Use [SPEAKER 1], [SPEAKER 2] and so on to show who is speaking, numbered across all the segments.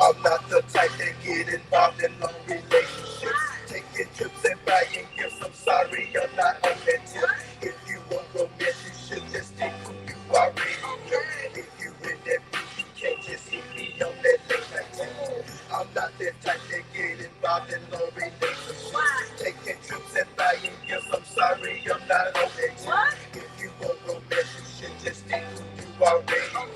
[SPEAKER 1] I'm not the type that get involved in long relationships. Taking trips and buying gifts, I'm sorry, I'm not on that tip. If you want romance, you should just stick who you already know. If you in that beat, you can't just hit me on that late night tip. I'm not that type that get involved in long relationships. Taking trips and buying gifts, I'm sorry, I'm not on that tip. If you want romance, you should just stick who you already know.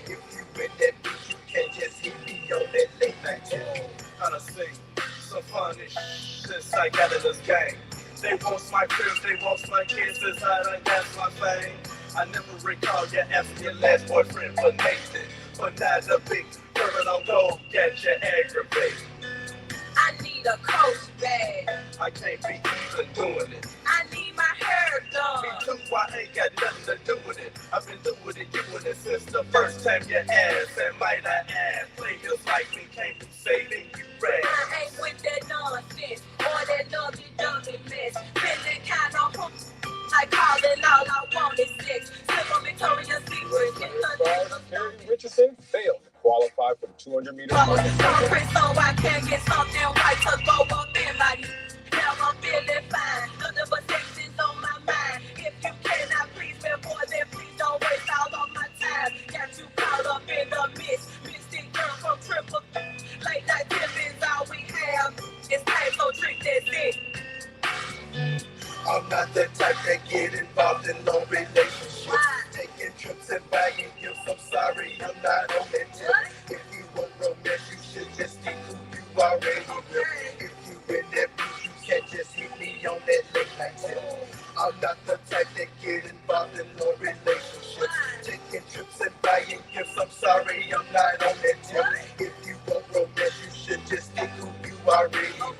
[SPEAKER 1] If you in that beat, you can't just hit me on that late night tip. How to sing some funny since I got in this game. They want my cribs, they want my kids, decide I got my fame. I never recall you asking your last boyfriend for Nathan. But now the big criminal gold get you aggravated. I need a coach bag. I can't be even doing it. I need my hair done. Me too, I ain't got nothing to do with it. I've been doing it, doing it since the first time you asked. And might I add, players like me can't be saving you rap. I ain't with that nonsense or that lovey-dovey mess. Feeling kind of hooked. I call it all I want is sex. Simple Victoria's Secret.
[SPEAKER 2] Richardson failed to qualify for the 200 meter.
[SPEAKER 1] So I can get something right to go up in my knee. Now I'm feeling fine. Nothing but sex is on my mind. If you cannot please me, boy, then please don't waste all of my time. Got you caught up in the mist. Mystic girl from Triple. Late night tip is all we have. It's time, so drink that shit. I'm not the type that get involved in long relationships. Taking trips and buying gifts, I'm sorry, I'm not on that tip. If you want romance, you should just stick who you already know. If you in that beat, you can't just hit me on that late night tip. I'm not the type that get involved in long relationships. Taking trips and buying gifts, I'm sorry, I'm not on that tip. If you want romance, you should just stick who you already know.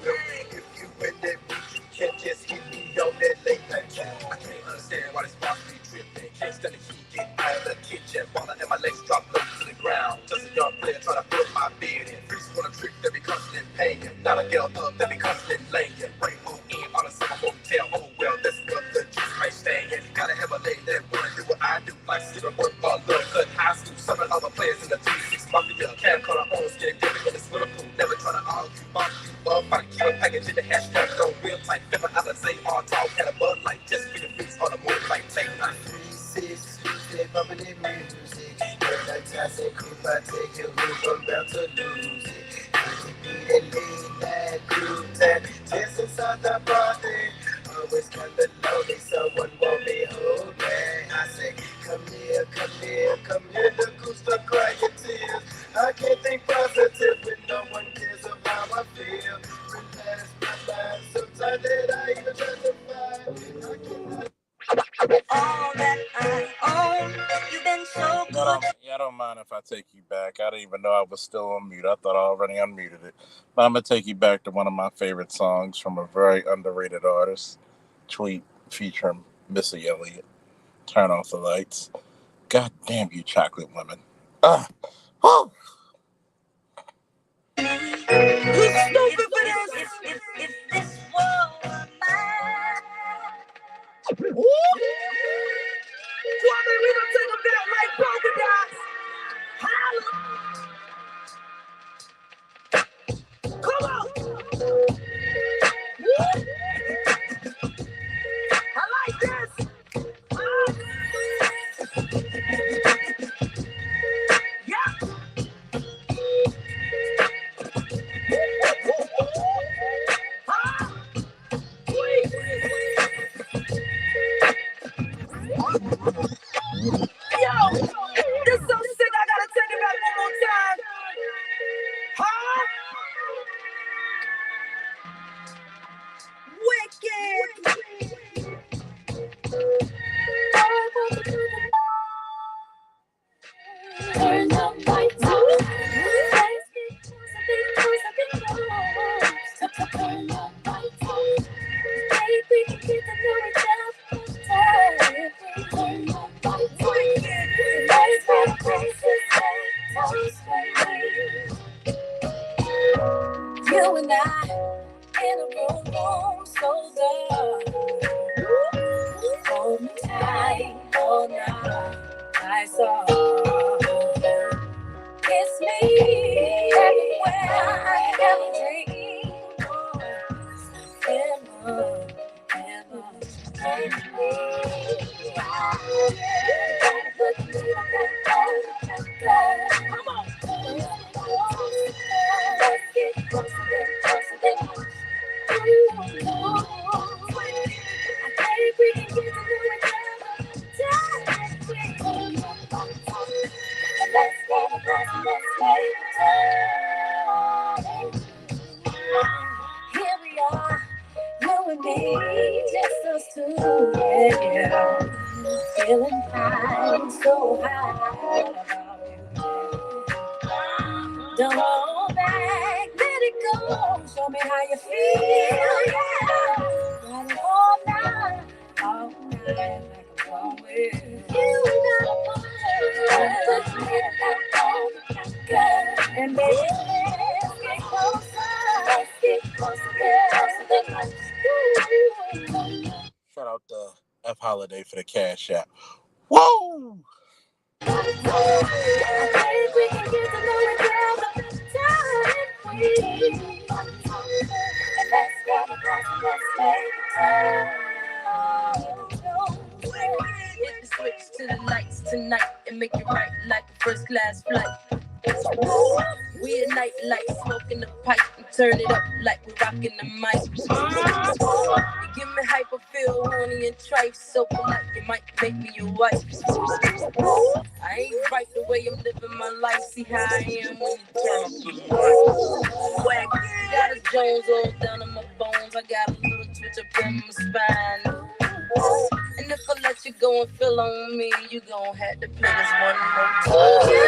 [SPEAKER 1] If you in that beat, you can't just hit me on that late night tip. I can't understand why this boss be tripping. Can't stand the heat, get out of the kitchen while I let my legs drop low to the ground. Just a young player trying to put my bed in. Freaks wanna trick, they be constantly paying. Not a girl up, they be constantly laying. Rainbow in on a summer hotel. Oh well, that's what the juice may stay in. Gotta have a lady that wanna do what I do. Like sit and work all love, cut high school. Some of other players in the 3-6 mafia. Can't cut our own skin, giving in the swimming pool. Never trying to argue, bump you up. I keep a package in the hashtag, go real tight. Never have to say all talk, had a bud like just for your face on the moon like take night. 3-6, Tuesday, bumping in music. Girl like Tyson, Coop, I take your group, I'm about to lose it. Need to be that lean, that group, that dance inside the party. Always kinda lonely, someone want me, hold me. I say, come here, come here, come here, the group start crying tears. I can't think positive when no one cares of how I feel. Relax my mind, sometimes that I even justify. All that I own, you've been so good.
[SPEAKER 3] Yeah, I don't mind if I take you back. I didn't even know I was still on mute. I thought I already unmuted it. But I'm going to take you back to one of my favorite songs from a very underrated artist, Tweet featuring Missy Elliott. Turn off the lights. God damn you, chocolate women. Oh.
[SPEAKER 1] You stupid for this. If this world were mine. Woo! Kwame, we don't take them down like polka dots. Holla! Come on! Woo! I like this. Yeah. Yo, this so sick, I gotta take it back one more time. Huh? Wicked.
[SPEAKER 4] Turn the lights on. Turn the lights on. Baby, we can get to know each other. Turn the lights on. Let's go places, you and I in a room so dark. Hold me tight all night. I saw. Kiss me. Yeah. Feeling high, so high. Don't hold back, let it go. Show me how you feel. Yeah. Run it all night, like I'm wrong with you. Gotta and baby, let's get closer. Let's get closer.
[SPEAKER 3] Shout out to F Holiday for the cash app. Whoa!
[SPEAKER 4] I think we can get to know each other time we and let's get
[SPEAKER 1] Hit the switch to the lights tonight and make it right like a first class flight. We a night light, smoking the pipe and turn it up like we rocking the mic. You give me hype, I feel horny and trife, so polite you might make me your wife. I ain't right the way I'm living my life. See how I am when you turn up the mic. Got a Jones all down in my bones. I got a little twitch up in my spine. And if I let you go and feel on me, you gon' have to play this one more time.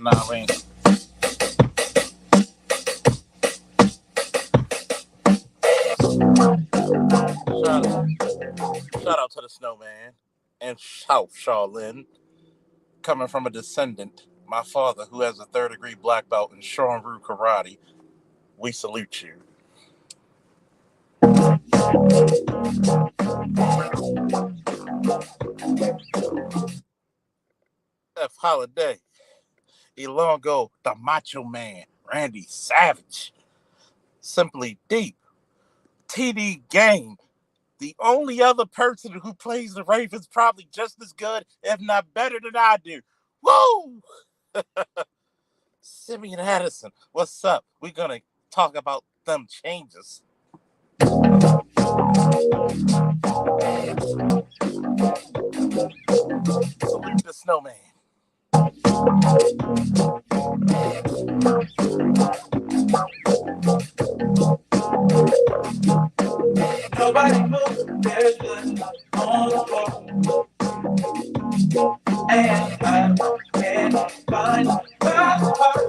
[SPEAKER 3] Nah, we ain't. Shout out to the Snowman and South Shaolin. Coming from a descendant, my father, who has a third-degree black belt in Shorin-ryu karate, we salute you. F. Holiday, Elongo, the Macho Man, Randy Savage, Simply Deep, TD Game. The only other person who plays the Ravens probably just as good, if not better than I do. Woo! Simeon Addison, what's up? We're going to talk about them changes. Salute the Snowman.
[SPEAKER 1] Nobody moves, there's blood on the floor. And I can't find my heart.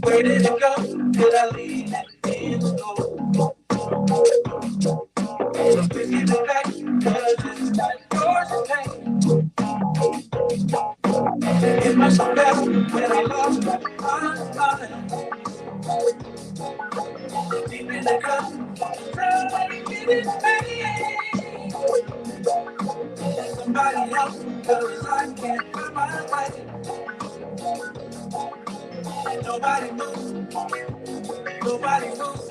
[SPEAKER 1] Where did it go? Did I leave it in the door? Please give it back, cause it's not yours to take. It must have been when I lost my mind. Deep in the cup, trying to get it back. Somebody else, cause I can't find my way. Nobody moves, nobody moves.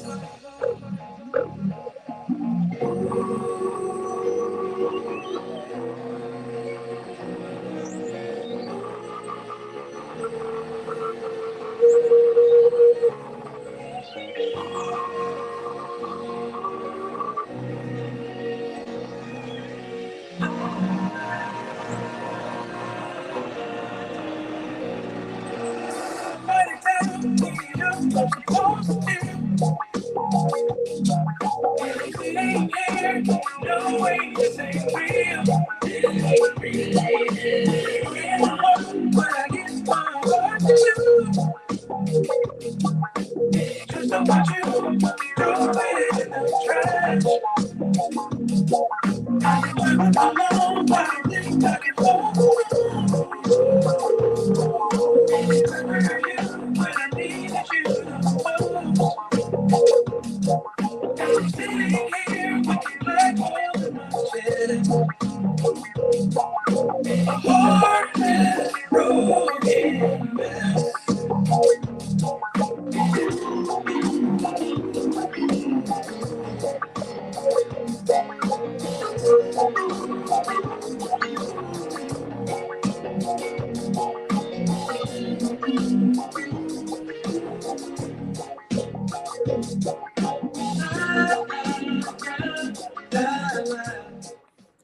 [SPEAKER 3] I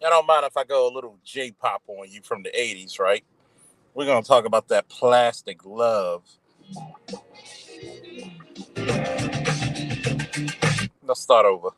[SPEAKER 3] don't mind if I go a little J-pop on you from the 80s, right? We're going to talk about that plastic love. Let's start over.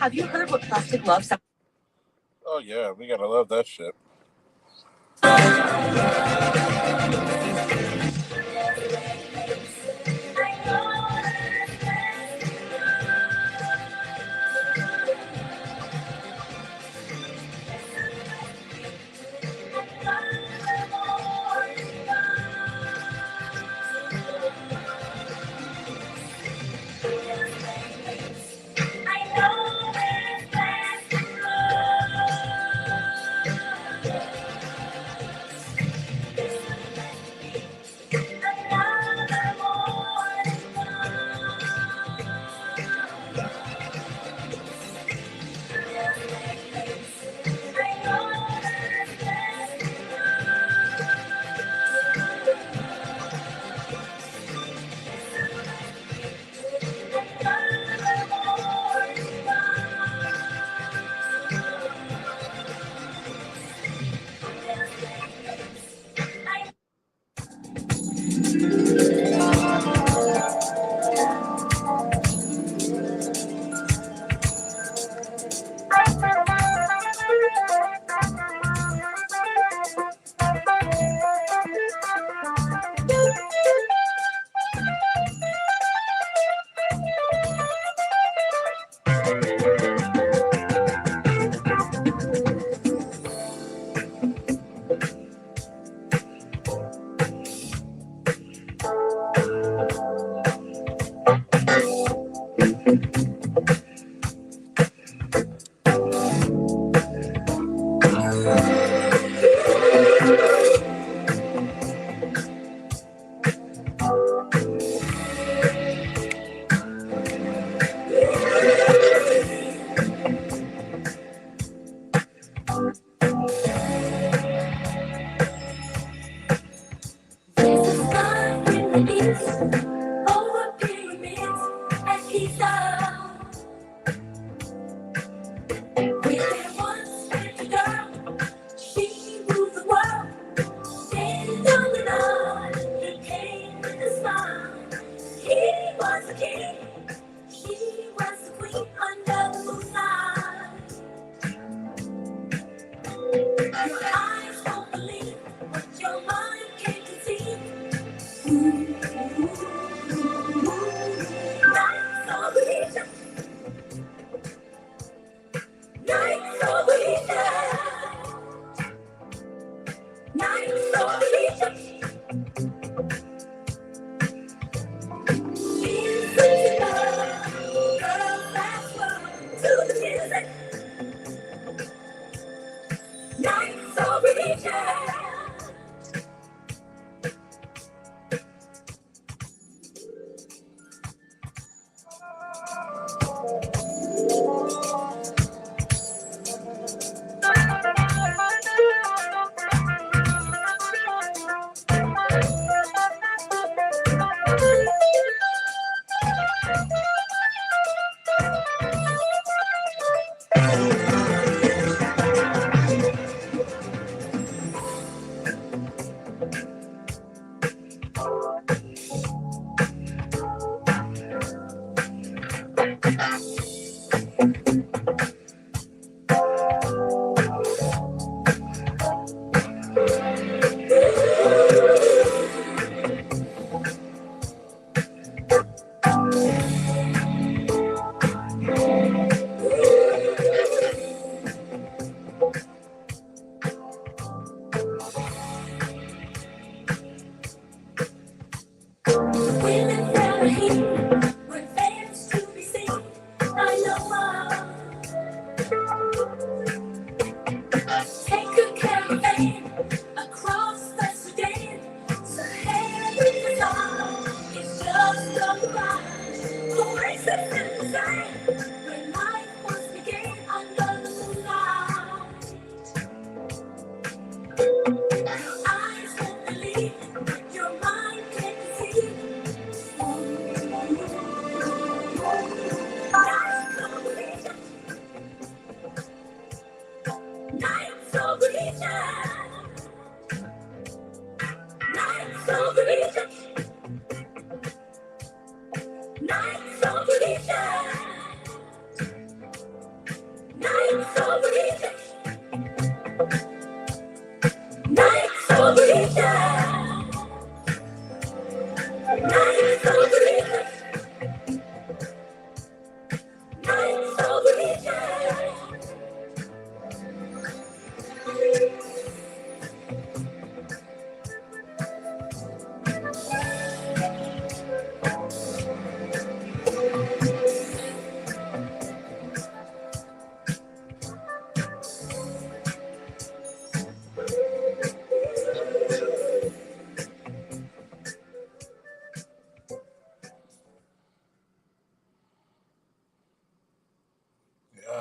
[SPEAKER 1] Have you heard what plastic love sounds?
[SPEAKER 3] Oh yeah, we gotta love that shit.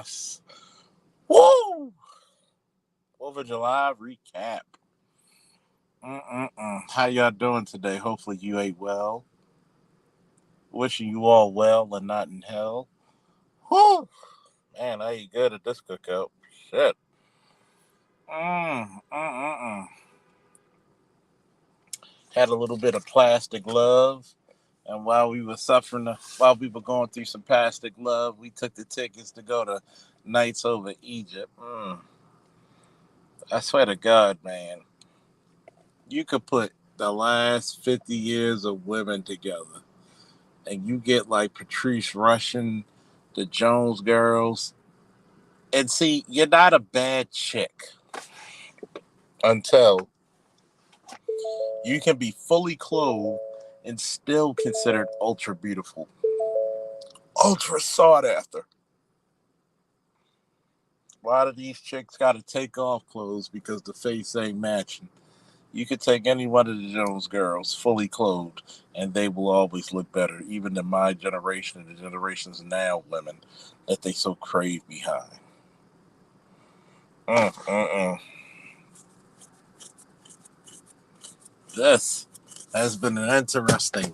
[SPEAKER 3] Yes. Woo! 4th of July recap. How y'all doing today? Hopefully you ate well. Wishing you all well and not in hell. Woo! Man, I ate good at this cookout. Shit. Mm, mm, mm, mm. Had a little bit of plastic love. And while we were going through some plastic love, we took the tickets to go to Nights Over Egypt. I swear to God, man, you could put the last 50 years of women together and you get like Patrice Rushen, the Jones girls. And see, you're not a bad chick until you can be fully clothed and still considered ultra beautiful, ultra sought after. A lot of these chicks got to take off clothes because the face ain't matching. You could take any one of the Jones girls fully clothed, and they will always look better, even than my generation and the generations now women that they so crave behind. Mm, mm, mm. This has been an interesting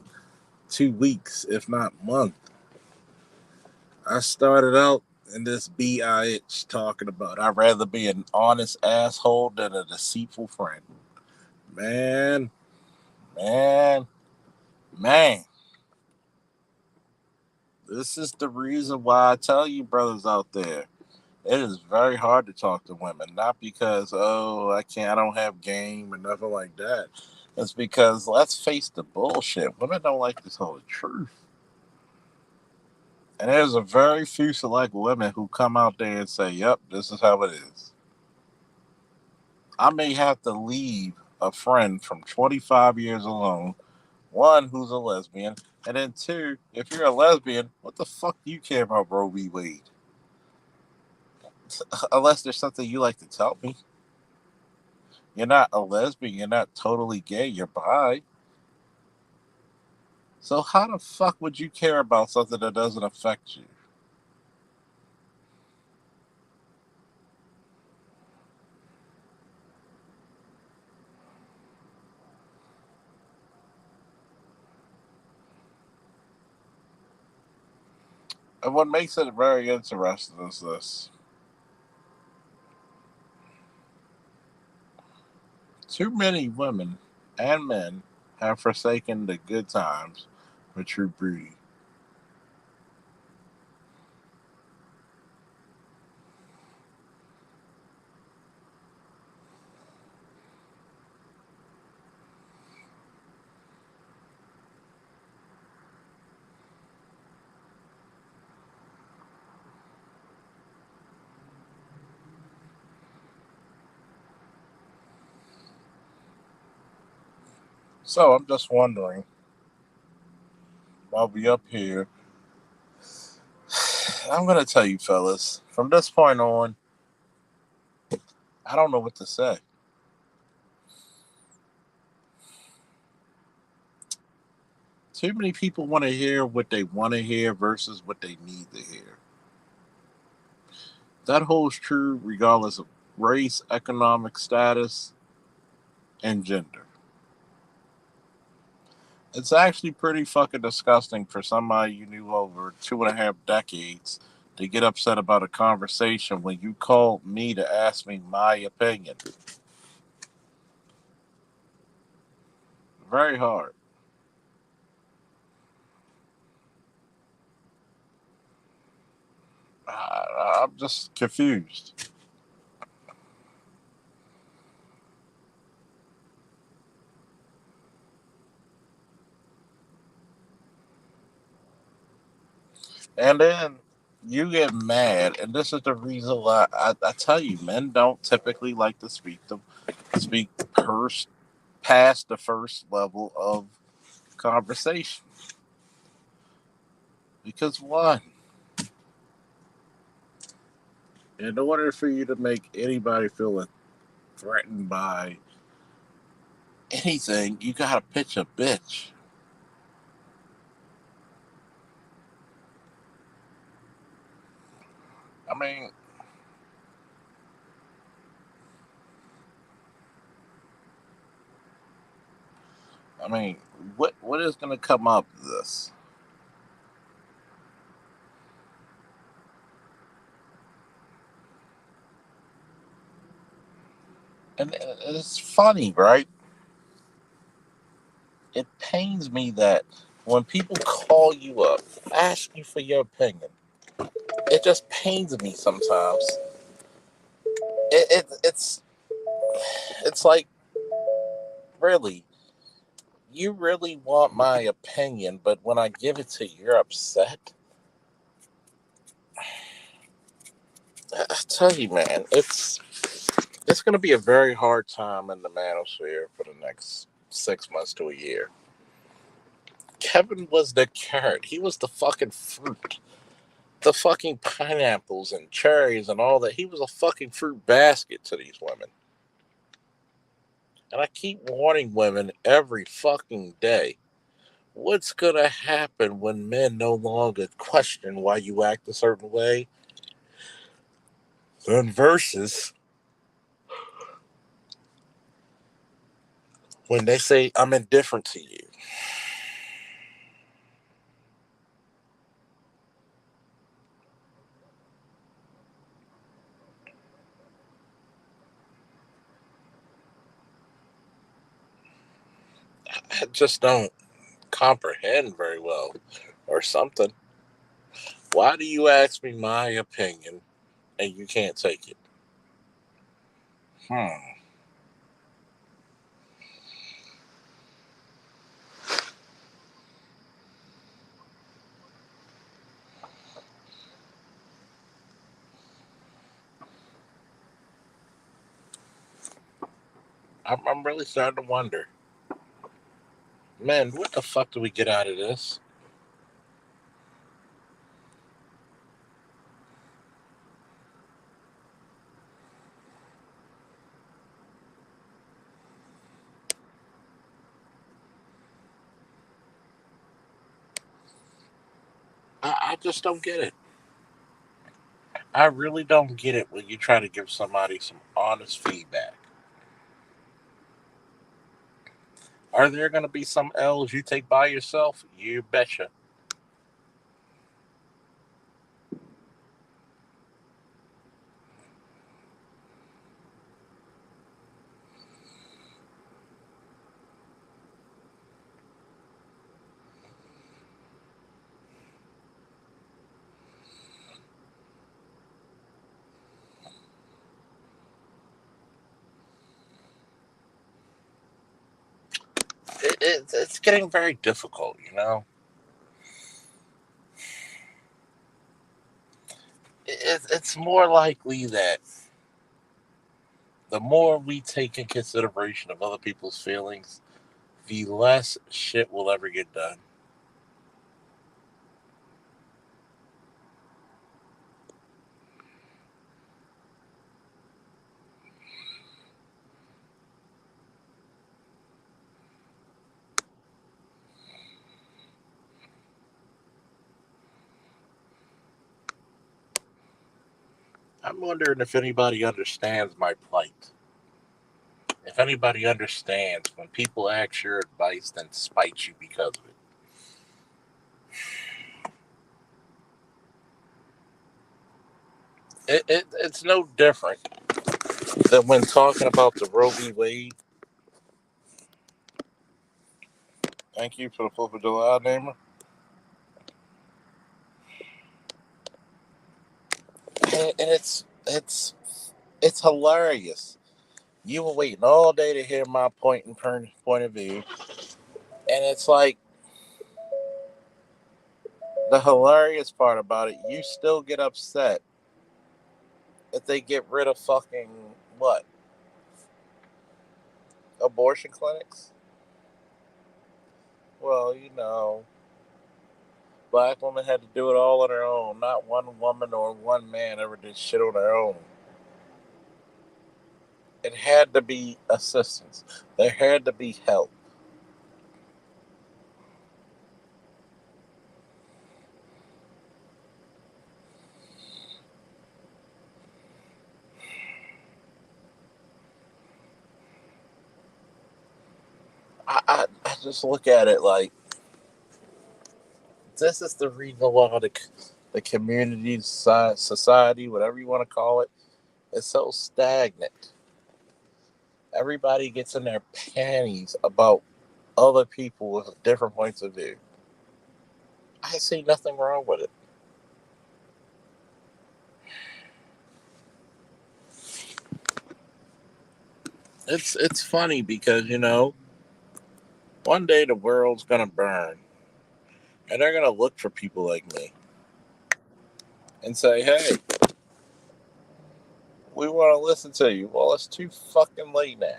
[SPEAKER 3] 2 weeks, if not month. I started out in this BIH talking about I'd rather be an honest asshole than a deceitful friend. Man, man, man. This is the reason why I tell you, brothers out there, it is very hard to talk to women. Not because, oh, I don't have game or nothing like that. It's because, let's face the bullshit. Women don't like to tell the truth. And there's a very few select women who come out there and say, yep, this is how it is. I may have to leave a friend from 25 years alone, one, who's a lesbian, and then two, if you're a lesbian, what the fuck do you care about Roe v. Wade? Unless there's something you like to tell me. You're not a lesbian, you're not totally gay, you're bi. So how the fuck would you care about something that doesn't affect you? And what makes it very interesting is this. Too many women and men have forsaken the good times for true beauty. So I'm just wondering, while we up here, I'm gonna tell you fellas, from this point on, I don't know what to say. Too many people want to hear what they want to hear versus what they need to hear. That holds true regardless of race, economic status, and gender. It's actually pretty fucking disgusting for somebody you knew over 2.5 decades to get upset about a conversation when you called me to ask me my opinion. Very hard. I'm just confused. And then you get mad, and this is the reason why I tell you, men don't typically like to speak past the first level of conversation. Because one, in order for you to make anybody feel threatened by anything, you gotta pitch a bitch. mean, I mean, what is going to come up of this? And it's funny, right? It pains me that when people call you up, ask you for your opinion, it just pains me sometimes. It's like, really, you really want my opinion, but when I give it to you, you're upset. I tell you, man, it's going to be a very hard time in the manosphere for the next 6 months to a year. Kevin was the carrot. He was the fucking fruit. The fucking pineapples and cherries and all that. He was a fucking fruit basket to these women. And I keep warning women every fucking day. What's gonna happen when men no longer question why you act a certain way? Then versus when they say I'm indifferent to you. I just don't comprehend very well or something. Why do you ask me my opinion and you can't take it? Hmm. I'm really starting to wonder. Man, what the fuck do we get out of this? I just don't get it. I really don't get it when you try to give somebody some honest feedback. Are there going to be some L's you take by yourself? You betcha. It's getting very difficult, you know? It's more likely that the more we take in consideration of other people's feelings, the less shit will ever get done. I'm wondering if anybody understands my plight. If anybody understands when people ask your advice then spite you because of it. It's no different than when talking about the Roe v. Wade. Thank you for the 4th of July, Namer. And it's hilarious. You were waiting all day to hear my point of view, and it's like the hilarious part about it. You still get upset if they get rid of fucking what, abortion clinics. Well, black women had to do it all on their own. Not one woman or one man ever did shit on their own. It had to be assistance. There had to be help. just look at it like this is the reason a lot of the community, society, whatever you want to call it, is so stagnant. Everybody gets in their panties about other people with different points of view. I see nothing wrong with it. It's funny because one day the world's gonna burn, and they're gonna look for people like me and say, "Hey, we want to listen to you." Well, it's too fucking late now.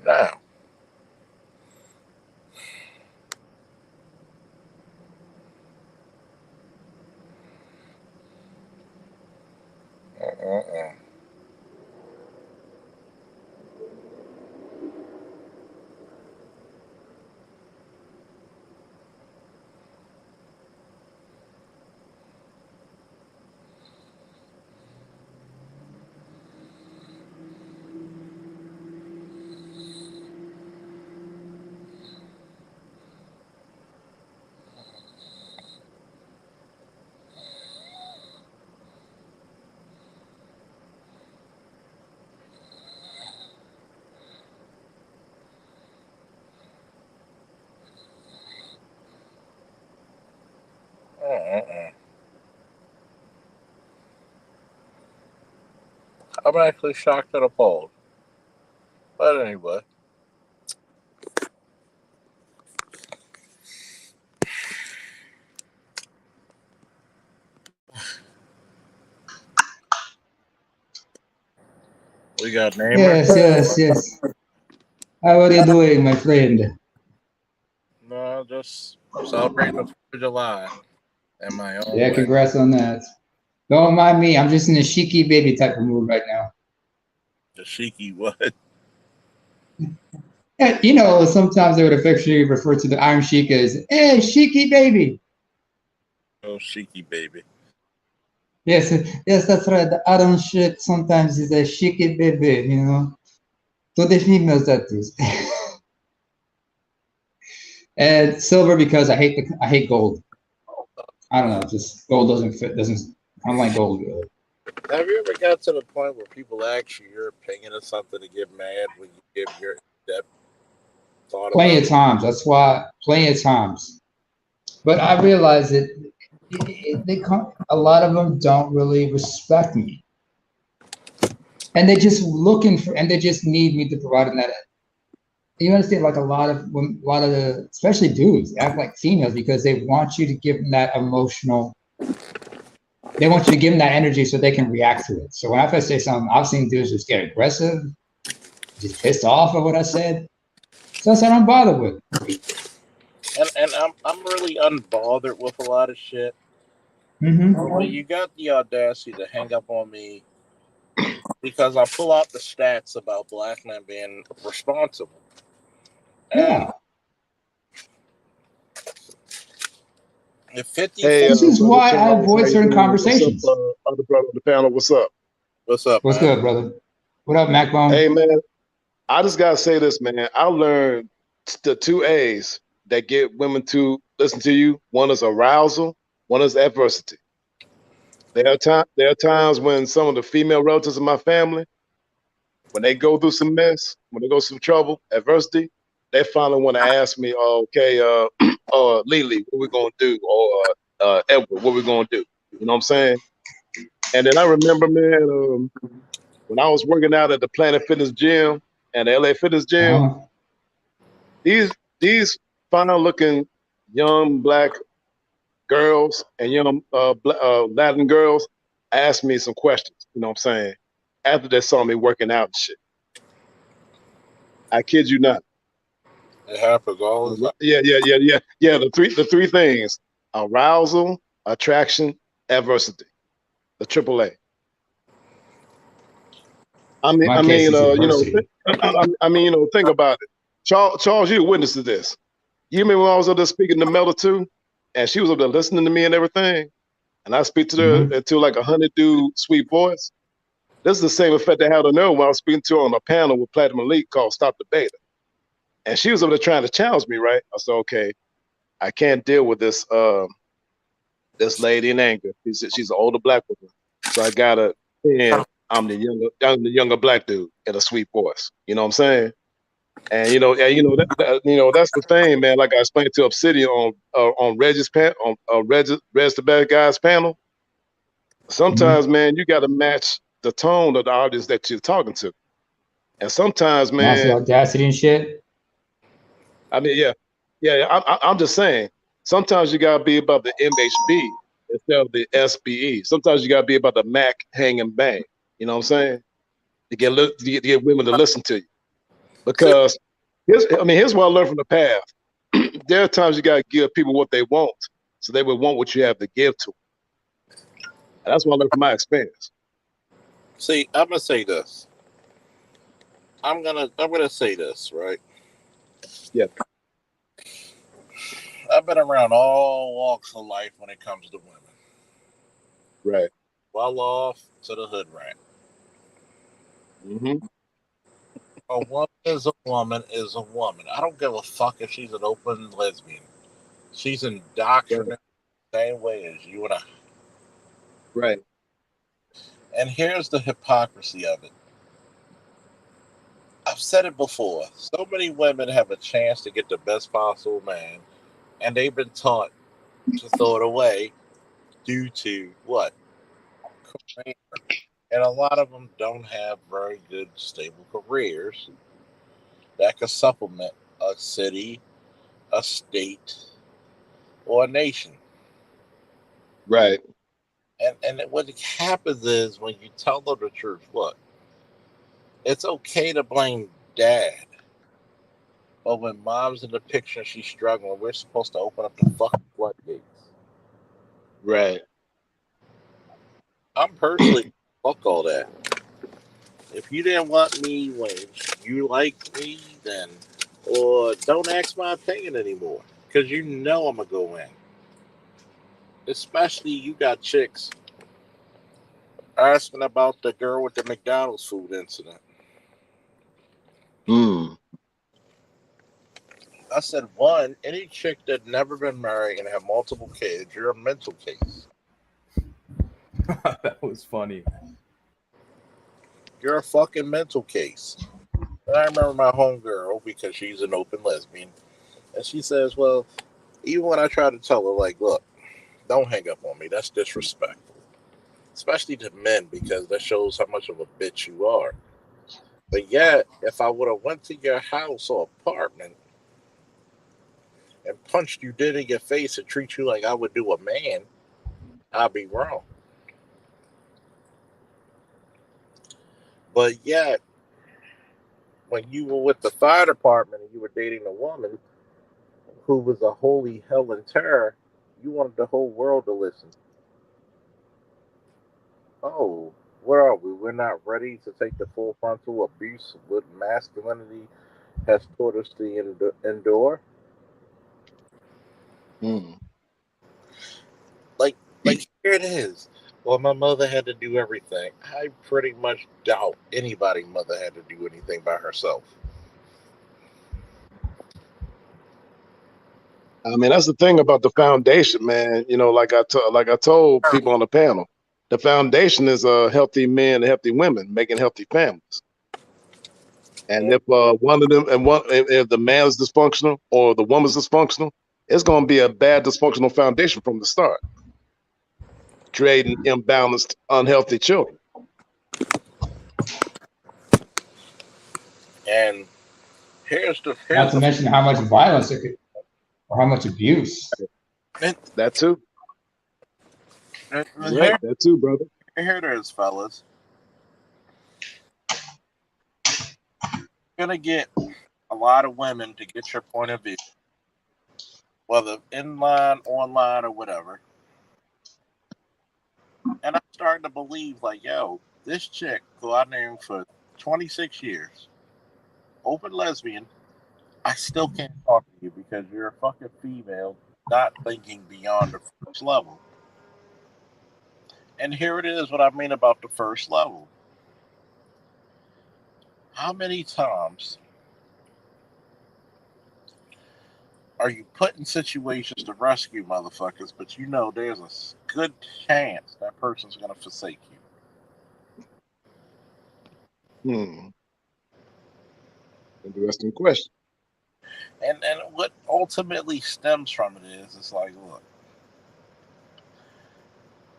[SPEAKER 3] Now, uh-uh. Uh-uh. I'm actually shocked and appalled. But anyway, we got Namer.
[SPEAKER 5] Yes. How are you doing, my friend?
[SPEAKER 3] No, just celebrating the 4th of July in my own
[SPEAKER 5] Yeah,
[SPEAKER 3] way.
[SPEAKER 5] congrats on that. Don't mind me. I'm just in a cheeky baby type of mood right now.
[SPEAKER 3] The Shiki what?
[SPEAKER 5] Yeah, sometimes they would affectionately refer to the Iron Sheik as, hey, cheeky baby.
[SPEAKER 3] Oh, Shiki baby.
[SPEAKER 5] Yes, that's right. The Iron Sheik sometimes is a cheeky baby, To the females, that is. And silver because I hate gold. I don't know, just gold doesn't fit. I don't like gold really.
[SPEAKER 3] Have you ever got to the point where people ask you your opinion of something to get mad when you give your in-depth thought
[SPEAKER 5] Plenty
[SPEAKER 3] about
[SPEAKER 5] of
[SPEAKER 3] it?
[SPEAKER 5] times. That's why, plenty of times. But I realize that a lot of them don't really respect me, and they just need me to provide them that. You understand? Like a lot of the, especially dudes, act like females because they want you to give them that emotional. They want you to give them that energy so they can react to it. So when I first say something, I've seen dudes just get aggressive, just pissed off at what I said. So I said I'm bothered with it.
[SPEAKER 3] And I'm really unbothered with a lot of shit.
[SPEAKER 5] Mm-hmm.
[SPEAKER 3] But you got the audacity to hang up on me because I pull out the stats about black men being responsible. And
[SPEAKER 5] Yeah.
[SPEAKER 3] if 50
[SPEAKER 2] Hey,
[SPEAKER 5] This is
[SPEAKER 2] brother
[SPEAKER 5] why I
[SPEAKER 2] Charles, how
[SPEAKER 5] avoid
[SPEAKER 2] you
[SPEAKER 5] certain
[SPEAKER 2] doing? What's up,
[SPEAKER 5] conversations.
[SPEAKER 2] other brother on the panel? What's up?
[SPEAKER 3] What's up,
[SPEAKER 5] What's
[SPEAKER 3] man?
[SPEAKER 5] good, brother? What up, Macbone?
[SPEAKER 2] Hey, man, I just gotta say this, man. I learned the two A's that get women to listen to you. One is arousal, one is adversity. There are times when some of the female relatives of my family, when they go through some mess, when they go through some trouble, adversity, they finally want to ask me, oh, okay, Lily, what we gonna do? Or Edward, what we gonna do? You know what I'm saying? And then I remember, man, when I was working out at the Planet Fitness Gym and the LA Fitness Gym,
[SPEAKER 5] Uh-huh.
[SPEAKER 2] these fine-looking young black girls and young Latin girls asked me some questions. You know what I'm saying? After they saw me working out and shit. I kid you not.
[SPEAKER 3] It happens all the time.
[SPEAKER 2] Yeah. The three things: arousal, attraction, adversity. The AAA.
[SPEAKER 5] In my case, it's
[SPEAKER 2] You know,
[SPEAKER 5] adversity.
[SPEAKER 2] think about it. Charles, you a witness to this. You remember when I was up there speaking to Melda too, and she was up there listening to me and everything, and I speak to her
[SPEAKER 5] Hmm.
[SPEAKER 2] into like a honeydew sweet voice. This is the same effect they had on her when I was speaking to her on a panel with Platinum Elite called Stop the Beta. And she was over there trying to challenge me, right? I said, okay, I can't deal with this lady in anger. She's an older black woman. So I gotta and I'm the younger black dude in a sweet voice. You know what I'm saying? That's the thing, man. Like I explained to Obsidian on Reggie's on Reg the Bad Guys panel.
[SPEAKER 5] Hmm.
[SPEAKER 2] Sometimes, man, you got to match the tone of the audience that you're talking to, and sometimes,
[SPEAKER 5] That's the
[SPEAKER 2] man,
[SPEAKER 5] audacity and shit.
[SPEAKER 2] I mean, yeah. I'm just saying. Sometimes you gotta be about the MHB instead of the SBE. Sometimes you gotta be about the Mac hang and bang. You know what I'm saying? To get women to listen to you.
[SPEAKER 3] See,
[SPEAKER 2] Because here's what I learned from the past. There are times you gotta give people what they want, so they would want what you have to give to them. And that's what I learned from my experience.
[SPEAKER 3] I'm gonna say this. I'm gonna say this, right?
[SPEAKER 2] Yeah,
[SPEAKER 3] I've been around all walks of life when it comes to women.
[SPEAKER 2] right.
[SPEAKER 3] Well off to the hood rat.
[SPEAKER 2] Hmm.
[SPEAKER 3] A woman is a woman is a woman. I don't give a fuck if she's an open lesbian. She's
[SPEAKER 2] Right,
[SPEAKER 3] indoctrinated the same way as you and I.
[SPEAKER 2] right,
[SPEAKER 3] And here's the hypocrisy of it. I've said it before. So many women have a chance to get the best possible man, and they've been taught to throw it away due to what? Career. And a lot of them don't have very good, stable careers that could supplement a city, a state, or a nation.
[SPEAKER 2] right.
[SPEAKER 3] And what happens is when you tell them the truth, look, it's okay to blame dad, but when mom's in the picture and she's struggling, we're supposed to open up the fucking floodgates.
[SPEAKER 2] Right.
[SPEAKER 3] I'm personally fuck all that. If you didn't want me when you like me, then or don't ask my opinion anymore, because you know I'm gonna go in. Especially you got chicks asking about the girl with the McDonald's food incident.
[SPEAKER 2] Mm.
[SPEAKER 3] I said, one, any chick that never been married and have multiple kids, you're a mental case.
[SPEAKER 6] That was funny.
[SPEAKER 3] You're a fucking mental case. And I remember my homegirl, because she's an open lesbian, and she says, well, even when I try to tell her, like, look, don't hang up on me, that's disrespectful. Especially to men, because that shows how much of a bitch you are. But yet, if I would have went to your house or apartment and punched you dead in your face and treat you like I would do a man, I'd be wrong. But yet, when you were with the fire department and you were dating a woman who was a holy hell and terror, you wanted the whole world to listen. Oh, where are we? We're not ready to take the full frontal abuse what masculinity has taught us to endure.
[SPEAKER 2] Mm.
[SPEAKER 3] Like here it is. Well, my mother had to do everything. I pretty much doubt anybody's mother had to do anything by herself.
[SPEAKER 2] That's the thing about the foundation, man. Like I told people on the panel, the foundation is healthy men and healthy women making healthy families. And if one of them and one if the man is dysfunctional or the woman's dysfunctional, it's going to be a bad dysfunctional foundation from the start, creating imbalanced, unhealthy children.
[SPEAKER 3] And
[SPEAKER 5] Not
[SPEAKER 3] here's
[SPEAKER 5] to
[SPEAKER 3] the
[SPEAKER 5] mention how much violence it could, or how much abuse.
[SPEAKER 3] and,
[SPEAKER 2] That too.
[SPEAKER 3] and
[SPEAKER 2] You're right. That too, brother.
[SPEAKER 3] here it is, fellas. gonna get a lot of women to get your point of view, whether in line, online, or whatever. And I'm starting to believe, like, yo, this chick who I knew for 26 years, open lesbian, I still can't talk to you because you're a fucking female, not thinking beyond the first level. And here it is what I mean about the first level. How many times are you put in situations to rescue motherfuckers, but you know there's a good chance that person's going to forsake you?
[SPEAKER 2] Interesting question.
[SPEAKER 3] And what ultimately stems from it is, it's like, look,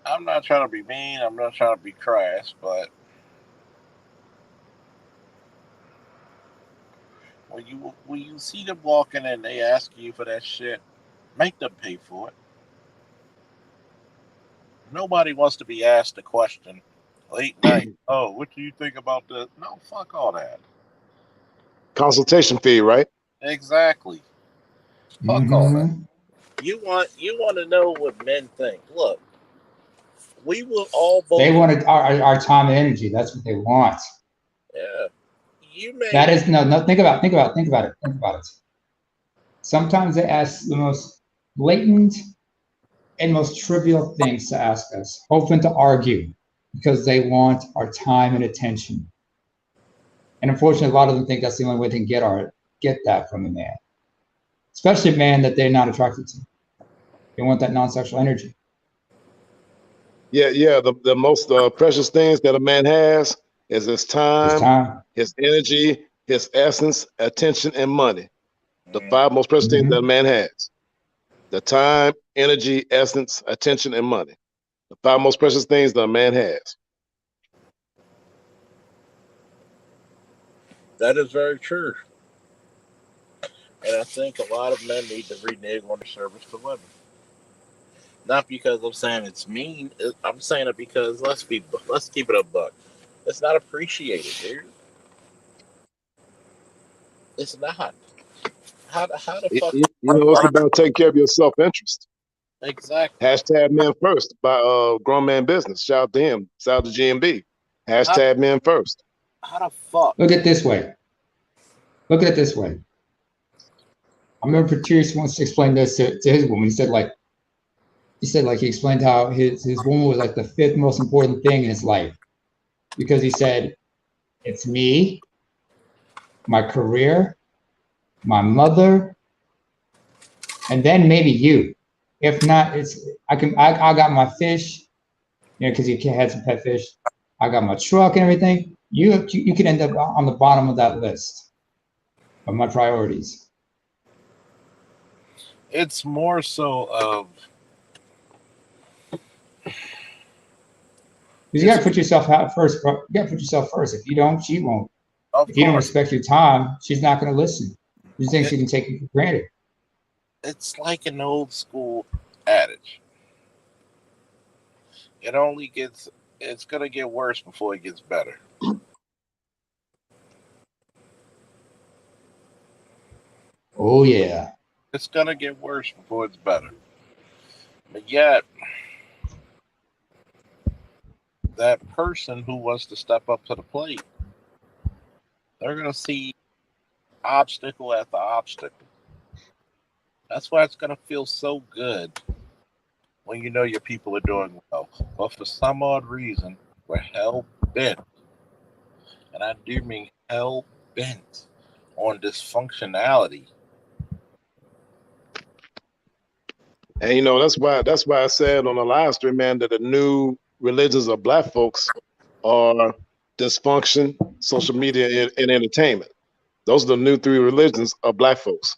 [SPEAKER 3] I'm not trying to be mean, I'm not trying to be crass, but when you see them walking and they ask you for that shit, make them pay for it. Nobody wants to be asked a question late night. Oh, what do you think about this? No, fuck all that.
[SPEAKER 2] Consultation fee, right?
[SPEAKER 3] Exactly. Fuck all that. You want to know what men think. Look, we will all vote.
[SPEAKER 5] They want our time and energy. That's what they want.
[SPEAKER 3] Yeah. You may.
[SPEAKER 5] That is no. Think about it. Sometimes they ask the most blatant and most trivial things to ask us, hoping to argue because they want our time and attention. And unfortunately, a lot of them think that's the only way they can get that from a man, especially a man that they're not attracted to. They want that non-sexual energy.
[SPEAKER 2] Yeah. The most precious things that a man has is his time, his energy, his essence, attention, and money. The 5 most precious things that a man has: the time, energy, essence, attention, and money. The 5 most precious things that a man has.
[SPEAKER 3] That is very true. And I think a lot of men need to renege on their service to women. Not because I'm saying it's mean. I'm saying it because let's keep it a buck. It's not appreciated, dude. It's not. How the fuck?
[SPEAKER 2] It's about taking care of your self-interest.
[SPEAKER 3] Exactly.
[SPEAKER 2] Hashtag men first by Grown Man Business. Shout out to him. Shout out to GMB. Hashtag men first.
[SPEAKER 3] How the fuck?
[SPEAKER 5] Look at it this way. I remember Patrice once explained this to his woman. He said he explained how his woman was like the 5th most important thing in his life, because he said, it's me, my career, my mother, and then maybe you. If not, I got my fish, because he had some pet fish. I got my truck and everything. You could end up on the bottom of that list of my priorities.
[SPEAKER 3] It's more so of
[SPEAKER 5] you got to put yourself out first. Bro. You got to put yourself first. If you don't, she won't. If you don't respect your time, she's not going to listen. You think she can take you for granted?
[SPEAKER 3] It's like an old school adage. It's going to get worse before it gets better.
[SPEAKER 5] Oh, yeah.
[SPEAKER 3] It's going to get worse before it's better. But yet, that person who wants to step up to the plate, they're going to see obstacle after obstacle. That's why it's going to feel so good when you know your people are doing well. But for some odd reason, we're hell bent, and I do mean hell bent, on dysfunctionality.
[SPEAKER 2] And that's why I said on the live stream, man, that the new religions of Black folks are dysfunction, social media, and entertainment. Those are the new 3 religions of Black folks.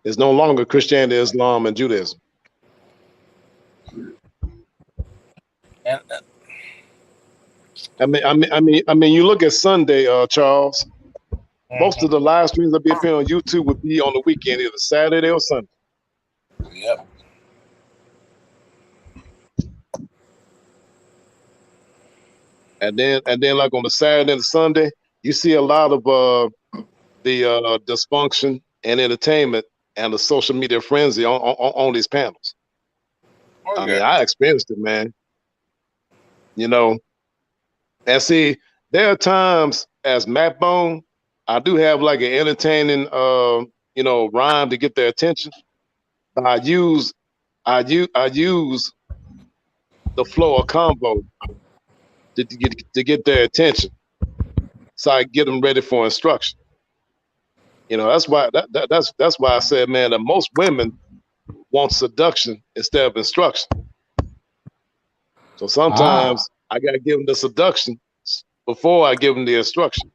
[SPEAKER 2] It's no longer Christianity, Islam, and Judaism.
[SPEAKER 3] And
[SPEAKER 2] I mean, you look at Sunday, Charles. Most of the live streams that be appearing on YouTube would be on the weekend, either Saturday or Sunday.
[SPEAKER 3] Yep.
[SPEAKER 2] And then like on the Saturday and the Sunday, you see a lot of the dysfunction and entertainment and the social media frenzy on these panels. I mean,
[SPEAKER 3] Okay.
[SPEAKER 2] I experienced it, man. You know, and see, there are times as Matt Bone, I do have like an entertaining, rhyme to get their attention. But I use the flow of combo to get their attention, so I get them ready for instruction. That's why that's why I said, man, that most women want seduction instead of instruction. So
[SPEAKER 5] Ah,
[SPEAKER 2] sometimes I gotta give them the seduction before I give them the instruction.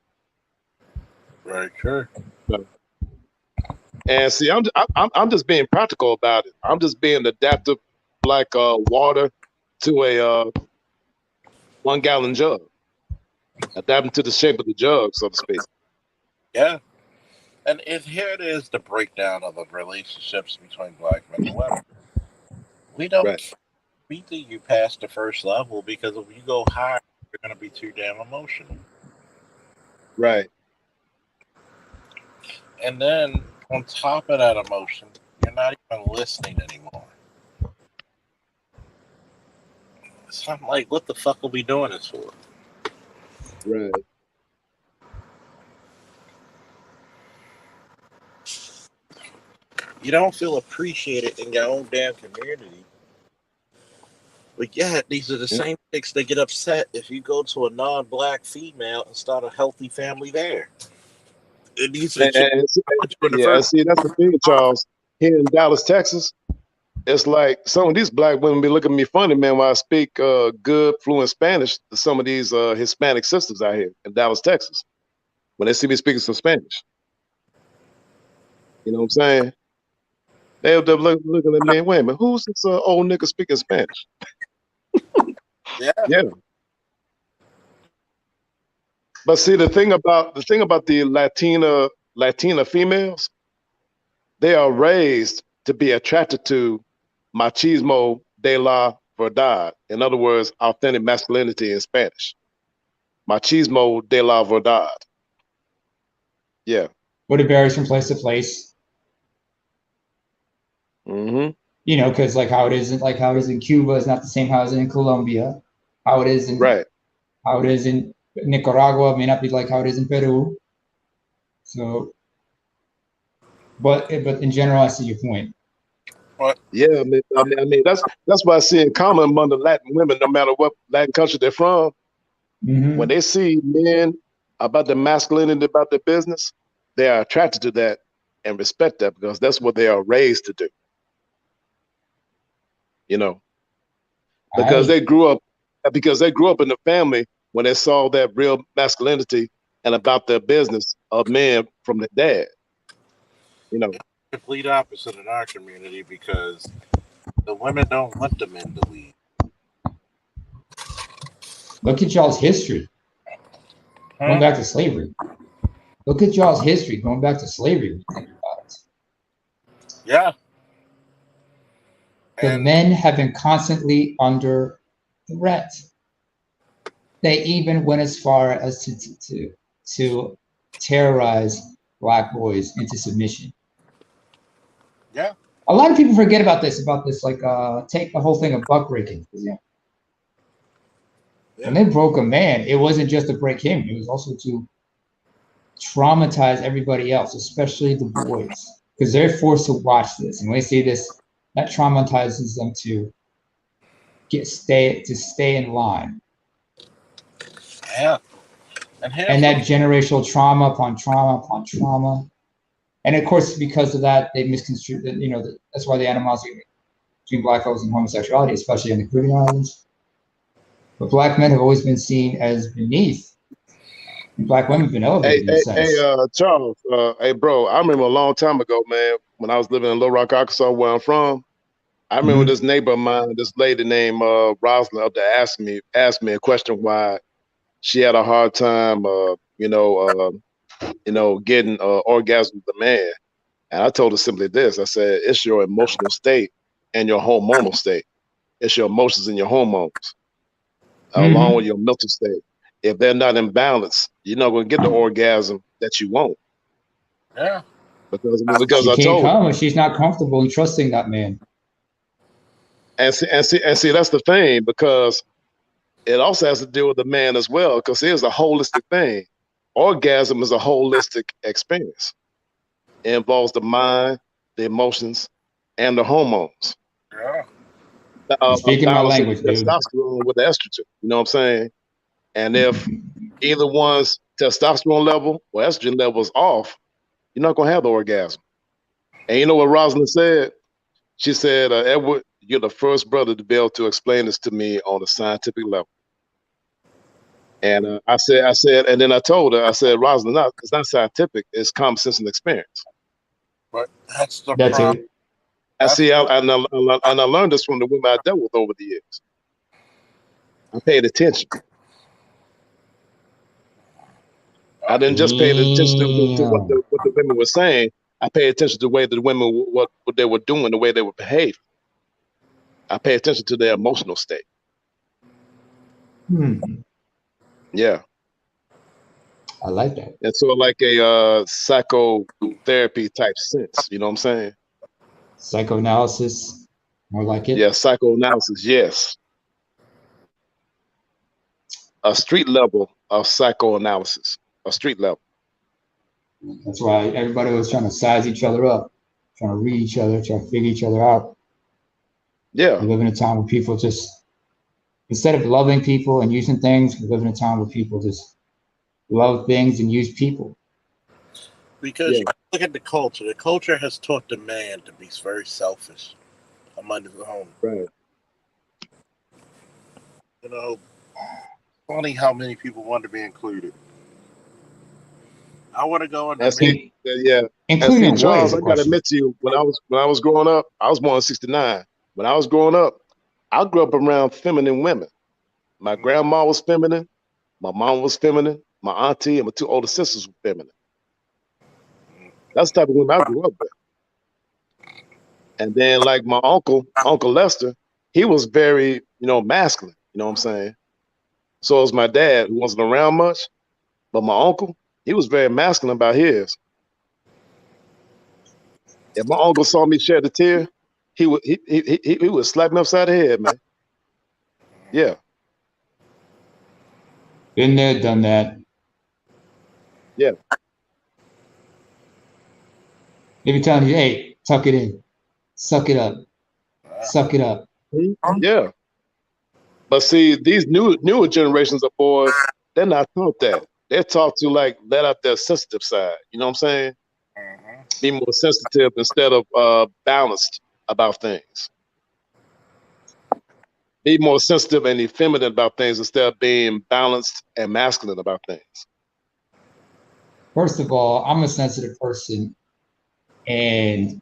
[SPEAKER 3] Very true.
[SPEAKER 2] So, and see, I'm just being practical about it. I'm just being adaptive, like water to a 1 gallon jug, adapting to the shape of the jug, so to speak.
[SPEAKER 3] Yeah. And here it is, the breakdown of the relationships between black men and women. We
[SPEAKER 2] Right,
[SPEAKER 3] don't we think you pass the first level because if you go higher, you're going to be too damn emotional.
[SPEAKER 2] right.
[SPEAKER 3] And then on top of that emotion, you're not even listening anymore. So I'm like, what the fuck are we doing this for?
[SPEAKER 2] Right.
[SPEAKER 3] You don't feel appreciated in your own damn community. But yet, these are the
[SPEAKER 2] Yeah.
[SPEAKER 3] same chicks that get upset if you go to a non-black female and start a healthy family there. And these are
[SPEAKER 2] And,
[SPEAKER 3] chicks
[SPEAKER 2] and see-
[SPEAKER 3] that put you in the
[SPEAKER 2] yeah,
[SPEAKER 3] first.
[SPEAKER 2] and see, that's the thing, Charles. Here in Dallas, Texas, it's like some of these black women be looking at me funny, man, while I speak good, fluent Spanish to some of these Hispanic sisters out here in Dallas, Texas, when they see me speaking some Spanish. You know what I'm saying? They're looking at me, wait a minute, who's this old nigga speaking Spanish?
[SPEAKER 3] Yeah,
[SPEAKER 2] Yeah. But see, the thing about the Latina females, they are raised to be attracted to machismo de la verdad. In other words, authentic masculinity in Spanish. Machismo de la verdad. Yeah.
[SPEAKER 5] but it varies from place to place.
[SPEAKER 2] Hmm.
[SPEAKER 5] Because like how it is in Cuba is not the same how it is in Colombia. How it is in
[SPEAKER 2] Right.
[SPEAKER 5] how it is in Nicaragua may not be like how it is in Peru. So, but in general, I see your point.
[SPEAKER 3] but
[SPEAKER 2] Yeah. I mean, that's why I see in common among the Latin women, no matter what Latin country they're from, when
[SPEAKER 5] Hmm.
[SPEAKER 2] they see men about the masculinity about their business, they are attracted to that and respect that because that's what they are raised to do. You know, because
[SPEAKER 5] I
[SPEAKER 2] they grew up in the family when they saw that real masculinity and about their business of men from the dad. You know,
[SPEAKER 3] complete opposite in our community because the women don't want the men to lead.
[SPEAKER 5] look at y'all's history going
[SPEAKER 3] Huh?
[SPEAKER 5] back to slavery. Look at y'all's history going back to slavery. When you think about it,
[SPEAKER 3] Yeah,
[SPEAKER 5] the
[SPEAKER 3] and
[SPEAKER 5] men have been constantly under threat. They even went as far as to terrorize black boys into submission.
[SPEAKER 3] yeah,
[SPEAKER 5] A lot of people forget about this, like take the whole thing of buck breaking. When
[SPEAKER 3] yeah,
[SPEAKER 5] they broke a man, it wasn't just to break him; it was also to traumatize everybody else, especially the boys, because they're forced to watch this. And when they see this, that traumatizes them to stay in line.
[SPEAKER 3] yeah. And here's
[SPEAKER 5] And
[SPEAKER 3] the
[SPEAKER 5] that generational trauma upon trauma upon trauma. And of course, because of that, they misconstrued that, that's why the animosity between black folks and homosexuality, especially in the Caribbean islands. But black men have always been seen as beneath, and black women have been
[SPEAKER 2] hey,
[SPEAKER 5] elevated in a
[SPEAKER 2] hey, hey,
[SPEAKER 5] sense.
[SPEAKER 2] Charles, hey, bro, I remember a long time ago, man, when I was living in Little Rock, Arkansas, where I'm from. I remember
[SPEAKER 5] Mm-hmm.
[SPEAKER 2] this neighbor of mine, this lady named Rosalind, up there asked me a question why she had a hard time, getting orgasm with a man. And I told her simply this: I said, it's your emotional state and your hormonal state. It's your emotions and your hormones, along
[SPEAKER 5] Mm-hmm.
[SPEAKER 2] with your mental state. If they're not in balance, you're not going to get the orgasm that you want.
[SPEAKER 3] Yeah.
[SPEAKER 2] Because
[SPEAKER 5] She
[SPEAKER 2] I
[SPEAKER 5] can't
[SPEAKER 2] told her.
[SPEAKER 5] come if she's not comfortable in trusting that man.
[SPEAKER 2] And see, that's the thing, because it also has to do with the man as well, because here's a holistic thing. Orgasm is a holistic experience. It involves the mind, the emotions, and the hormones.
[SPEAKER 3] Yeah.
[SPEAKER 5] You're speaking my
[SPEAKER 2] Balancing
[SPEAKER 5] language,
[SPEAKER 2] the
[SPEAKER 5] dude.
[SPEAKER 2] testosterone with the estrogen. You know what I'm saying? And if either one's testosterone level or estrogen level is off, you're not gonna have the orgasm. And you know what Rosalind said? She said, Edward, you're the first brother to be able to explain this to me on a scientific level. And I said, and then I told her, I said, Rosalind, it's not scientific, it's common sense and experience.
[SPEAKER 3] But that's the
[SPEAKER 5] That's
[SPEAKER 3] problem.
[SPEAKER 5] it.
[SPEAKER 2] And I learned this from the women I dealt with over the years. I paid attention. I didn't just pay attention to what
[SPEAKER 5] Damn.
[SPEAKER 2] the women were saying. I paid attention to the way the women, what they were doing, the way they were behaving. I pay attention to their emotional state. Yeah.
[SPEAKER 5] I like that.
[SPEAKER 2] It's sort of like a psychotherapy type sense. You know what I'm saying?
[SPEAKER 5] Psychoanalysis, more like it.
[SPEAKER 2] Yeah, psychoanalysis, yes. A street level of psychoanalysis. A street level.
[SPEAKER 5] That's why everybody was trying to size each other up, trying to read each other, trying to figure each other out.
[SPEAKER 2] Yeah.
[SPEAKER 5] We live in a time where people just, instead of loving people and using things, we live in a time where people just love things and use people.
[SPEAKER 3] Because you look at the culture. The culture has taught the man to be very selfish among his own.
[SPEAKER 2] Right.
[SPEAKER 3] You know, funny how many people want to be included. I want to go in the
[SPEAKER 2] yeah.
[SPEAKER 5] Including
[SPEAKER 2] and see, Charles, I gotta
[SPEAKER 5] question.
[SPEAKER 2] admit to you, when I was growing up, I was born in '69. When I was growing up, I grew up around feminine women. My grandma was feminine, my mom was feminine, my auntie and my two older sisters were feminine. That's the type of women I grew up with. And then like my Uncle Lester, he was very, masculine, you know what I'm saying? So was my dad, who wasn't around much, but my uncle, he was very masculine about his. If my uncle saw me shed a tear, he would slap me upside the head, man. Yeah.
[SPEAKER 5] Been there, done that.
[SPEAKER 2] Yeah.
[SPEAKER 5] Maybe telling you, hey, tuck it in, suck it up, suck it up.
[SPEAKER 2] Yeah. But see, these newer generations of boys, they're not taught that. They're taught to like let out their sensitive side. You know what I'm saying? Be more sensitive instead of balanced about things. Be more sensitive and effeminate about things instead of being balanced and masculine about things.
[SPEAKER 5] First of all, I'm a sensitive person, and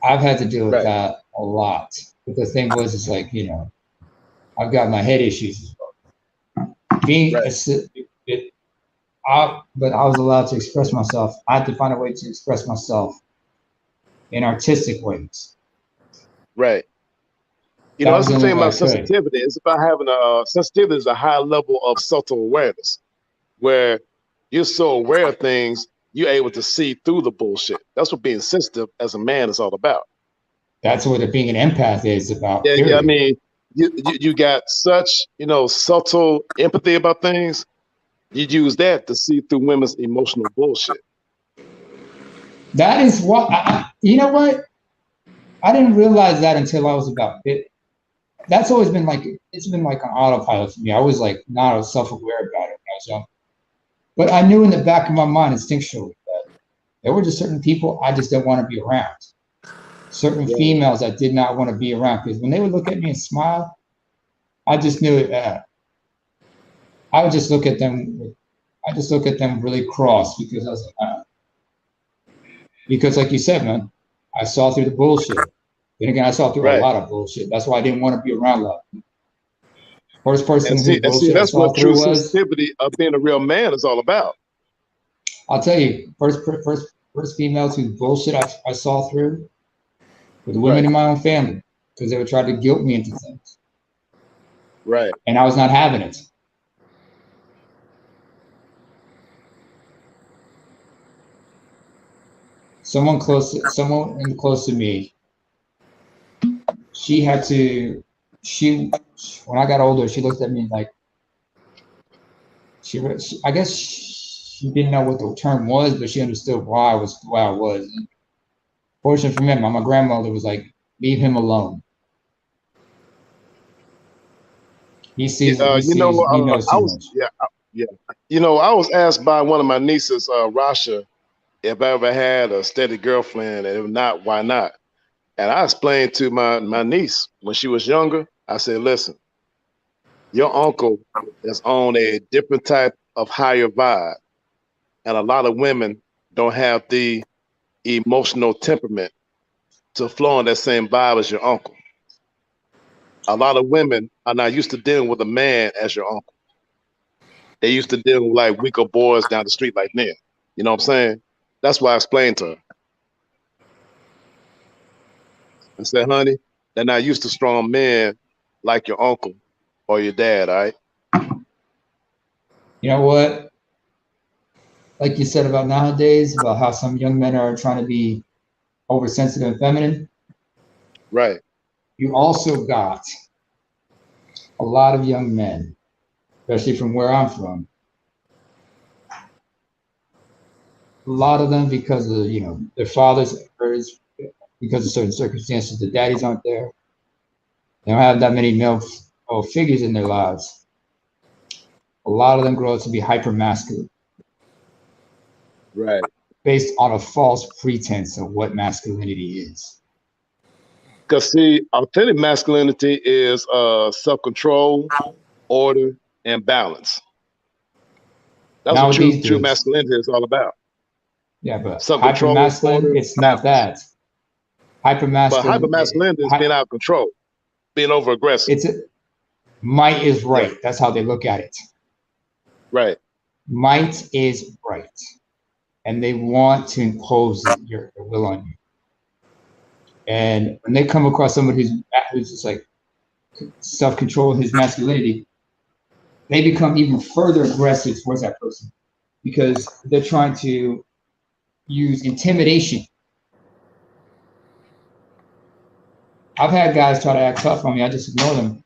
[SPEAKER 5] I've had to deal with that a lot. But the thing was, it's like, I've got my head issues as well. But I was allowed to express myself. I had to find a way to express myself in artistic ways.
[SPEAKER 2] Right. That's the thing about sensitivity. It's about having sensitivity is a high level of subtle awareness, where you're so aware of things, you're able to see through the bullshit. That's what being sensitive as a man is all about.
[SPEAKER 5] That's what being an empath is about.
[SPEAKER 2] Yeah. I mean, you got such, subtle empathy about things. You use that to see through women's emotional bullshit.
[SPEAKER 5] That is what, you know what? I didn't realize that until I was about 50. That's always been it's been like an autopilot for me. I was like not self-aware about it when I was young. But I knew in the back of my mind instinctually that there were just certain people I just didn't want to be around. Certain females I did not want to be around, because when they would look at me and smile, I just knew it. I would just look at them. I just look at them really cross, because I was like, because like you said, man, I saw through the bullshit. Then again, I saw through a lot of bullshit. That's why I didn't want to be around a lot. First person whose bullshit I saw through was
[SPEAKER 2] sensitivity of being a real man is all about.
[SPEAKER 5] I'll tell you, first females whose bullshit I saw through were the women in my own family, because they would try to guilt me into things.
[SPEAKER 2] Right.
[SPEAKER 5] And I was not having it. someone close to me, she had to, when I got older, she looked at me like, I guess she didn't know what the term was, but she understood why I was the way I was. And fortunately for me, my grandmother was like, leave him alone. He sees, he knows
[SPEAKER 2] I
[SPEAKER 5] too
[SPEAKER 2] was,
[SPEAKER 5] much.
[SPEAKER 2] yeah. I was asked by one of my nieces, Rasha, if I ever had a steady girlfriend, and if not, why not? And I explained to my niece when she was younger, I said, listen, your uncle is on a different type of higher vibe. And a lot of women don't have the emotional temperament to flow on that same vibe as your uncle. A lot of women are not used to dealing with a man as your uncle. They used to deal with like weaker boys down the street like me. You know what I'm saying? That's why I explained to her. I said, honey, they're not used to strong men like your uncle or your dad, all right?
[SPEAKER 5] You know what? Like you said about nowadays, about how some young men are trying to be oversensitive and feminine.
[SPEAKER 2] Right.
[SPEAKER 5] You also got a lot of young men, especially from where I'm from. A lot of them, because of their fathers, or because of certain circumstances, the daddies aren't there. They don't have that many male figures in their lives. A lot of them grow up to be hyper masculine.
[SPEAKER 2] Right.
[SPEAKER 5] Based on a false pretense of what masculinity is.
[SPEAKER 2] Because see, authentic masculinity is self-control, order, and balance. That's
[SPEAKER 5] Now
[SPEAKER 2] what
[SPEAKER 5] with
[SPEAKER 2] true
[SPEAKER 5] these dudes,
[SPEAKER 2] masculinity is all about.
[SPEAKER 5] yeah, but hyper
[SPEAKER 2] Self-control,
[SPEAKER 5] masculine,
[SPEAKER 2] order,
[SPEAKER 5] it's not
[SPEAKER 2] balance.
[SPEAKER 5] that. Hyper
[SPEAKER 2] But
[SPEAKER 5] masculine,
[SPEAKER 2] hyper-masculinity is being out of control, being over-aggressive.
[SPEAKER 5] Might is right.
[SPEAKER 2] Yeah.
[SPEAKER 5] That's how they look at it.
[SPEAKER 2] Right.
[SPEAKER 5] Might is right. And they want to impose their will on you. And when they come across somebody who's just like self-control his masculinity, they become even further aggressive towards that person because they're trying to use intimidation. I've had guys try to act tough on me. I just ignore them.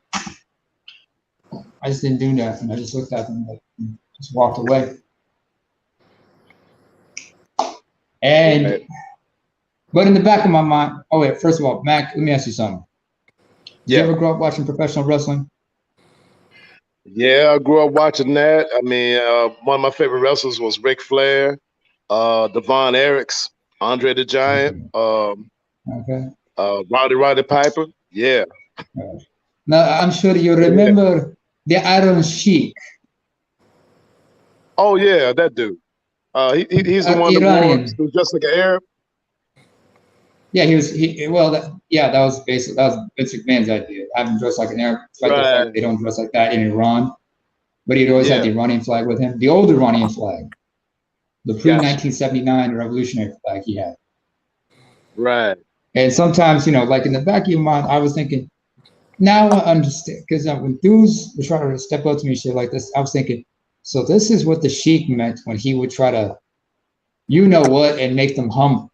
[SPEAKER 5] I just didn't do nothing. I just looked at them and just walked away. And
[SPEAKER 2] right.
[SPEAKER 5] But in the back of my mind, oh wait, first of all, Mac, let me ask you something. Did you ever grow up watching professional wrestling?
[SPEAKER 2] Yeah, I grew up watching that. I mean, one of my favorite wrestlers was Ric Flair, Devon Eriks, Andre the Giant, Roddy Piper. Yeah.
[SPEAKER 5] Now, I'm sure you remember the Iron Sheik.
[SPEAKER 2] Oh, yeah, that dude. He's the one
[SPEAKER 5] Iranian.
[SPEAKER 2] that was just like an Arab.
[SPEAKER 5] Yeah, that was basically, that was Vince McMahon's idea. Have him dress like an Arab, despite the fact they don't dress like that in Iran. But he'd always had the Iranian flag with him, the old Iranian flag, the pre-1979 revolutionary flag he had.
[SPEAKER 2] Right.
[SPEAKER 5] And sometimes, like in the back of your mind, I was thinking, now I understand. Because when dudes were trying to step up to me shit like this, I was thinking, so this is what the Sheik meant when he would try to, and make them humble.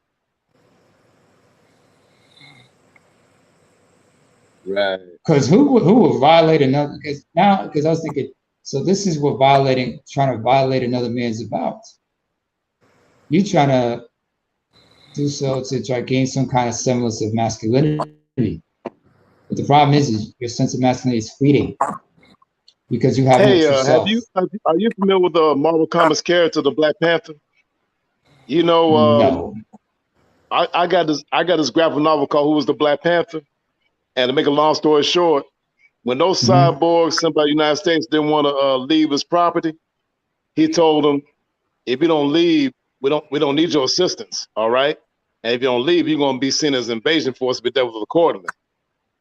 [SPEAKER 2] Right.
[SPEAKER 5] Because who would violate another? Because I was thinking, so this is what trying to violate another man's about. You trying to do so to try to gain some kind of semblance of masculinity. But the problem is your sense of masculinity is fleeting because you have no true self.
[SPEAKER 2] Are you familiar with the Marvel Comics character, the Black Panther?
[SPEAKER 5] No.
[SPEAKER 2] I got this graphic novel called "Who Was the Black Panther?" And to make a long story short, when those cyborgs sent by the United States didn't want to leave his property, he told them, "If you don't leave, we don't need your assistance. All right, and if you don't leave, you're going to be seen as an invasion force, be dealt with accordingly."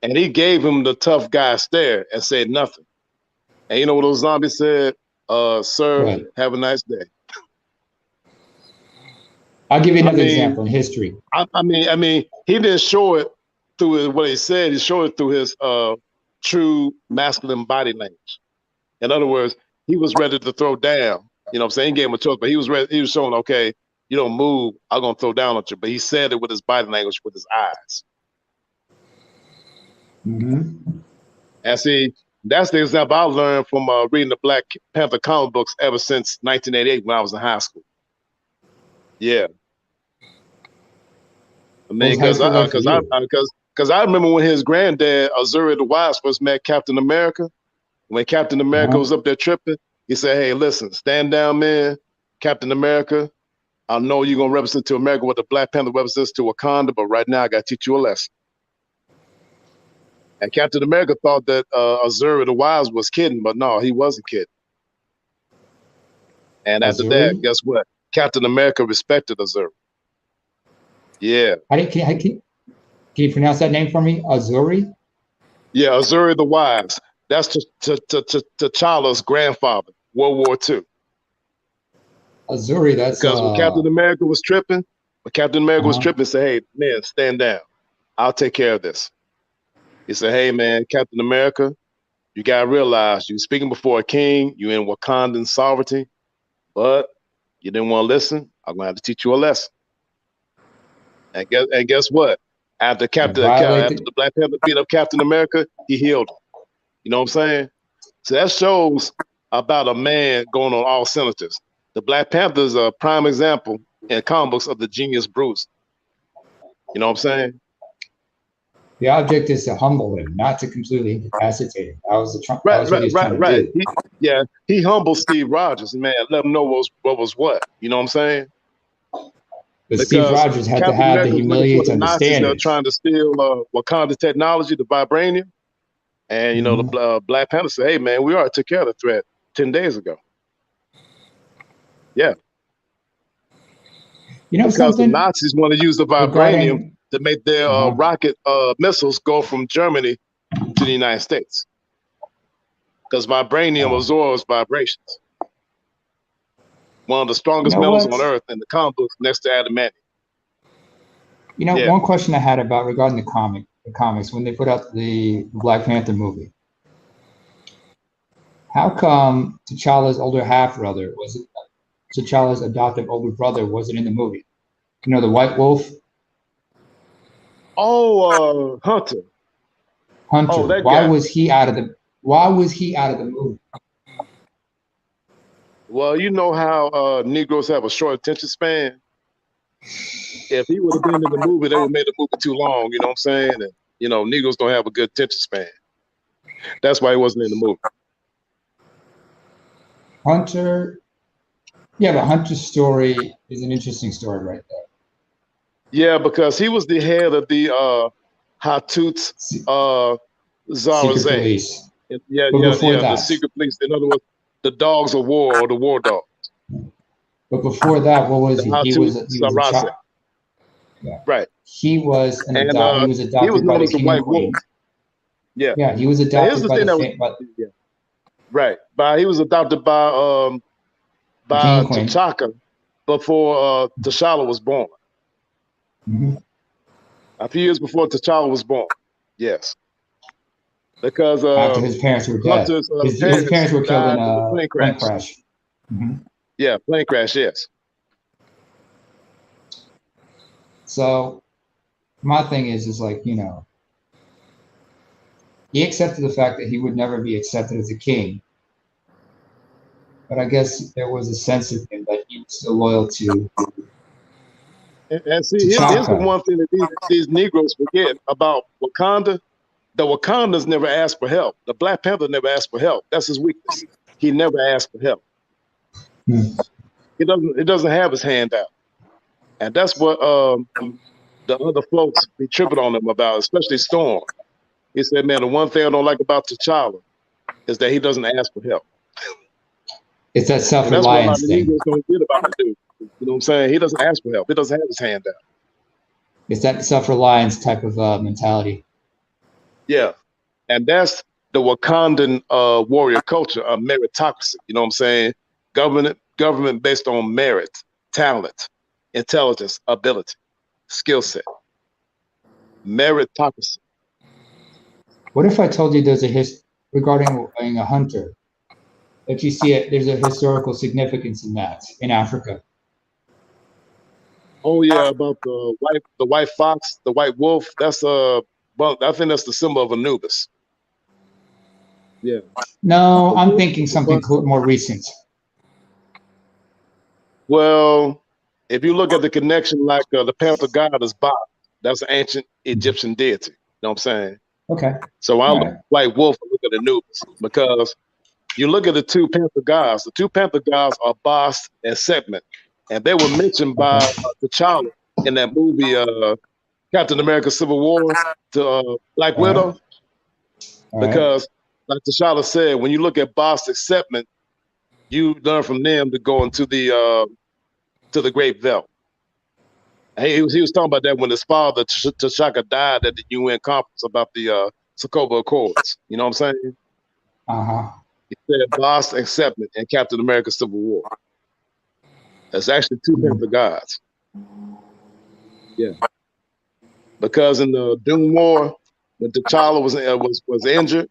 [SPEAKER 2] And he gave him the tough guy stare and said nothing. And you know what those zombies said? Sir, have a nice day.
[SPEAKER 5] I'll give you another example in history.
[SPEAKER 2] I mean, he didn't show it through what he said. He showed it through his true masculine body language. In other words, he was ready to throw down. You know what I'm saying? He gave him a choice, but he was ready. He was showing, okay, you don't move, I'm gonna throw down on you. But he said it with his body language, with his eyes.
[SPEAKER 5] Mm-hmm.
[SPEAKER 2] And see, that's the example I learned from reading the Black Panther comic books ever since 1988 when I was in high school. Yeah, I
[SPEAKER 5] What
[SPEAKER 2] mean,
[SPEAKER 5] was high school like for you?
[SPEAKER 2] because I remember when his granddad Azuri the Wise first met Captain America. When Captain America was up there tripping, he said, "Hey, listen, stand down, man. Captain America, I know you're gonna represent to America what the Black Panther represents to Wakanda, but right now I gotta teach you a lesson." And Captain America thought that Azuri the Wise was kidding, but no, he wasn't kidding. And after that,
[SPEAKER 5] Azuri?
[SPEAKER 2] guess what? Captain America respected Azuri. Yeah.
[SPEAKER 5] Can you pronounce that name for me? Azuri?
[SPEAKER 2] Yeah, Azuri the Wise. That's T'Challa's grandfather, World War II.
[SPEAKER 5] Azuri, that's
[SPEAKER 2] Because when Captain America was tripping, said, "Hey, man, stand down. I'll take care of this." He said, "Hey, man, Captain America, you gotta realize you're speaking before a king, you in Wakandan sovereignty, but you didn't want to listen. I'm gonna have to teach you a lesson." And guess what? After the Black Panther beat up Captain America, he healed him. You know what I'm saying? So that shows about a man going on all cylinders. The Black Panther is a prime example in comic books of the genius Bruce. You know what I'm saying?
[SPEAKER 5] The object is to humble him, not to completely incapacitate him. That was what he was trying to do.
[SPEAKER 2] He humbled Steve Rogers, man. Let him know what was what. You know what I'm saying?
[SPEAKER 5] But Steve Rogers had to have the humility to understand
[SPEAKER 2] it. Trying to steal Wakanda technology, the vibranium. And, you know, the Black Panther said, "Hey, man, we already took care of the threat 10 days ago." Yeah.
[SPEAKER 5] You know,
[SPEAKER 2] because the Nazis want to use the vibranium to make their rocket missiles go from Germany to the United States. Because vibranium absorbs vibrations. One of the strongest metals on Earth in the comic books next to adamantium.
[SPEAKER 5] You know, one question I had regarding the comics, when they put out the Black Panther movie, how come T'Challa's older half-brother, T'Challa's adoptive older brother, wasn't in the movie? You know, the White Wolf?
[SPEAKER 2] Oh, Hunter.
[SPEAKER 5] Oh, why was he out of the movie?
[SPEAKER 2] Well, you know how Negroes have a short attention span. If he would have been in the movie, they would have made the movie too long. You know what I'm saying? And you know, Negroes don't have a good attention span. That's why he wasn't in the movie.
[SPEAKER 5] Hunter, yeah, but Hunter's story is an interesting story right there.
[SPEAKER 2] Yeah, because he was the head of the Hatut's Zarazé. Yeah, the secret police. In other words, the dogs of war or the war dogs.
[SPEAKER 5] But before that, what was he? He was a child.
[SPEAKER 2] Yeah. Right.
[SPEAKER 5] He was adopted by the King and Queen.
[SPEAKER 2] Yeah.
[SPEAKER 5] Yeah, he was adopted by
[SPEAKER 2] Right. He was adopted by T'Chaka before T'Challa was born. A few years before T'Challa was born. Yes. Because
[SPEAKER 5] after his parents were dead. His parents were killed in a plane crash.
[SPEAKER 2] Yeah, plane crash, yes.
[SPEAKER 5] So my thing is like, you know, he accepted the fact that he would never be accepted as a king. But I guess there was a sense of him that he was still loyal to.
[SPEAKER 2] And see, here's the one thing that these Negroes forget about Wakanda. The Wakandas never asked for help. The Black Panther never asked for help. That's his weakness. He never asked for help. It doesn't have his hand out. And that's what the other folks be tripping on him about, especially Storm. He said, "Man, the one thing I don't like about T'Challa is that he doesn't ask for help."
[SPEAKER 5] It's that self-reliance thing.
[SPEAKER 2] Negroes don't get about the dude. You know what I'm saying? He doesn't ask for help. He doesn't have his hand out.
[SPEAKER 5] It's that self-reliance type of mentality.
[SPEAKER 2] Yeah, and that's the Wakandan warrior culture of meritocracy. You know what I'm saying? Government based on merit, talent, intelligence, ability, skill set. Meritocracy.
[SPEAKER 5] What if I told you there's regarding being a hunter, that you see there's a historical significance in that in Africa?
[SPEAKER 2] Oh yeah, about the white fox, the white wolf. That's well, I think that's the symbol of Anubis. Yeah.
[SPEAKER 5] No,
[SPEAKER 2] The
[SPEAKER 5] I'm
[SPEAKER 2] wolf
[SPEAKER 5] thinking
[SPEAKER 2] is a
[SPEAKER 5] something
[SPEAKER 2] bunch of,
[SPEAKER 5] more recent.
[SPEAKER 2] well, if you look at the connection, like the panther god is Ba. That's an ancient Egyptian deity. You know what I'm saying?
[SPEAKER 5] Okay.
[SPEAKER 2] So I
[SPEAKER 5] All
[SPEAKER 2] look
[SPEAKER 5] right.
[SPEAKER 2] at white wolf, I look at Anubis because you look at the two panther gods. The two panther gods are Bast and Segment, and they were mentioned by
[SPEAKER 5] Okay.
[SPEAKER 2] T'Challa in that movie Captain America: Civil War to Black
[SPEAKER 5] All right.
[SPEAKER 2] Widow,
[SPEAKER 5] All right.
[SPEAKER 2] because like T'Challa said, when you look at Bast and Segment, you learn from them to go into to the Great Veil. He was talking about that when his father T'Chaka died at the UN conference about the Sokovia Accords. You know what I'm saying?
[SPEAKER 5] Uh-huh.
[SPEAKER 2] He said Bast and Segment in Captain America: Civil War. That's actually two panther gods. Yeah, because in the Doom War, when T'Challa was injured,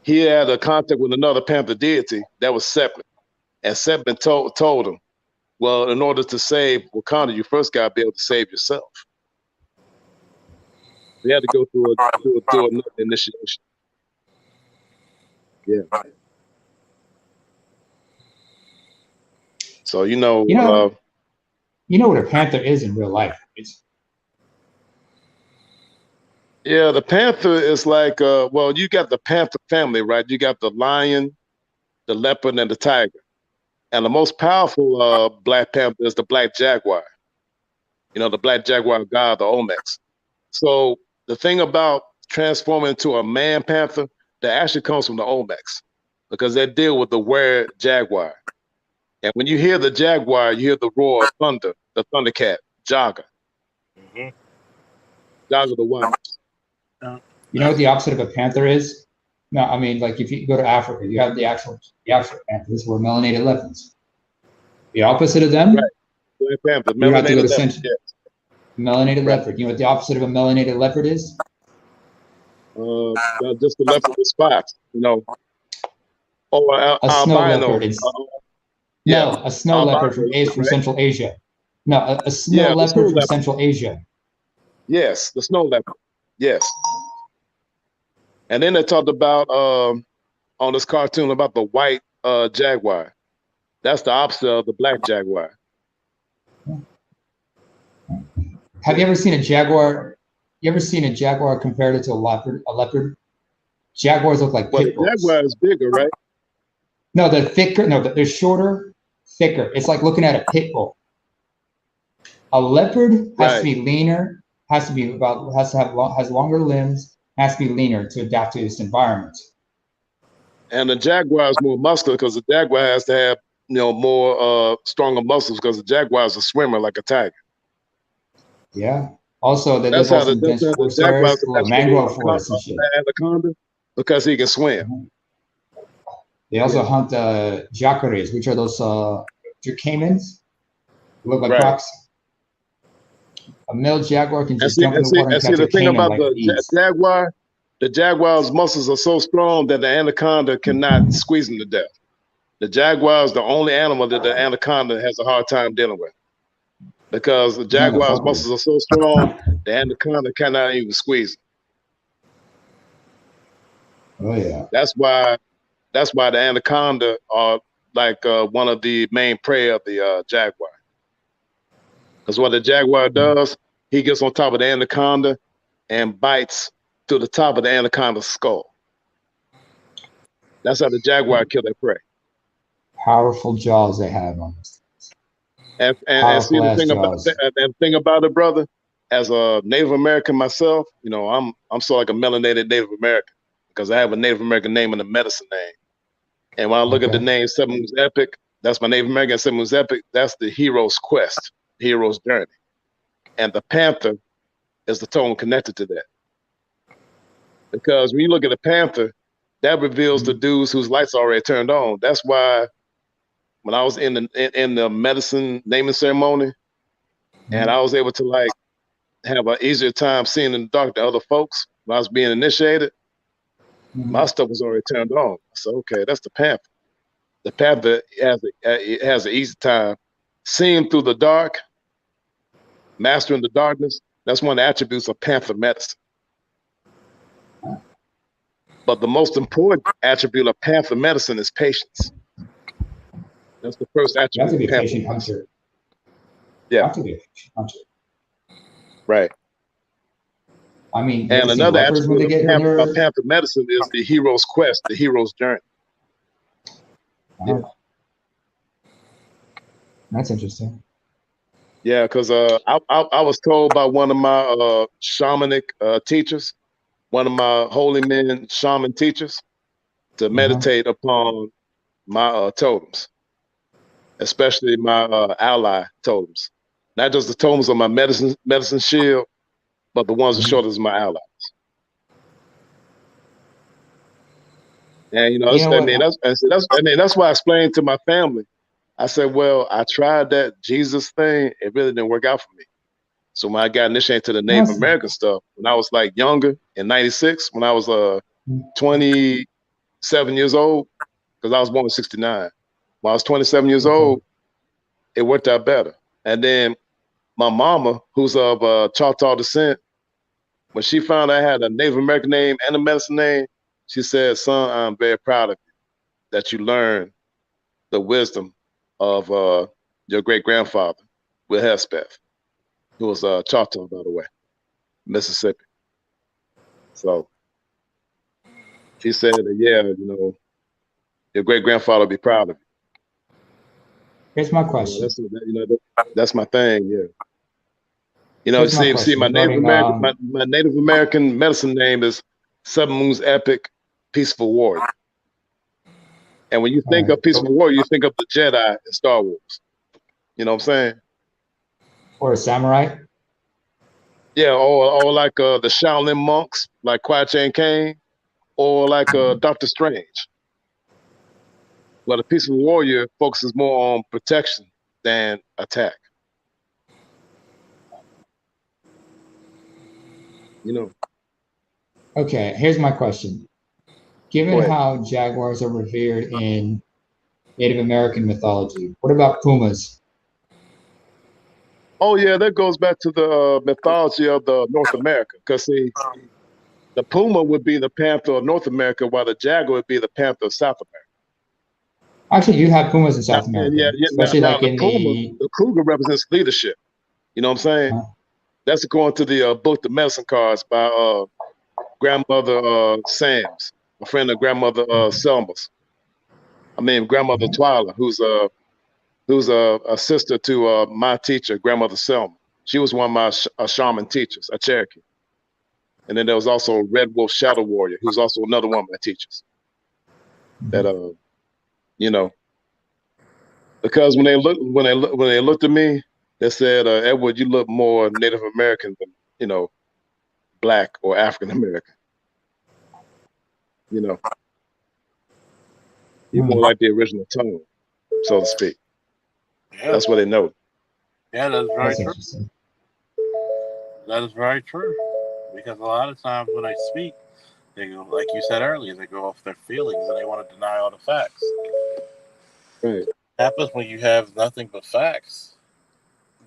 [SPEAKER 2] he had a contact with another panther deity that was Segment, and Segment told him, "Well, in order to save Wakanda, you first got to be able to save yourself. You had to go through another initiation." Yeah. So
[SPEAKER 5] You know, you know what a panther is in real life.
[SPEAKER 2] yeah, the panther is like well, you got the panther family, right? You got the lion, the leopard, and the tiger. And the most powerful black panther is the black jaguar. You know, the black jaguar god, the Omex. So the thing about transforming into a man panther, that actually comes from the Omex, because they deal with the were jaguar. And when you hear the jaguar, you hear the roar of thunder, the thundercat, Jaga,
[SPEAKER 3] Mm-hmm.
[SPEAKER 2] Jaga the one.
[SPEAKER 5] You know what the opposite of a panther is? No, I mean, like if you go to Africa, you have the actual panthers were melanated leopards. The opposite of them,
[SPEAKER 2] Right. Black panther,
[SPEAKER 5] you have to go
[SPEAKER 2] melanated
[SPEAKER 5] to
[SPEAKER 2] leopard.
[SPEAKER 5] Central.
[SPEAKER 2] Yeah.
[SPEAKER 5] Melanated
[SPEAKER 2] Right.
[SPEAKER 5] leopard. You know what the opposite of a melanated leopard is?
[SPEAKER 2] Just the leopard with spots, you know, or
[SPEAKER 5] A snow
[SPEAKER 2] albino.
[SPEAKER 5] leopard. It's
[SPEAKER 2] Yeah,
[SPEAKER 5] no, a snow leopard
[SPEAKER 2] albino,
[SPEAKER 5] from
[SPEAKER 2] right?
[SPEAKER 5] Central Asia. No, a snow
[SPEAKER 2] Yeah, the snow
[SPEAKER 5] leopard from
[SPEAKER 2] leopard.
[SPEAKER 5] Central Asia.
[SPEAKER 2] Yes, the snow leopard. Yes. And then they talked about on this cartoon about the white jaguar. That's the opposite of the black jaguar.
[SPEAKER 5] Have
[SPEAKER 2] Yeah.
[SPEAKER 5] you ever seen a jaguar? You ever seen a jaguar compared it to a leopard? A leopard? Jaguars look like
[SPEAKER 2] Well, the
[SPEAKER 5] pit bulls.
[SPEAKER 2] jaguar is bigger, right?
[SPEAKER 5] No, they're thicker. No, they're shorter, thicker. It's like looking at a pit bull. A leopard has to
[SPEAKER 2] Right.
[SPEAKER 5] be leaner, has to have has longer limbs, has to be leaner to adapt to its environment.
[SPEAKER 2] And the jaguar is more muscular because the jaguar has to have, you know, more stronger muscles because the jaguar is a swimmer like a tiger.
[SPEAKER 5] Yeah. Also,
[SPEAKER 2] That's
[SPEAKER 5] there's
[SPEAKER 2] how
[SPEAKER 5] also dense
[SPEAKER 2] the
[SPEAKER 5] forest
[SPEAKER 2] jaguar is
[SPEAKER 5] areas,
[SPEAKER 2] the best with
[SPEAKER 5] mangrove forests and shit.
[SPEAKER 2] the anaconda because he can swim.
[SPEAKER 5] They also
[SPEAKER 2] Yeah.
[SPEAKER 5] hunt jacares, which are those caimans, look like
[SPEAKER 2] Right.
[SPEAKER 5] crocs. A male jaguar can
[SPEAKER 2] And
[SPEAKER 5] just jump in the water and
[SPEAKER 2] see
[SPEAKER 5] catch a
[SPEAKER 2] the thing
[SPEAKER 5] caiman
[SPEAKER 2] about
[SPEAKER 5] like
[SPEAKER 2] the
[SPEAKER 5] ease.
[SPEAKER 2] jaguar, the jaguar's muscles are so strong that the anaconda cannot squeeze him to death. The jaguar is the only animal that the anaconda has a hard time dealing with because the
[SPEAKER 5] He's not gonna
[SPEAKER 2] jaguar's
[SPEAKER 5] fuck with
[SPEAKER 2] muscles are so strong, the anaconda cannot even squeeze him.
[SPEAKER 5] him. Oh yeah.
[SPEAKER 2] That's why the anaconda are like one of the main prey of the jaguar. Because what the jaguar does, he gets on top of the anaconda and bites to the top of the anaconda's skull. That's how the jaguar kill their prey.
[SPEAKER 5] Powerful jaws they have on this.
[SPEAKER 2] And see
[SPEAKER 5] Powerful
[SPEAKER 2] the
[SPEAKER 5] ass jaws.
[SPEAKER 2] thing about it, brother. As a Native American myself, you know, I'm sort of like a melanated Native American because I have a Native American name and a medicine name. And when I look at the
[SPEAKER 5] Okay.
[SPEAKER 2] name Seven Moons Epic, that's my Native American. Seven Moons Epic, that's the hero's quest, the hero's journey. And the panther is the tone connected to that. Because when you look at a panther, that reveals the dudes whose lights already turned on. That's why when I was in the medicine naming ceremony, and I was able to like have an easier time seeing in the dark than other folks when I was being initiated, my stuff was already turned on. So okay, that's the panther. The panther has an easy time seeing through the dark Mastering the darkness, that's one of the attributes of panther medicine. But the most important attribute of panther medicine is patience. That's the first
[SPEAKER 5] You have to
[SPEAKER 2] attribute
[SPEAKER 5] be
[SPEAKER 2] of
[SPEAKER 5] a
[SPEAKER 2] panther
[SPEAKER 5] patient
[SPEAKER 2] medicine.
[SPEAKER 5] hunter.
[SPEAKER 2] Yeah.
[SPEAKER 5] You have to be a patient hunter.
[SPEAKER 2] Right.
[SPEAKER 5] I mean, you
[SPEAKER 2] And
[SPEAKER 5] ever see
[SPEAKER 2] another
[SPEAKER 5] lepers when
[SPEAKER 2] attribute
[SPEAKER 5] they
[SPEAKER 2] of
[SPEAKER 5] get when they're
[SPEAKER 2] panther medicine is the hero's quest, the hero's journey. Yeah.
[SPEAKER 5] That's interesting.
[SPEAKER 2] Yeah, because I was told by one of my shamanic teachers, one of my holy men shaman teachers, to meditate upon my totems, especially my ally totems. Not just the totems on my medicine shield, but the ones as short as my allies. And
[SPEAKER 5] You know
[SPEAKER 2] I
[SPEAKER 5] what?
[SPEAKER 2] mean that's why I explained to my family. I said, well, I tried that Jesus thing. It really didn't work out for me. So when I got initiated to the Native
[SPEAKER 5] Awesome.
[SPEAKER 2] American stuff, when I was like younger in '96, when I was 27 years old, because I was born in '69. When I was 27 years old, it worked out better. And then my mama, who's of Choctaw descent, when she found I had a Native American name and a medicine name, she said, son, I'm very proud of you that you learned the wisdom of your great-grandfather, Will Hespeth, who was Choctaw, by the way, Mississippi. So she said, yeah, your great-grandfather will be proud of you.
[SPEAKER 5] Here's my question.
[SPEAKER 2] That's my thing, yeah.
[SPEAKER 5] Here's my
[SPEAKER 2] See,
[SPEAKER 5] question
[SPEAKER 2] my Native
[SPEAKER 5] regarding,
[SPEAKER 2] American, my Native American medicine name is Seven Moons Epic, Peaceful Warrior. And when you think of Peaceful Warrior, you think of the Jedi in Star Wars. You know what I'm saying?
[SPEAKER 5] or a samurai.
[SPEAKER 2] Yeah, or like the Shaolin monks, like Qui-Gon Kane, or like Doctor Strange. Well, the Peaceful Warrior focuses more on protection than attack.
[SPEAKER 5] Okay, here's my question. Given
[SPEAKER 2] Go ahead.
[SPEAKER 5] how jaguars are revered in Native American mythology, what about pumas?
[SPEAKER 2] Oh yeah, that goes back to the mythology of the North America. Because see, the puma would be the panther of North America, while the jaguar would be the panther of South America.
[SPEAKER 5] Actually, you have pumas in South America, especially
[SPEAKER 2] now
[SPEAKER 5] like
[SPEAKER 2] the
[SPEAKER 5] in
[SPEAKER 2] puma, the cougar represents leadership. You know what I'm saying? That's according to the book, The Medicine Cards by grandmother Sam's, a friend of grandmother Selma's. I mean, grandmother Twyla, who's a sister to my teacher, grandmother Selma. She was one of my shaman teachers, a Cherokee. And then there was also Red Wolf Shadow Warrior, who's also another one of my teachers. That because when they looked at me, they said, Edward, you look more Native American than Black or African American. You're more like the original tone, so to speak. Yeah. That's what they know.
[SPEAKER 3] Yeah, that's very true. That is very true. Because a lot of times when they speak, they go, like you said earlier, they go off their feelings and they want to deny all the facts.
[SPEAKER 2] Right.
[SPEAKER 3] Happens when you have nothing but facts.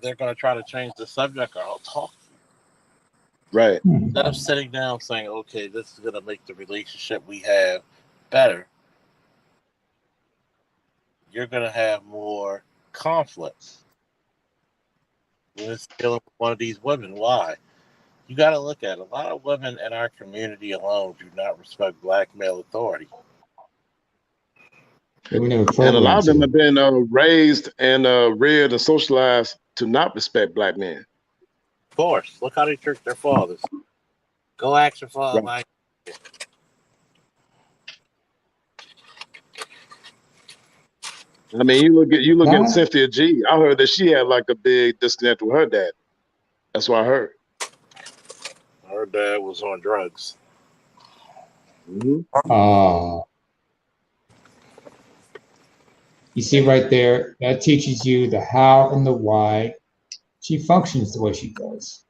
[SPEAKER 3] They're going to try to change the subject or I'll talk to you.
[SPEAKER 2] Right.
[SPEAKER 3] Instead of sitting down saying, okay, this is going to make the relationship we have better, you're going to have more conflicts. When it's dealing with one of these women, why? You got to look at it. A lot of women in our community alone do not respect Black male authority.
[SPEAKER 2] And a lot of them have been raised and reared and socialized to not respect Black men.
[SPEAKER 3] Of course. Look how they treat their fathers. Go ask your father. Right.
[SPEAKER 2] I mean, you look at Cynthia G. I heard that she had like a big disconnect with her dad. That's what I heard.
[SPEAKER 3] Her dad was on drugs.
[SPEAKER 5] Mm-hmm. You see right there, that teaches you the how and the why she functions the way she does.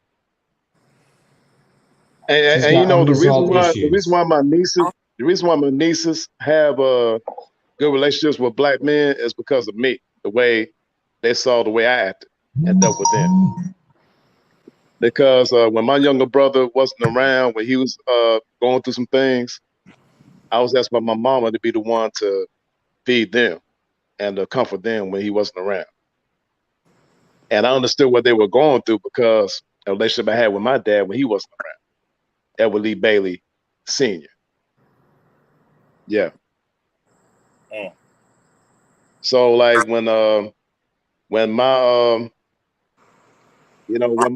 [SPEAKER 2] And the reason why my nieces have good relationships with Black men is because of me, the way they saw the way I acted and dealt with them. because when my younger brother wasn't around, when he was going through some things, I was asked by my mama to be the one to feed them and to comfort them when he wasn't around. And I understood what they were going through because a relationship I had with my dad when he wasn't around, Edward Lee Bailey Sr. Yeah.
[SPEAKER 3] Mm.
[SPEAKER 2] So like when my when my yeah, when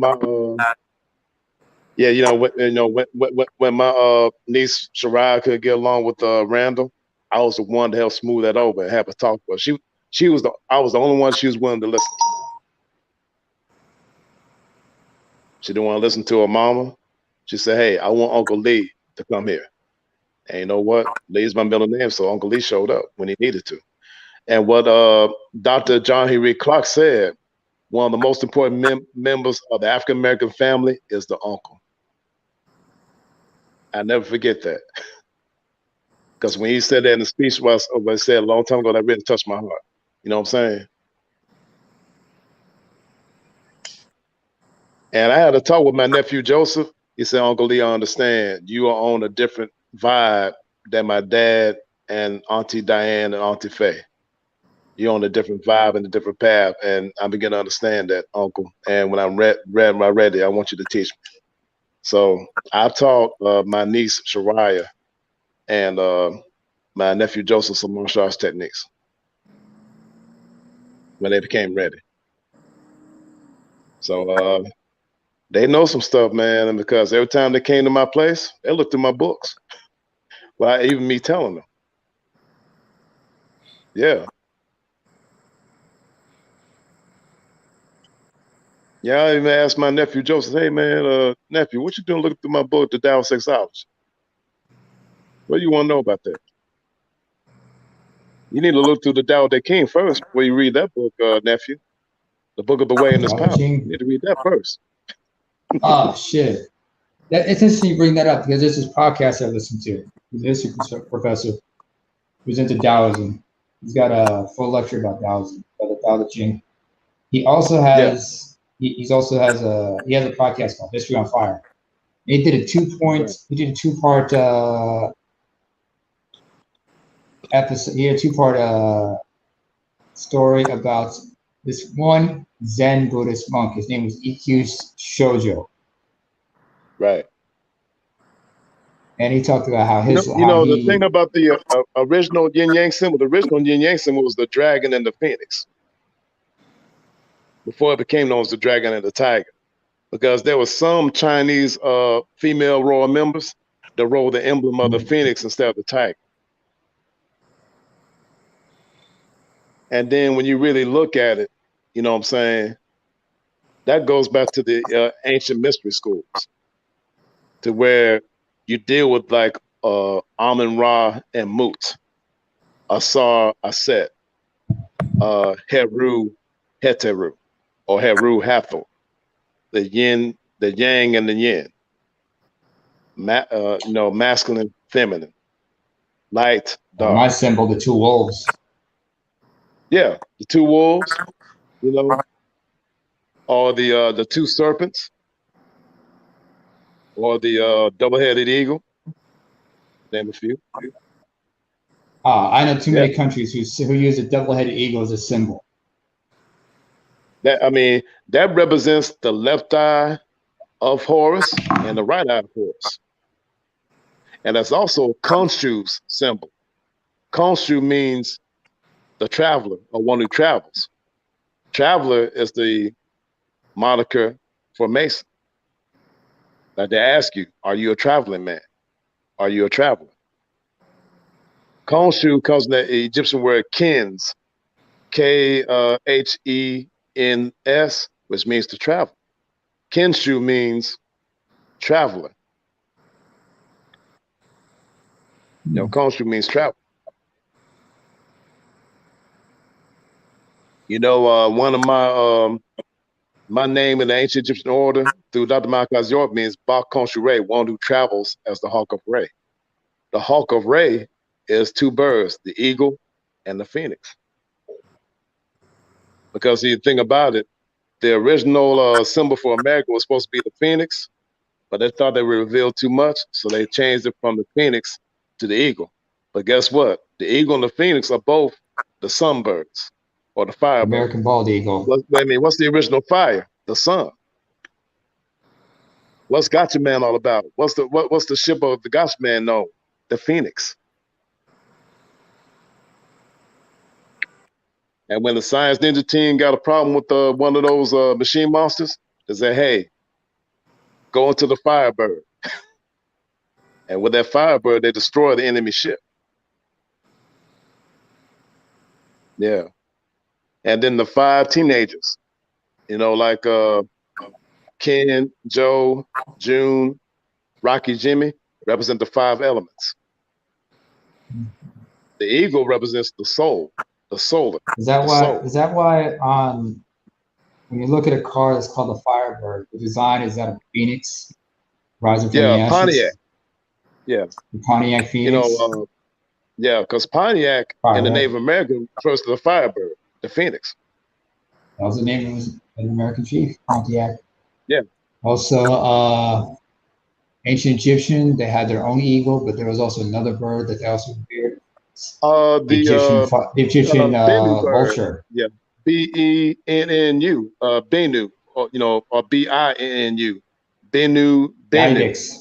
[SPEAKER 2] my niece Shariah couldn't get along with Randall, I was the one to help smooth that over and have a talk with her. She was I was the only one she was willing to listen to. She didn't want to listen to her mama. She said, "Hey, I want Uncle Lee to come here." And you know what? Lee's my middle name, so Uncle Lee showed up when he needed to. And what Dr. John Henry Clark said, one of the most important members of the African American family is the uncle. I never forget that. Because when he said that in the speech, what I said a long time ago, that really touched my heart. You know what I'm saying? And I had a talk with my nephew Joseph. He said, "Uncle Lee, I understand. You are on a different vibe than my dad and Auntie Diane and Auntie Faye. You're on a different vibe and a different path." And I begin to understand that, Uncle. And when I'm ready, I want you to teach me. So I taught my niece Shariah and my nephew Joseph some martial arts techniques when they became ready. So they know some stuff, man, and because every time they came to my place, they looked through my books. Well, even me telling them. Yeah. Yeah, I even asked my nephew Joseph, "Hey man, nephew, what you doing looking through my book, The Tao of Sexology? What do you want to know about that? You need to look through the Tao De King first before you read that book, nephew. The Book of the Way and Its
[SPEAKER 5] Dr.
[SPEAKER 2] Power.
[SPEAKER 5] King.
[SPEAKER 2] You need to read that first."
[SPEAKER 5] Oh shit. It's interesting you bring that up because there's this podcast I listen to. He's a history professor who's into Taoism. He's got a full lecture about Taoism, about the Tao Te Ching. He also has he also has a podcast called History on Fire. He did a two-part episode. He had a two-part story about this one Zen Buddhist monk. His name was EQ Shoujo.
[SPEAKER 2] Right.
[SPEAKER 5] And he talked about how
[SPEAKER 2] the thing about the original yin yang symbol, the original yin yang symbol was the dragon and the phoenix before it became known as the dragon and the tiger, because there were some Chinese female royal members that rolled the emblem of the phoenix instead of the tiger. And then when you really look at it, you know what I'm saying, that goes back to the ancient mystery schools, to where you deal with like Amun Ra and Mut, Asar Aset, Heru Heteru, or Heru Hathor, the yin, the yang, and the yin. Masculine, feminine, light, dark.
[SPEAKER 5] my symbol, the two wolves.
[SPEAKER 2] Yeah, the two wolves, or the two serpents, or the double-headed eagle. Name a few.
[SPEAKER 5] I know too many countries who use a double-headed eagle as a symbol.
[SPEAKER 2] That represents the left eye of Horus and the right eye of Horus. And that's also Khonshu's symbol. Khonshu means the traveler, or one who travels. Traveler is the moniker for Mason. Like they ask you, are you a traveling man? Are you a traveler? Khonshu comes from the Egyptian word kins, Khens, which means to travel. Khenshu means traveler. Khonshu means travel. One of my name in the ancient Egyptian order through Dr. Malachi York means Ba Khonshu Re, one who travels as the Hawk of Re. The Hawk of Re is two birds, the eagle and the phoenix. Because the thing about it, the original symbol for America was supposed to be the phoenix, but they thought they revealed too much, so they changed it from the phoenix to the eagle. But guess what? The eagle and the phoenix are both the sunbirds or the firebird.
[SPEAKER 5] American bald eagle.
[SPEAKER 2] What's the original fire? The sun. What's Gotcha Man all about? What's the ship of the Gotcha Man known? The phoenix. And when the Science Ninja team got a problem with one of those machine monsters, they said, hey, go into the Firebird. And with that Firebird, they destroy the enemy ship. Yeah. And then the 5 teenagers, like Ken, Joe, June, Rocky, Jimmy, represent the 5 elements. The eagle represents the soul, the solar.
[SPEAKER 5] Is that why when you look at a car that's called the Firebird, the design is that a phoenix rising from the ashes?
[SPEAKER 2] Pontiac. Yeah.
[SPEAKER 5] The Pontiac Phoenix.
[SPEAKER 2] Yeah, because Pontiac in the Native American refers to the Firebird, the phoenix.
[SPEAKER 5] That was the name of an American chief, Pontiac.
[SPEAKER 2] Yeah.
[SPEAKER 5] Also, ancient Egyptian, they had their own eagle, but there was also another bird that they also revered. The Egyptian vulture.
[SPEAKER 2] Yeah, Bennu, Bennu, or Binu, Bennu,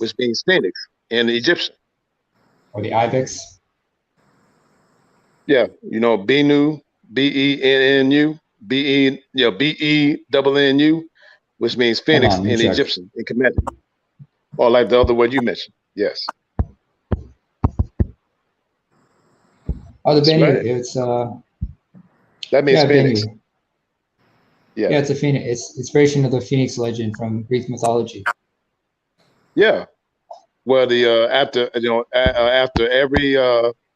[SPEAKER 2] which means phoenix in Egyptian.
[SPEAKER 5] Or the ibex.
[SPEAKER 2] Yeah, Bennu, Bennu, Bennu, which means phoenix in Egyptian, in Kemetic. Or like the other word you mentioned. Yes.
[SPEAKER 5] Oh, the Bennu, it's
[SPEAKER 2] that means phoenix.
[SPEAKER 5] Bennu. Yeah, it's a phoenix. It's inspiration of the phoenix legend from Greek mythology.
[SPEAKER 2] Yeah. Well, the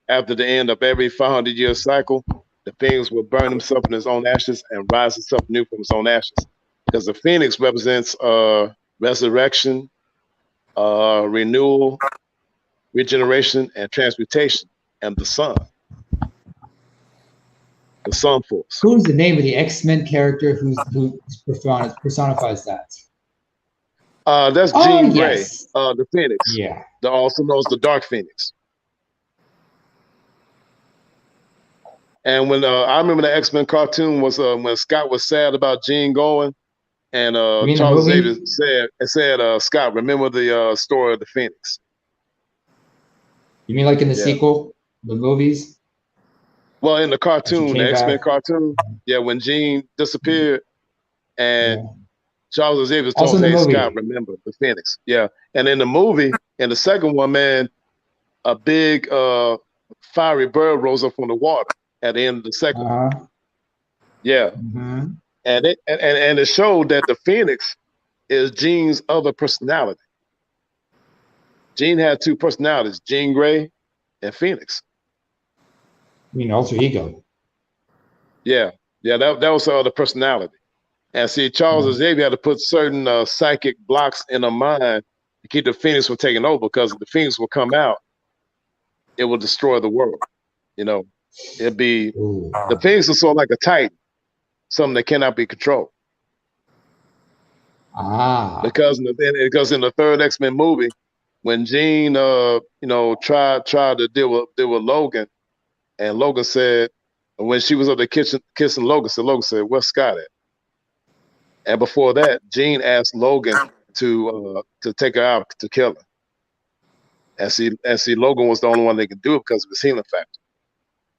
[SPEAKER 2] after the end of every 500-year cycle, the phoenix will burn himself in his own ashes and rise himself new from his own ashes. Because the phoenix represents resurrection, renewal, regeneration, and transmutation, and the sun. The sun force.
[SPEAKER 5] Who's the name of the X-Men character who personifies that?
[SPEAKER 2] That's Jean Grey, the Phoenix.
[SPEAKER 5] Yeah.
[SPEAKER 2] Also known as the Dark Phoenix. And when I remember the X-Men cartoon was when Scott was sad about Jean going, and Charles Xavier said, Scott, remember the story of the Phoenix.
[SPEAKER 5] You mean like in the sequel, the movies?
[SPEAKER 2] Well, in the cartoon, the X-Men cartoon, when Jean disappeared, and Charles Xavier told hey, Scott, remember the Phoenix. Yeah. And in the movie, in the second one, man, a big fiery bird rose up from the water at the end of the second one. Yeah. Mm-hmm. And it showed that the Phoenix is Jean's other personality. Jean had 2 personalities, Jean Grey and Phoenix.
[SPEAKER 5] You mean alter ego?
[SPEAKER 2] Yeah. That was her other personality. And see, Charles Xavier had to put certain psychic blocks in her mind to keep the Phoenix from taking over, because if the Phoenix will come out, it will destroy the world. It'd be the Phoenix is sort of like a Titan, something that cannot be controlled. Because in the third X-Men movie, when Jean tried to deal with Logan, and Logan said, when she was up there kissing Logan said, where's Scott at? And before that, Jean asked Logan to take her out to kill her. And see, Logan was the only one that could do it because of his healing factor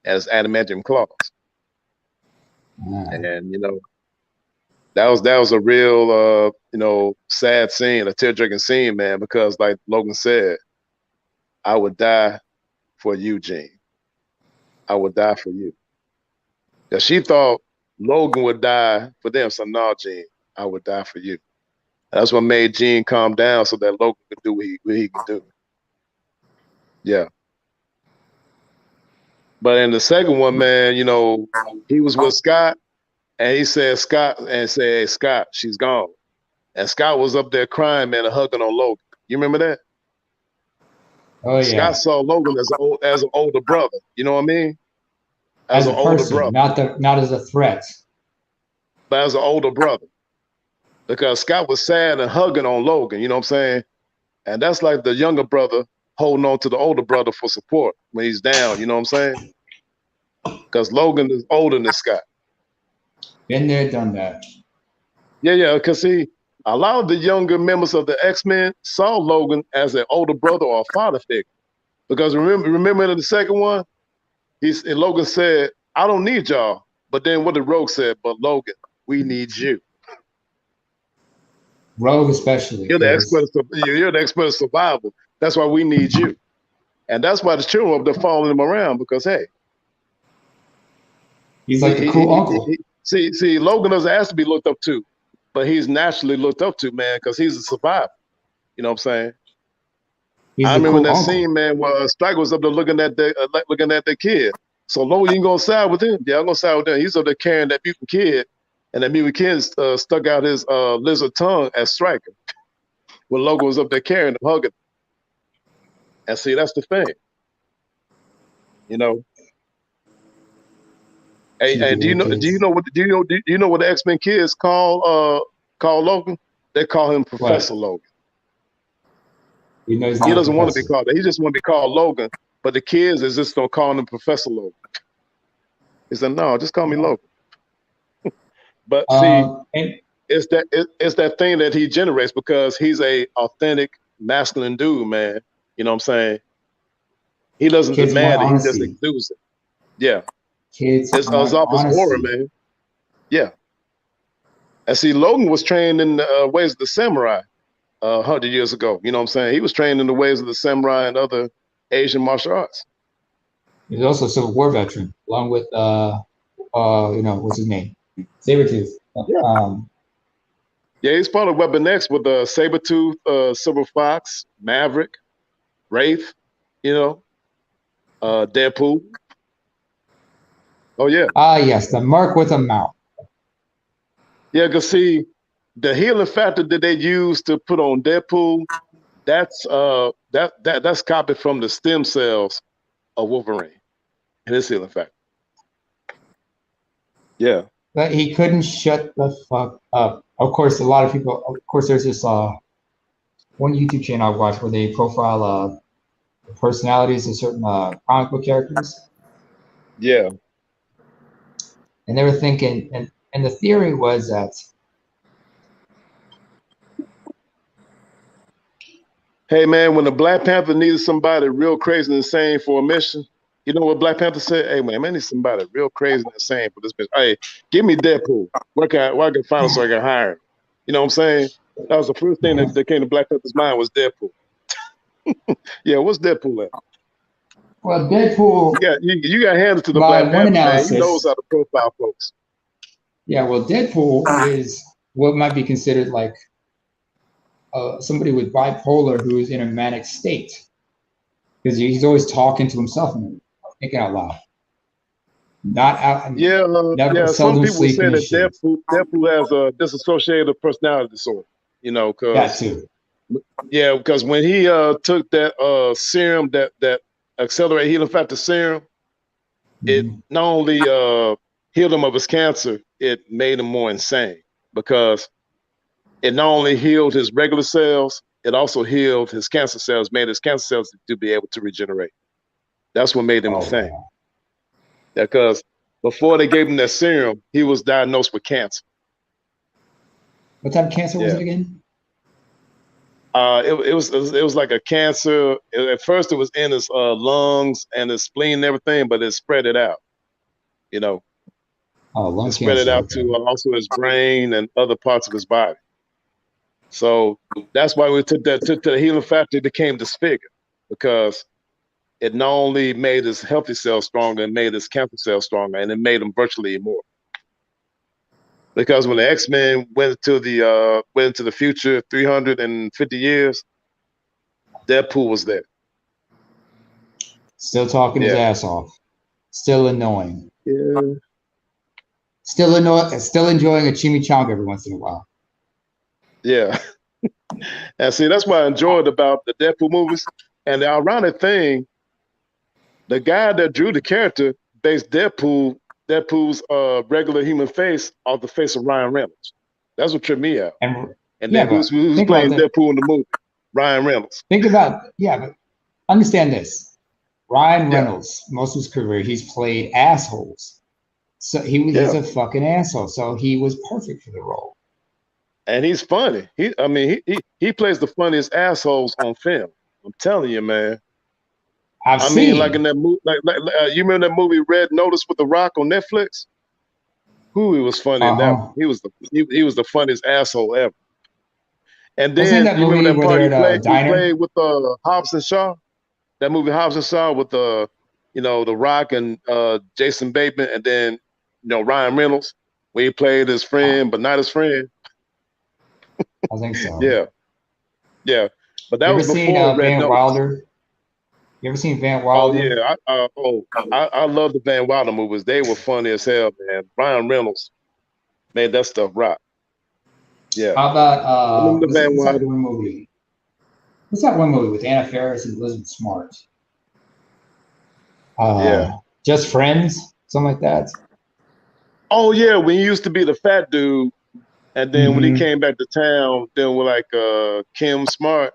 [SPEAKER 2] and his adamantium claws. And that was a real sad scene, a tear-jerking scene, man, because like Logan said, I would die for you, Jean. I would die for you. Because she thought Logan would die for them. So no, Jean, I would die for you. That's what made Jean calm down so that Logan could do what he could do. Yeah. But in the second one, man, he was with Scott, and he said, hey, Scott, she's gone. And Scott was up there crying, man, and hugging on Logan. You remember that?
[SPEAKER 5] Oh, yeah.
[SPEAKER 2] Scott saw Logan as an older brother. You know what I mean?
[SPEAKER 5] As an older brother. Not as a threat.
[SPEAKER 2] But as an older brother. because Scott was sad and hugging on Logan. You know what I'm saying? And that's like the younger brother holding on to the older brother for support when he's down. You know what I'm saying? Because Logan is older than Scott.
[SPEAKER 5] Been there, done that.
[SPEAKER 2] Yeah. Because see, a lot of the younger members of the X-Men saw Logan as an older brother or a father figure. Because remember in the second one, and Logan said, "I don't need y'all." But then what did Rogue said? "But Logan, we need you.
[SPEAKER 5] Rogue especially.
[SPEAKER 2] You're the expert of survival. That's why we need you." And that's why the children up there following him around, because hey,
[SPEAKER 5] he's like the cool uncle.
[SPEAKER 2] See, Logan doesn't ask to be looked up to, but he's naturally looked up to, man, because he's a survivor. You know what I'm saying? I remember that scene, man, where Stryker was up there looking at the kid. So Logan, you gonna side with him? Yeah, I'm gonna side with him. He's up there carrying that mutant kid, and that mutant kid stuck out his lizard tongue at Stryker. When Logan was up there carrying him, hugging him. And see, that's the thing. You know. Hey, do you know what the X-Men kids call Logan? They call him Professor Logan.
[SPEAKER 5] He
[SPEAKER 2] doesn't want to be called that. He just want to be called Logan. But the kids is just gonna call him Professor Logan. He said, "No, just call me Logan." But see, it's that thing that he generates because he's a authentic masculine dude, man. You know what I'm saying? He doesn't demand it; he just exudes it. Yeah.
[SPEAKER 5] Kids,
[SPEAKER 2] it's off his aura, man. Yeah. And see, Logan was trained in the ways of the samurai 100 years ago. You know what I'm saying? He was trained in the ways of the samurai and other Asian martial arts.
[SPEAKER 5] He's also a Civil War veteran, along with what's his name? Sabretooth.
[SPEAKER 2] Yeah, he's part of Weapon X with Sabretooth, Silver Fox, Maverick, Wraith, Deadpool. Oh, yeah.
[SPEAKER 5] Yes, the mark with a mouth.
[SPEAKER 2] Yeah, because see, the healing factor that they use to put on Deadpool, that's copied from the stem cells of Wolverine and his healing factor. Yeah.
[SPEAKER 5] But he couldn't shut the fuck up. Of course, there's this one YouTube channel I watch where they profile the personalities of certain comic book characters.
[SPEAKER 2] Yeah.
[SPEAKER 5] And they were thinking, and the theory was that
[SPEAKER 2] hey man, when the Black Panther needed somebody real crazy and insane for a mission, you know what Black Panther said? Hey man, I need somebody real crazy and insane for this mission. Hey, give me Deadpool. Where can I find him so I can hire him? You know what I'm saying? That was the first thing that came to Black Panther's mind was Deadpool. Yeah, what's Deadpool at?
[SPEAKER 5] Well, Deadpool.
[SPEAKER 2] You got handed to the Black Panther, man. He knows how to profile folks.
[SPEAKER 5] Yeah, well, Deadpool is what might be considered like somebody with bipolar who is in a manic state, because he's always talking to himself and thinking out loud. Not out.
[SPEAKER 2] Some people say that Deadpool has a dissociative personality disorder.
[SPEAKER 5] That too.
[SPEAKER 2] Yeah, because when he took that serum, that accelerate healing factor serum, it not only healed him of his cancer, it made him more insane, because it not only healed his regular cells, it also healed his cancer cells, made his cancer cells to be able to regenerate. That's what made him insane. Because before they gave him that serum, he was diagnosed with cancer.
[SPEAKER 5] What type of cancer was it again?
[SPEAKER 2] It was like a cancer. At first, it was in his lungs and his spleen and everything, but it spread it out.
[SPEAKER 5] Lung
[SPEAKER 2] it spread it out to also his brain and other parts of his body. So that's why we took the healing factor, it became disfigured, because it not only made his healthy cells stronger, it made his cancer cells stronger, and it made them virtually immortal. Because when the X-Men went into the future 350 years, Deadpool was there.
[SPEAKER 5] Still talking his ass off. Still annoying.
[SPEAKER 2] Yeah.
[SPEAKER 5] Still enjoying a chimichanga every once in a while.
[SPEAKER 2] Yeah. And see, that's what I enjoyed about the Deadpool movies. And the ironic thing, the guy that drew the character based Deadpool's regular human face off the face of Ryan Reynolds. That's what tripped me out.
[SPEAKER 5] And
[SPEAKER 2] And
[SPEAKER 5] yeah,
[SPEAKER 2] then
[SPEAKER 5] but
[SPEAKER 2] who's
[SPEAKER 5] think about
[SPEAKER 2] playing
[SPEAKER 5] that.
[SPEAKER 2] Deadpool in the movie? Ryan Reynolds.
[SPEAKER 5] Think about, yeah, but understand this. Ryan
[SPEAKER 2] Yeah,
[SPEAKER 5] Reynolds, most of his career, he's played assholes. So he's
[SPEAKER 2] yeah.
[SPEAKER 5] a fucking asshole. So he was perfect for the role.
[SPEAKER 2] And he's funny. He plays the funniest assholes on film. I'm telling you, man.
[SPEAKER 5] I've
[SPEAKER 2] I mean, like in
[SPEAKER 5] seen.
[SPEAKER 2] that movie, you remember that movie Red Notice with The Rock on Netflix? Who he was funny in that one.
[SPEAKER 5] Uh-huh.
[SPEAKER 2] He was the funniest asshole ever. And
[SPEAKER 5] Wasn't
[SPEAKER 2] then
[SPEAKER 5] that
[SPEAKER 2] you remember
[SPEAKER 5] movie
[SPEAKER 2] that
[SPEAKER 5] where
[SPEAKER 2] part
[SPEAKER 5] they're at a
[SPEAKER 2] he
[SPEAKER 5] diner?
[SPEAKER 2] played with Hobbs and Shaw. That movie Hobbs and Shaw with The Rock and Jason Bateman, and then Ryan Reynolds, where he played his
[SPEAKER 5] Oh,
[SPEAKER 2] friend but not his friend.
[SPEAKER 5] I think so.
[SPEAKER 2] Yeah, yeah. But that
[SPEAKER 5] You ever
[SPEAKER 2] was
[SPEAKER 5] seen
[SPEAKER 2] before Red
[SPEAKER 5] Van
[SPEAKER 2] Notice.
[SPEAKER 5] Wilder? You ever seen Van
[SPEAKER 2] Oh
[SPEAKER 5] Wilder?
[SPEAKER 2] yeah, I love the Van Wilder movies. They were funny as hell, man. Ryan Reynolds made that stuff rock. Yeah,
[SPEAKER 5] How about
[SPEAKER 2] I remember the Van
[SPEAKER 5] what's that
[SPEAKER 2] Wilder.
[SPEAKER 5] one movie? What's that one movie with Anna Faris and Elizabeth Smart?
[SPEAKER 2] Yeah.
[SPEAKER 5] Just Friends, something like that.
[SPEAKER 2] Oh yeah, when he used to be the fat dude, and then when he
[SPEAKER 5] Mm-hmm.
[SPEAKER 2] came back to town, then with Kim Smart,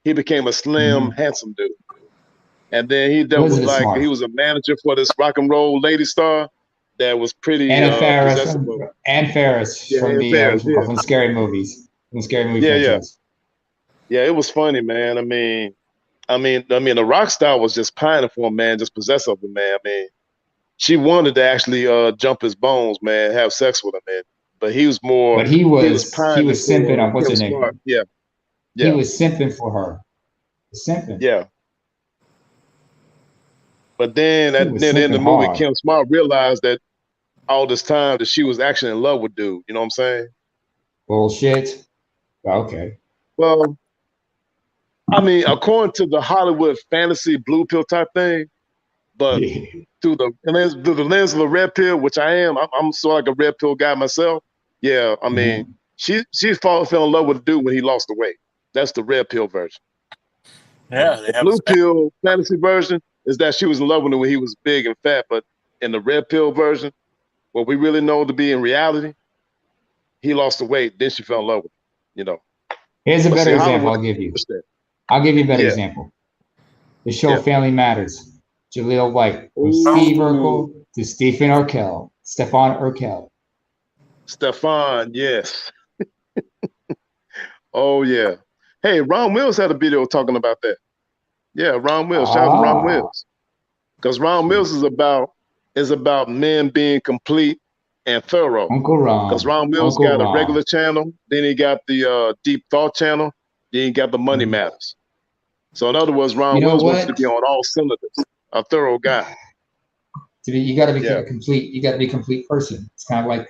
[SPEAKER 2] he became a slim,
[SPEAKER 5] Mm-hmm.
[SPEAKER 2] handsome dude. And then he dealt with
[SPEAKER 5] Elizabeth
[SPEAKER 2] he
[SPEAKER 5] Smart,
[SPEAKER 2] was a manager for this rock and roll lady star that was pretty
[SPEAKER 5] Anna Faris,
[SPEAKER 2] possessive of.
[SPEAKER 5] Anne Faris
[SPEAKER 2] Yeah,
[SPEAKER 5] from
[SPEAKER 2] Ann
[SPEAKER 5] the
[SPEAKER 2] Faris. Yeah,
[SPEAKER 5] from Scary Movies, from the Scary Movie
[SPEAKER 2] yeah, yeah,
[SPEAKER 5] franchise.
[SPEAKER 2] yeah. It was funny, man. The rock star was just pining for him, man, just possessive of him, man. I mean, she wanted to actually jump his bones, man, have sex with him, man. But
[SPEAKER 5] But
[SPEAKER 2] he was
[SPEAKER 5] he
[SPEAKER 2] pining
[SPEAKER 5] was simping
[SPEAKER 2] for
[SPEAKER 5] on what's
[SPEAKER 2] Kim
[SPEAKER 5] her
[SPEAKER 2] Smart.
[SPEAKER 5] name?
[SPEAKER 2] Yeah,
[SPEAKER 5] He
[SPEAKER 2] yeah,
[SPEAKER 5] was simping for her. Simping.
[SPEAKER 2] yeah. But then
[SPEAKER 5] He
[SPEAKER 2] at
[SPEAKER 5] was
[SPEAKER 2] the end of
[SPEAKER 5] simping
[SPEAKER 2] the movie,
[SPEAKER 5] hard.
[SPEAKER 2] Kim Smart realized that all this time that she was actually in love with dude. You know what I'm saying?
[SPEAKER 5] Bullshit. Okay.
[SPEAKER 2] Well, according to the Hollywood fantasy blue pill type thing, but through the lens of a red pill, which I am, I'm sort of like a red pill guy myself. Yeah,
[SPEAKER 5] Mhm.
[SPEAKER 2] she fell in love with the dude when he lost the weight. That's the red pill version.
[SPEAKER 3] Yeah, they
[SPEAKER 2] The
[SPEAKER 3] have.
[SPEAKER 2] blue pill fantasy version is that she was in love with him when he was big and fat, but in the red pill version, what we really know to be in reality, he lost the weight, then she fell in love with him. You know,
[SPEAKER 5] Here's a
[SPEAKER 2] but see,
[SPEAKER 5] better example
[SPEAKER 2] Hollywood
[SPEAKER 5] I'll give you.
[SPEAKER 2] understand.
[SPEAKER 5] I'll give you a better
[SPEAKER 2] Yeah,
[SPEAKER 5] example. The show
[SPEAKER 2] yeah.
[SPEAKER 5] Family Matters. Jaleel White, from Steve
[SPEAKER 2] Ooh,
[SPEAKER 5] Urkel to Stephen Urkel, Stefan Urkel.
[SPEAKER 2] Stefan, yes. Oh yeah. Hey, Ron Mills had a video talking about that. Yeah, Ron Mills. Shout out to Ron
[SPEAKER 5] Ah,
[SPEAKER 2] Mills. Because Ron Mills is about men being complete and thorough.
[SPEAKER 5] Uncle
[SPEAKER 2] Because
[SPEAKER 5] Ron,
[SPEAKER 2] Ron Mills
[SPEAKER 5] Uncle
[SPEAKER 2] got a
[SPEAKER 5] Ron.
[SPEAKER 2] regular channel, then he got the Deep Thought channel, then he got the Money
[SPEAKER 5] Mhm.
[SPEAKER 2] Matters. So in other words,
[SPEAKER 5] You
[SPEAKER 2] Ron
[SPEAKER 5] know
[SPEAKER 2] Mills wants you to
[SPEAKER 5] what?
[SPEAKER 2] be on all cylinders, a thorough guy.
[SPEAKER 5] You got to be
[SPEAKER 2] Yeah,
[SPEAKER 5] a complete. You got to be a complete person. It's kind of like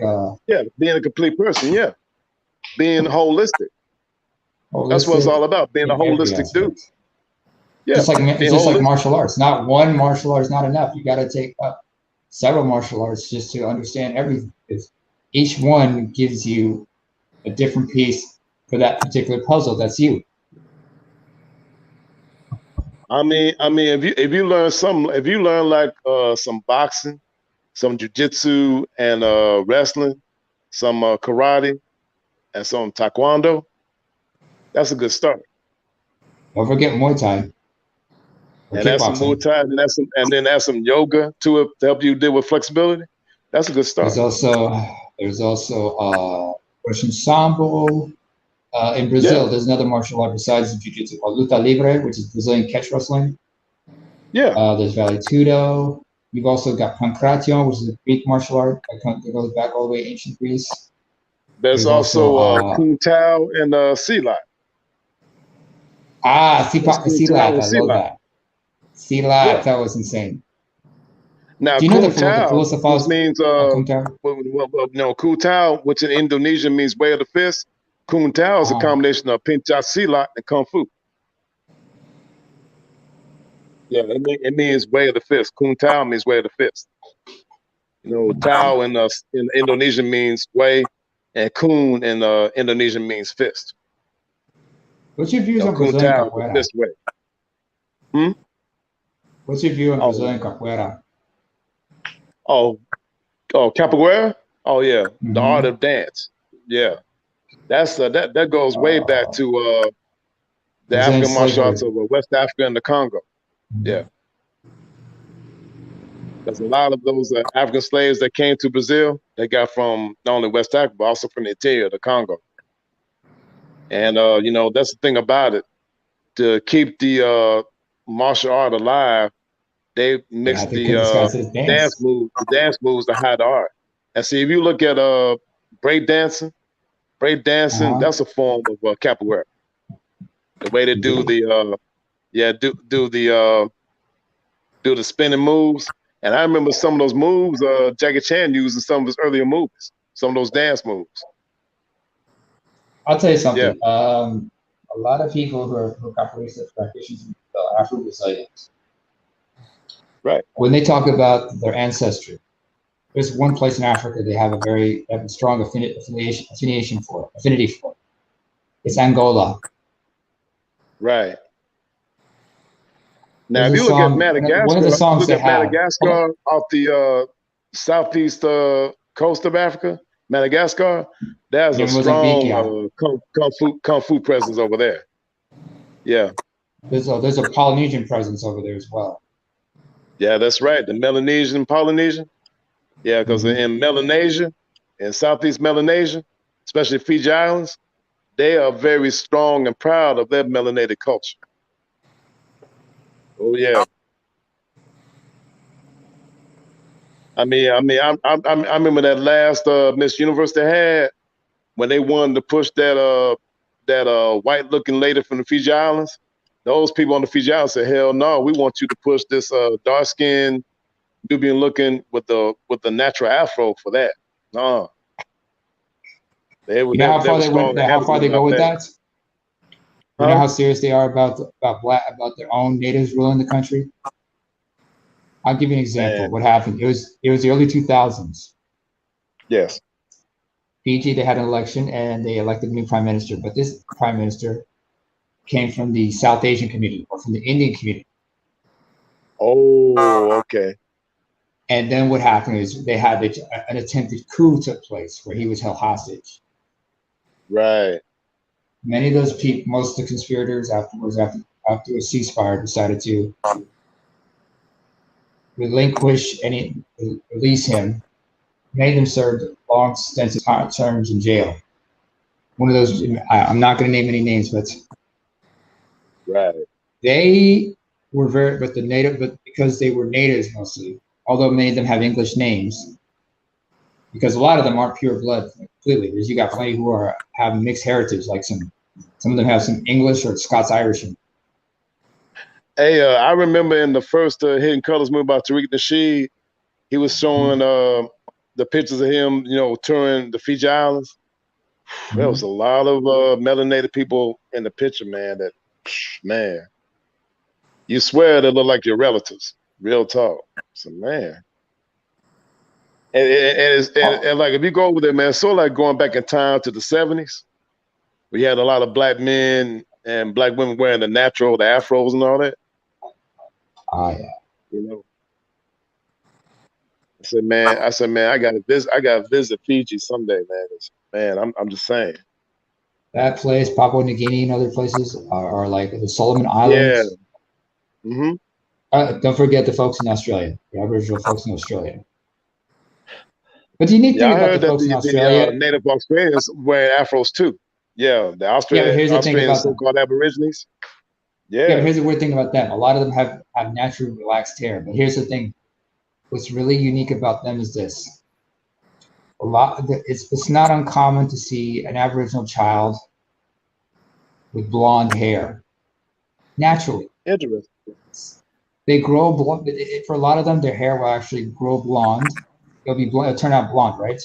[SPEAKER 2] yeah, being a complete person. Yeah, being holistic. That's what it's all
[SPEAKER 5] holistic
[SPEAKER 2] about. Being a
[SPEAKER 5] in every
[SPEAKER 2] holistic dude.
[SPEAKER 5] aspect.
[SPEAKER 2] Yeah,
[SPEAKER 5] It's
[SPEAKER 2] being
[SPEAKER 5] just like
[SPEAKER 2] holistic.
[SPEAKER 5] martial arts. Not one martial art is not enough. You got to take up several martial arts just to understand everything. Because each one gives you a different piece for that particular puzzle. That's you.
[SPEAKER 2] If you learn like some boxing, some jujitsu, and wrestling, some karate, and some taekwondo, that's a good start.
[SPEAKER 5] Don't forget Muay Thai or
[SPEAKER 2] And that's some Muay
[SPEAKER 5] kickboxing.
[SPEAKER 2] Thai, and then add some yoga to it to help you deal with flexibility. That's a good
[SPEAKER 5] There's
[SPEAKER 2] start.
[SPEAKER 5] also Russian Sambo. In
[SPEAKER 2] Yeah,
[SPEAKER 5] Brazil, there's another martial art besides Jiu-Jitsu called Luta Livre, which is Brazilian catch wrestling.
[SPEAKER 2] yeah.
[SPEAKER 5] There's Vale Tudo. You've also got Pankration, which is a Greek martial art that goes back all the way to ancient Greece.
[SPEAKER 2] There's
[SPEAKER 5] There's also
[SPEAKER 2] also Kung Tao and Silat. There's Kung Tao
[SPEAKER 5] Silat.
[SPEAKER 2] and
[SPEAKER 5] I love
[SPEAKER 2] Silat.
[SPEAKER 5] that. Silat,
[SPEAKER 2] Yeah.
[SPEAKER 5] that was insane.
[SPEAKER 2] Now
[SPEAKER 5] Do you know
[SPEAKER 2] Kung
[SPEAKER 5] the
[SPEAKER 2] Tao, which
[SPEAKER 5] philosophers
[SPEAKER 2] means
[SPEAKER 5] Kung Tao?
[SPEAKER 2] no, Kung Tao, which in Indonesian means way of the fist. Kung Tao is a
[SPEAKER 5] Uh-huh.
[SPEAKER 2] combination of Pencak Silat and Kung Fu. Yeah, it means way of the fist. Kung Tao means way of the fist. Tao in Indonesian means way, and Kun in Indonesian means fist.
[SPEAKER 5] What's your views on
[SPEAKER 2] Kung
[SPEAKER 5] Brazilian
[SPEAKER 2] Tao is the
[SPEAKER 5] capoeira?
[SPEAKER 2] fist way. Hmm?
[SPEAKER 5] What's your view on
[SPEAKER 2] Oh,
[SPEAKER 5] Brazilian capoeira?
[SPEAKER 2] oh, capoeira. Oh yeah, the art
[SPEAKER 5] Mm-hmm.
[SPEAKER 2] of dance. Yeah, That's that goes way back to the
[SPEAKER 5] Brazilian
[SPEAKER 2] African martial
[SPEAKER 5] slavery.
[SPEAKER 2] arts of West Africa and the Congo. Yeah, there's a lot of those African slaves that came to Brazil. They got from not only West Africa but also from the interior, the Congo. And you know, that's the thing about it. To keep the martial art alive, they
[SPEAKER 5] They
[SPEAKER 2] mix
[SPEAKER 5] had to get this guy to dance.
[SPEAKER 2] the dance moves to hide the art. And see, if you look at break dancing,
[SPEAKER 5] Uh-huh.
[SPEAKER 2] that's a form of capoeira. The way they do
[SPEAKER 5] Indeed.
[SPEAKER 2] the yeah do the spinning moves. And I remember some of those moves Jackie Chan used in some of his earlier movies. Some of those dance moves.
[SPEAKER 5] I'll tell you
[SPEAKER 2] Yeah,
[SPEAKER 5] something. A lot of people who are capoeira practitioners are Afro-Brazilians.
[SPEAKER 2] right.
[SPEAKER 5] When they talk about their ancestry, there's one place in Africa they have a strong affinity for. It's Angola.
[SPEAKER 2] Right. Now,
[SPEAKER 5] There's
[SPEAKER 2] if
[SPEAKER 5] a
[SPEAKER 2] you look at
[SPEAKER 5] song. One of
[SPEAKER 2] Madagascar,
[SPEAKER 5] the
[SPEAKER 2] you
[SPEAKER 5] songs
[SPEAKER 2] look
[SPEAKER 5] they
[SPEAKER 2] at
[SPEAKER 5] have.
[SPEAKER 2] Madagascar off the southeast coast of Africa, Madagascar, there's a
[SPEAKER 5] In Mozambique,
[SPEAKER 2] strong
[SPEAKER 5] yeah.
[SPEAKER 2] kung fu presence over there. Yeah,
[SPEAKER 5] There's a Polynesian presence over there as well.
[SPEAKER 2] yeah, that's right. The Melanesian, Polynesian. Yeah, because in Melanesia, in Southeast Melanesia, especially Fiji Islands, they are very strong and proud of their melanated culture. Oh yeah. I remember that last Miss Universe they had when they wanted to push that white looking lady from the Fiji Islands. Those people on the Fiji Islands said, "Hell no, we want you to push this dark skinned Nubian looking with the natural afro for that." No,
[SPEAKER 5] You know how
[SPEAKER 2] they
[SPEAKER 5] far
[SPEAKER 2] were
[SPEAKER 5] they
[SPEAKER 2] strong
[SPEAKER 5] went?
[SPEAKER 2] and
[SPEAKER 5] How far
[SPEAKER 2] adamant
[SPEAKER 5] they go
[SPEAKER 2] about
[SPEAKER 5] with
[SPEAKER 2] that.
[SPEAKER 5] that? You know
[SPEAKER 2] Huh?
[SPEAKER 5] how serious they are about their own natives ruling the country. I'll give you an example.
[SPEAKER 2] Man,
[SPEAKER 5] What happened? It was the early 2000s.
[SPEAKER 2] yes.
[SPEAKER 5] Fiji, they had an election and they elected a new prime minister, but this prime minister came from the South Asian community or from the Indian community.
[SPEAKER 2] Oh, okay.
[SPEAKER 5] And then what happened is they had an attempted coup took place where he was held hostage.
[SPEAKER 2] Right.
[SPEAKER 5] Many of those people, most of the conspirators afterwards, after a ceasefire, decided to relinquish and release him. Many of them served long extensive terms in jail. One of those, I'm not going to name any names, but
[SPEAKER 2] Right.
[SPEAKER 5] they were but because they were natives mostly, although many of them have English names, because a lot of them aren't pure blood completely. Because you got plenty who have mixed heritage, like some of them have some English or Scots-Irish.
[SPEAKER 2] Hey, I remember in the first Hidden Colors movie about Tariq Nasheed, he was showing the pictures of him, you know, touring the Fiji Islands. There was a lot of melanated people in the picture, man. That man, you swear they look like your relatives. Real talk. So man, and like if you go over there, man, it's sort of like going back in time to the '70s. We had a lot of black men and black women wearing the afros and all that.
[SPEAKER 5] Ah, yeah.
[SPEAKER 2] You know, I said, man, I gotta visit Fiji someday, man. I'm just saying.
[SPEAKER 5] That place, Papua New Guinea, and other places are like the Solomon
[SPEAKER 2] Yeah.
[SPEAKER 5] Islands.
[SPEAKER 2] Mm-hmm.
[SPEAKER 5] Don't forget the folks in Australia, the Aboriginal folks in Australia. But the unique
[SPEAKER 2] Yeah,
[SPEAKER 5] thing
[SPEAKER 2] I
[SPEAKER 5] about the
[SPEAKER 2] heard that
[SPEAKER 5] folks in
[SPEAKER 2] the
[SPEAKER 5] Australia,
[SPEAKER 2] native Australians wear afros too. Yeah, the
[SPEAKER 5] yeah, but here's the thing
[SPEAKER 2] Australian
[SPEAKER 5] about them.
[SPEAKER 2] so-called Aborigines.
[SPEAKER 5] Yeah, but
[SPEAKER 2] Yeah,
[SPEAKER 5] here's the weird thing about them. A lot of them have naturally relaxed hair. But here's the thing: what's really unique about them is this: it's not uncommon to see an Aboriginal child with blonde hair naturally.
[SPEAKER 2] interesting.
[SPEAKER 5] They grow blonde. For a lot of them, their hair will actually grow blonde. It'll turn out blonde, right?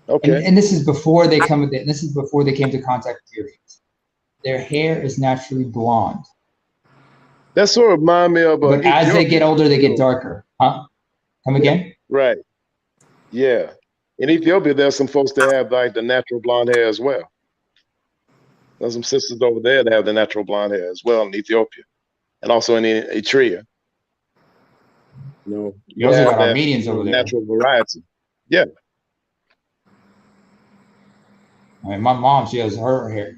[SPEAKER 2] Okay,
[SPEAKER 5] And this is before they come. This is before they came to contact with Europeans. Their hair is naturally blonde.
[SPEAKER 2] that sort of remind me of
[SPEAKER 5] But as they get
[SPEAKER 2] Ethiopia.
[SPEAKER 5] older, they
[SPEAKER 2] You
[SPEAKER 5] get
[SPEAKER 2] know,
[SPEAKER 5] darker. Huh? Come
[SPEAKER 2] yeah,
[SPEAKER 5] again?
[SPEAKER 2] right. Yeah, in Ethiopia, there's some folks that have like the natural blonde hair as well. There's some sisters over there that have the natural blonde hair as well in Ethiopia, and also in Eritrea. You know,
[SPEAKER 5] You
[SPEAKER 2] they
[SPEAKER 5] also
[SPEAKER 2] have
[SPEAKER 5] got
[SPEAKER 2] that
[SPEAKER 5] Armenians over there.
[SPEAKER 2] natural variety. Yeah.
[SPEAKER 5] I mean, my mom, she has her hair.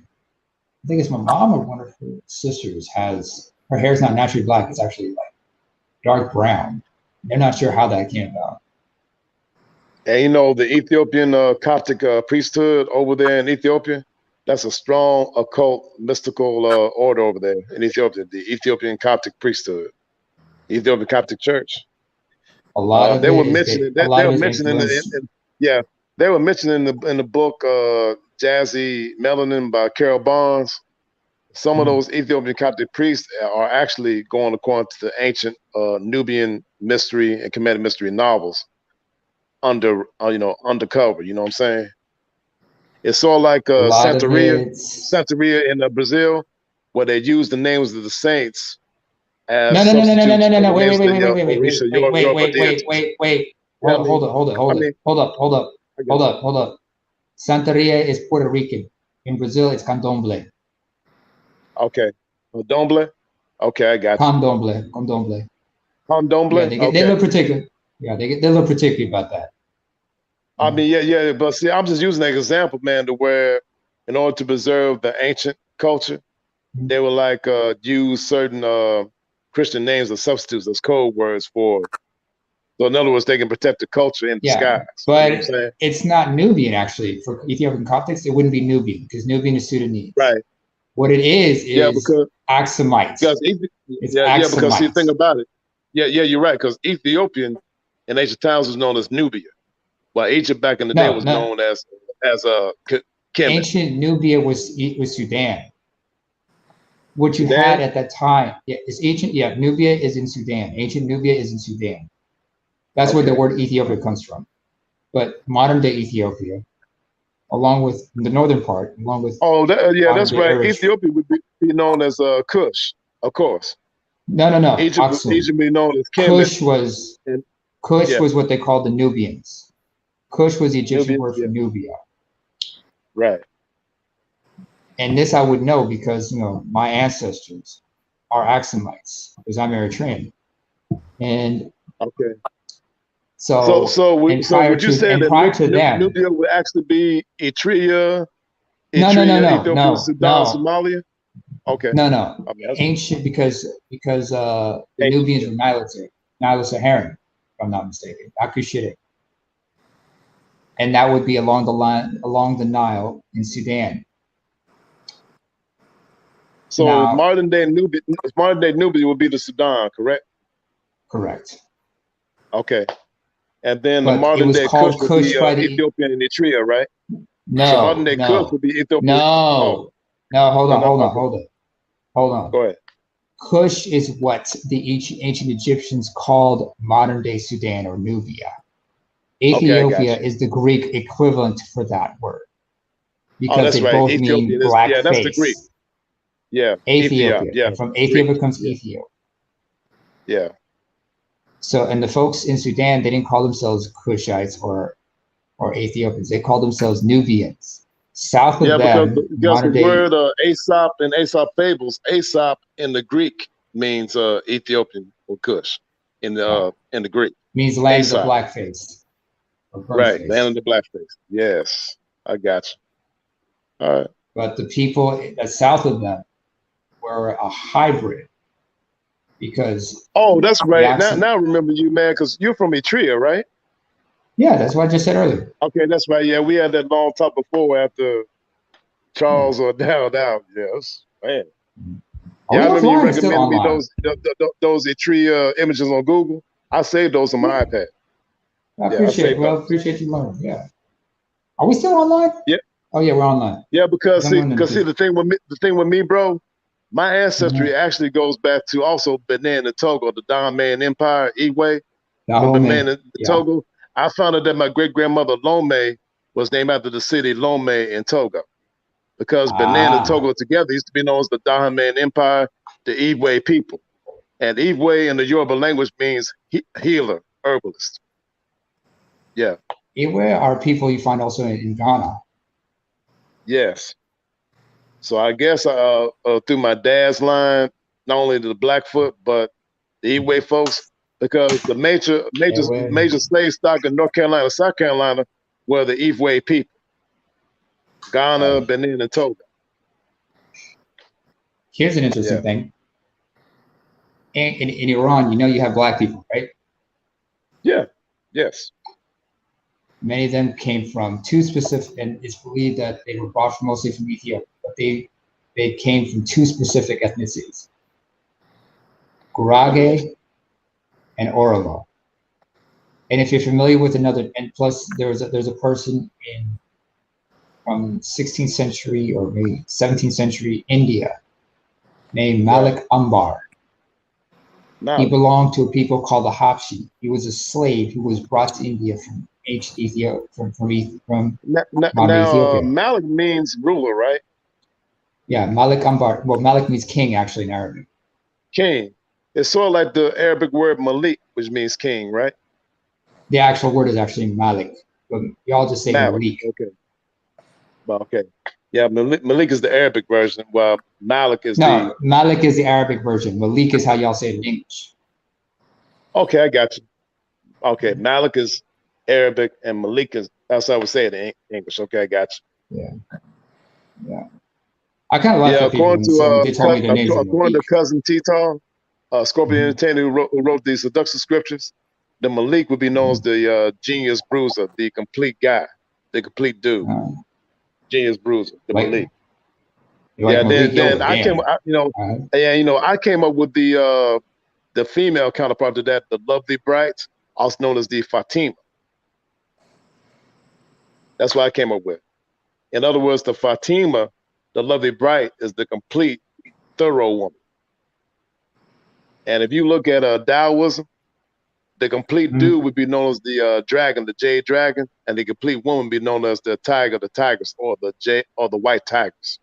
[SPEAKER 5] I think it's my mom or one of her sisters has her hair's not naturally black. It's actually like dark brown. They're not sure how that came about.
[SPEAKER 2] And you know, the Ethiopian Coptic priesthood over there in Ethiopia, that's a strong occult mystical order over there in Ethiopia, the Ethiopian Coptic priesthood, Ethiopian Coptic Church.
[SPEAKER 5] A lot of
[SPEAKER 2] They were
[SPEAKER 5] it is
[SPEAKER 2] mentioning
[SPEAKER 5] a lot
[SPEAKER 2] they
[SPEAKER 5] of
[SPEAKER 2] were
[SPEAKER 5] it is
[SPEAKER 2] mentioning
[SPEAKER 5] influenced.
[SPEAKER 2] yeah, they were mentioning in the book Jazzy Melanin by Carol Barnes. Some of those Ethiopian Coptic priests are actually going according to the ancient Nubian mystery and Kemetic mystery novels under undercover. You know what I'm saying? It's sort of like
[SPEAKER 5] A lot of it's
[SPEAKER 2] Santeria in Brazil, where they use the names of the saints
[SPEAKER 5] no
[SPEAKER 2] as
[SPEAKER 5] no no no no no
[SPEAKER 2] substitutes
[SPEAKER 5] no no
[SPEAKER 2] for
[SPEAKER 5] no
[SPEAKER 2] the
[SPEAKER 5] wait
[SPEAKER 2] names
[SPEAKER 5] wait
[SPEAKER 2] of
[SPEAKER 5] wait
[SPEAKER 2] the
[SPEAKER 5] wait wait wait
[SPEAKER 2] Orisha
[SPEAKER 5] wait wait
[SPEAKER 2] Yoruba
[SPEAKER 5] wait wait
[SPEAKER 2] deities.
[SPEAKER 5] wait wait
[SPEAKER 2] Yeah, I
[SPEAKER 5] hold
[SPEAKER 2] mean,
[SPEAKER 5] it hold it hold
[SPEAKER 2] I
[SPEAKER 5] it
[SPEAKER 2] mean,
[SPEAKER 5] hold up hold up
[SPEAKER 2] I
[SPEAKER 5] hold
[SPEAKER 2] guess.
[SPEAKER 5] up hold up. Santeria is Puerto Rican. In Brazil, it's candomblé.
[SPEAKER 2] Okay, Domble. Okay, I got you.
[SPEAKER 5] Candomblé. Yeah,
[SPEAKER 2] Domble.
[SPEAKER 5] they get they
[SPEAKER 2] Okay.
[SPEAKER 5] look particular. Yeah, they look particular about that.
[SPEAKER 2] I mean, yeah, but see, I'm just using that example, man, to where in order to preserve the ancient culture, they would like use certain Christian names as substitutes as code words for. So in other words, they can protect the culture in
[SPEAKER 5] Yeah,
[SPEAKER 2] disguise. You know what I'm
[SPEAKER 5] but
[SPEAKER 2] saying?
[SPEAKER 5] it's not Nubian actually. For Ethiopian Coptics, it wouldn't be Nubian because Nubian is Sudanese.
[SPEAKER 2] Right.
[SPEAKER 5] What it
[SPEAKER 2] Yeah,
[SPEAKER 5] is Axumite.
[SPEAKER 2] because
[SPEAKER 5] It's
[SPEAKER 2] yeah, because see, the
[SPEAKER 5] Axumite.
[SPEAKER 2] thing about it, yeah, you're right. Because Ethiopian in ancient times was known as Nubia, while Egypt back in the day
[SPEAKER 5] No,
[SPEAKER 2] was
[SPEAKER 5] no.
[SPEAKER 2] known as Kemet.
[SPEAKER 5] Ancient Nubia was Sudan. What you had
[SPEAKER 2] Sudan.
[SPEAKER 5] at that time, yeah, is ancient. Yeah, Nubia is in Sudan. Ancient Nubia is in Sudan. That's where the
[SPEAKER 2] Okay.
[SPEAKER 5] word Ethiopia comes from. But modern day Ethiopia, along with the northern part, along with
[SPEAKER 2] Oh, yeah,
[SPEAKER 5] modern
[SPEAKER 2] that's
[SPEAKER 5] day
[SPEAKER 2] right.
[SPEAKER 5] Eritrea.
[SPEAKER 2] Ethiopia would be known as Kush, of course.
[SPEAKER 5] No,
[SPEAKER 2] Egypt
[SPEAKER 5] Aksum.
[SPEAKER 2] be known as Kemet.
[SPEAKER 5] Kush was
[SPEAKER 2] And
[SPEAKER 5] Kush
[SPEAKER 2] yeah,
[SPEAKER 5] was what they called the Nubians. Kush was the Egyptian
[SPEAKER 2] Nubian.
[SPEAKER 5] word for
[SPEAKER 2] Yeah,
[SPEAKER 5] Nubia.
[SPEAKER 2] right.
[SPEAKER 5] And this I would know because my ancestors are Axumites, because I'm Eritrean. And
[SPEAKER 2] Okay.
[SPEAKER 5] so and
[SPEAKER 2] So
[SPEAKER 5] prior
[SPEAKER 2] would you
[SPEAKER 5] to
[SPEAKER 2] say
[SPEAKER 5] and
[SPEAKER 2] that
[SPEAKER 5] prior to them,
[SPEAKER 2] Nubia would actually be
[SPEAKER 5] no, no, no, no,
[SPEAKER 2] Ethiopia,
[SPEAKER 5] no,
[SPEAKER 2] Sudan,
[SPEAKER 5] no,
[SPEAKER 2] Somalia? Okay.
[SPEAKER 5] no.
[SPEAKER 2] I mean, that's
[SPEAKER 5] Ancient because the
[SPEAKER 2] ancient.
[SPEAKER 5] Nubians
[SPEAKER 2] Yeah.
[SPEAKER 5] were Nilo-Saharan, if I'm not mistaken, Akushite. And that would be along the Nile in Sudan.
[SPEAKER 2] So
[SPEAKER 5] Now,
[SPEAKER 2] modern day Nubia would be the Sudan, correct?
[SPEAKER 5] correct.
[SPEAKER 2] Okay. And then the
[SPEAKER 5] But it
[SPEAKER 2] modern
[SPEAKER 5] was
[SPEAKER 2] day Kush
[SPEAKER 5] called
[SPEAKER 2] would be
[SPEAKER 5] Kush by the
[SPEAKER 2] Ethiopia and Eritrea, right? So modern
[SPEAKER 5] no,
[SPEAKER 2] day Kush
[SPEAKER 5] no,
[SPEAKER 2] would be Ethiopia. Oh,
[SPEAKER 5] no, no. Hold
[SPEAKER 2] no,
[SPEAKER 5] on,
[SPEAKER 2] no.
[SPEAKER 5] hold on,
[SPEAKER 2] Okay.
[SPEAKER 5] hold on.
[SPEAKER 2] Go ahead.
[SPEAKER 5] Kush is what the ancient Egyptians called modern day Sudan or Nubia.
[SPEAKER 2] Okay, I got
[SPEAKER 5] Ethiopia
[SPEAKER 2] you.
[SPEAKER 5] is the Greek equivalent for that word
[SPEAKER 2] Oh,
[SPEAKER 5] because
[SPEAKER 2] that's
[SPEAKER 5] they
[SPEAKER 2] right.
[SPEAKER 5] both mean
[SPEAKER 2] Ethiopian is,
[SPEAKER 5] black
[SPEAKER 2] yeah, that's the Greek.
[SPEAKER 5] face.
[SPEAKER 2] Yeah. Ethiop.
[SPEAKER 5] Ethiopia,
[SPEAKER 2] Yeah.
[SPEAKER 5] and from
[SPEAKER 2] Greek.
[SPEAKER 5] Ethiopia comes
[SPEAKER 2] Yeah.
[SPEAKER 5] Ethiop.
[SPEAKER 2] Yeah.
[SPEAKER 5] So, and the folks in Sudan, they didn't call themselves Kushites or Ethiopians. They called themselves Nubians. South of
[SPEAKER 2] Yeah,
[SPEAKER 5] them,
[SPEAKER 2] because the
[SPEAKER 5] modern day,
[SPEAKER 2] word Aesop and Aesop fables, Aesop in the Greek means Ethiopian or Kush in the Greek.
[SPEAKER 5] means land of the
[SPEAKER 2] Aesop.
[SPEAKER 5] black face or burnt
[SPEAKER 2] Right. Land of
[SPEAKER 5] face.
[SPEAKER 2] the blackface. Yes. I got you. All right.
[SPEAKER 5] But the people south of them were a hybrid because
[SPEAKER 2] Oh, that's
[SPEAKER 5] the
[SPEAKER 2] right.
[SPEAKER 5] accent.
[SPEAKER 2] Now I remember you, man, because you're from Eritrea, right?
[SPEAKER 5] Yeah, that's what I just said earlier.
[SPEAKER 2] Okay, that's right. Yeah, we had that long talk before after
[SPEAKER 5] Yeah.
[SPEAKER 2] Charles or Down. Yes. Man.
[SPEAKER 5] Are
[SPEAKER 2] Yeah,
[SPEAKER 5] we
[SPEAKER 2] I remember you
[SPEAKER 5] offline or still
[SPEAKER 2] recommended me
[SPEAKER 5] online?
[SPEAKER 2] those Eritrea images on Google. I saved those on my
[SPEAKER 5] Yeah,
[SPEAKER 2] iPad.
[SPEAKER 5] I
[SPEAKER 2] Yeah, I
[SPEAKER 5] appreciate it.
[SPEAKER 2] saved
[SPEAKER 5] Well,
[SPEAKER 2] those.
[SPEAKER 5] appreciate you learning. Yeah. Are we still online?
[SPEAKER 2] Yeah.
[SPEAKER 5] Oh yeah, we're online.
[SPEAKER 2] Yeah,
[SPEAKER 5] Because I'm going
[SPEAKER 2] because see
[SPEAKER 5] to.
[SPEAKER 2] the thing with me, bro, my ancestry
[SPEAKER 5] Mhm.
[SPEAKER 2] actually goes back to also Benin and Togo, the Dahomey Empire, Iwe from Benin
[SPEAKER 5] Dahomey.
[SPEAKER 2] and
[SPEAKER 5] Yeah.
[SPEAKER 2] Togo. I found out that my great grandmother Lome was named after the city Lome in Togo because Benin and
[SPEAKER 5] Ah,
[SPEAKER 2] Togo together used to be known as the Dahomey Empire, the Iwe people. And Iwe in the Yoruba language means healer, herbalist. Yeah.
[SPEAKER 5] Iwe are people you find also in Ghana.
[SPEAKER 2] Yes. So I guess through my dad's line, not only the Blackfoot, but the Iwe folks, because the
[SPEAKER 5] Ewe.
[SPEAKER 2] major slave stock in North Carolina, South Carolina, were the Iwe people. Ghana, Benin, and Togo.
[SPEAKER 5] Here's an interesting thing. In Iran, you have black people, right?
[SPEAKER 2] Yeah. Yes.
[SPEAKER 5] Many of them came from two specific, and it's believed that they were brought mostly from Ethiopia, but they came from two specific ethnicities: Gurage and Oromo. And if you're familiar with another, and plus there's a person from 16th century or maybe 17th century India named Malik Umbar. He belonged to a people called the Habshi. He was a slave who was brought to India from ancient Ethiopia, from modern Ethiopia.
[SPEAKER 2] Malik means ruler, right?
[SPEAKER 5] Yeah, Malik Umbar. Well, Malik means king, actually, in Arabic.
[SPEAKER 2] King. It's sort of like the Arabic word Malik, which means king, right?
[SPEAKER 5] The actual word is actually Malik, but y'all just say Malik.
[SPEAKER 2] Okay. Well, okay. Yeah, Malik is the Arabic version, while Malik is
[SPEAKER 5] Malik is the Arabic version. Malik is how y'all say it in English.
[SPEAKER 2] Okay, I got you. Okay, Malik is Arabic and Malik is, that's how I would say it in English. Okay, I got you.
[SPEAKER 5] Yeah. I kind of like that people when they told me their names.
[SPEAKER 2] According to Cousin T-Tall, Scorpion Entertainer who wrote the seduction scriptures, the Malik would be known as the genius bruiser, the complete guy, the complete dude. Genius bruiser, the Malik. Then I came, I came up with the female counterpart to that, the lovely bright, also known as the Fatima. That's what I came up with. In other words, the Fatima, the lovely bright, is the complete, thorough woman. And if you look at Taoism, the complete dude would be known as the dragon, the jade dragon, and the complete woman would be known as the tiger, the tigers, or the white tigers.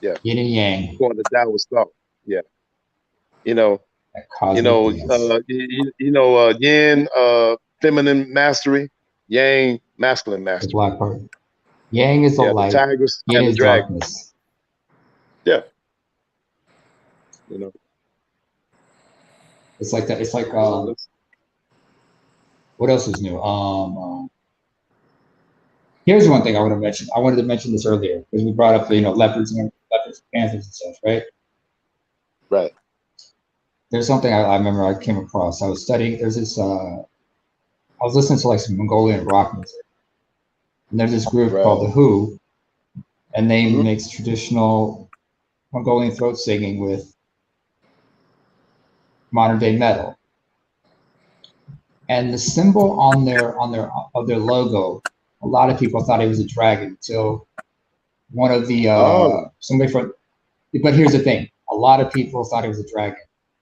[SPEAKER 2] Yeah.
[SPEAKER 5] Yin and yang.
[SPEAKER 2] According to Taoist thought. Yeah. Yin, feminine mastery, yang, masculine mastery.
[SPEAKER 5] The black part. Yang is the light.
[SPEAKER 2] The tigers
[SPEAKER 5] Yin
[SPEAKER 2] and the
[SPEAKER 5] is
[SPEAKER 2] dragon.
[SPEAKER 5] darkness.
[SPEAKER 2] Yeah.
[SPEAKER 5] It's like that. It's like what else is new? Here's one thing I want to mention. I wanted to mention this earlier because we brought up leopards and panthers and stuff, right?
[SPEAKER 2] Right.
[SPEAKER 5] There's something I remember I came across. I was studying. There's this. I was listening to like some Mongolian rock music, and there's this group called the Who, and they mix traditional Mongolian throat singing with modern day metal. And the symbol on their logo, a lot of people thought it was a dragon until one of the but here's the thing, a lot of people thought it was a dragon.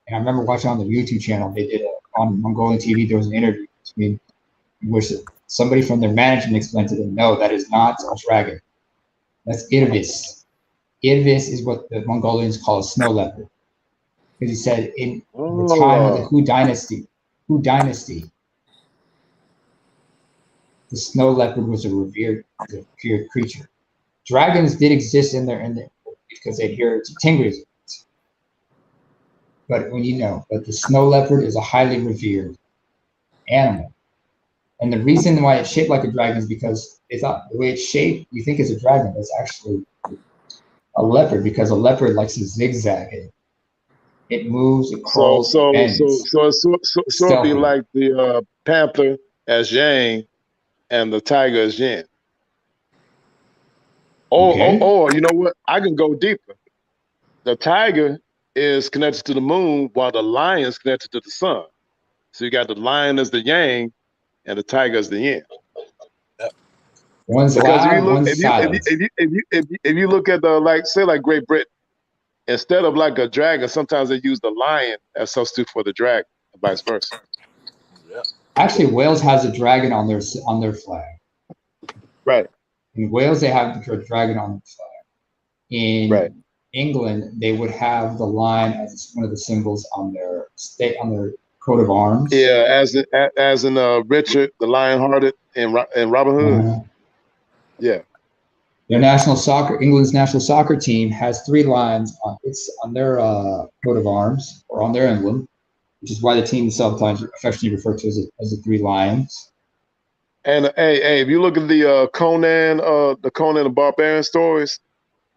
[SPEAKER 5] And I remember watching on the YouTube channel, they did on Mongolian TV, there was an interview between which somebody from their management explained to them, no, that is not a dragon. That's Irvis. Irvis is what the Mongolians call a snow leopard. Because he said in the time of the Hu dynasty, the snow leopard was a revered creature. Dragons did exist in there because they adhere to Tingrism. But but the snow leopard is a highly revered animal. And the reason why it's shaped like a dragon is because they thought the way it's shaped, you think it's a dragon, but it's actually a leopard, because a leopard likes to zigzag. It moves, it crawls,
[SPEAKER 2] so
[SPEAKER 5] bends.
[SPEAKER 2] it'd be like the panther as yang and the tiger as yin. Or you know what? I can go deeper. The tiger is connected to the moon while the lion is connected to the sun. So you got the lion as the yang and the tiger as the yin.
[SPEAKER 5] One's loud, one's silent.
[SPEAKER 2] If you look at the Great Britain, instead of like a dragon, sometimes they use the lion as substitute for the dragon, and vice versa.
[SPEAKER 3] Yeah.
[SPEAKER 5] Actually, Wales has a dragon on their flag.
[SPEAKER 2] Right.
[SPEAKER 5] In Wales, they have the dragon on their flag. In England, they would have the lion as one of the symbols on their coat of arms.
[SPEAKER 2] Yeah, as in Richard, the Lion-Hearted, and Robin Hood. Yeah.
[SPEAKER 5] England's national soccer team has 3 lions on their coat of arms or on their emblem, which is why the team is sometimes affectionately referred to as the 3 lions.
[SPEAKER 2] And hey, if you look at the Conan the Barbarian stories,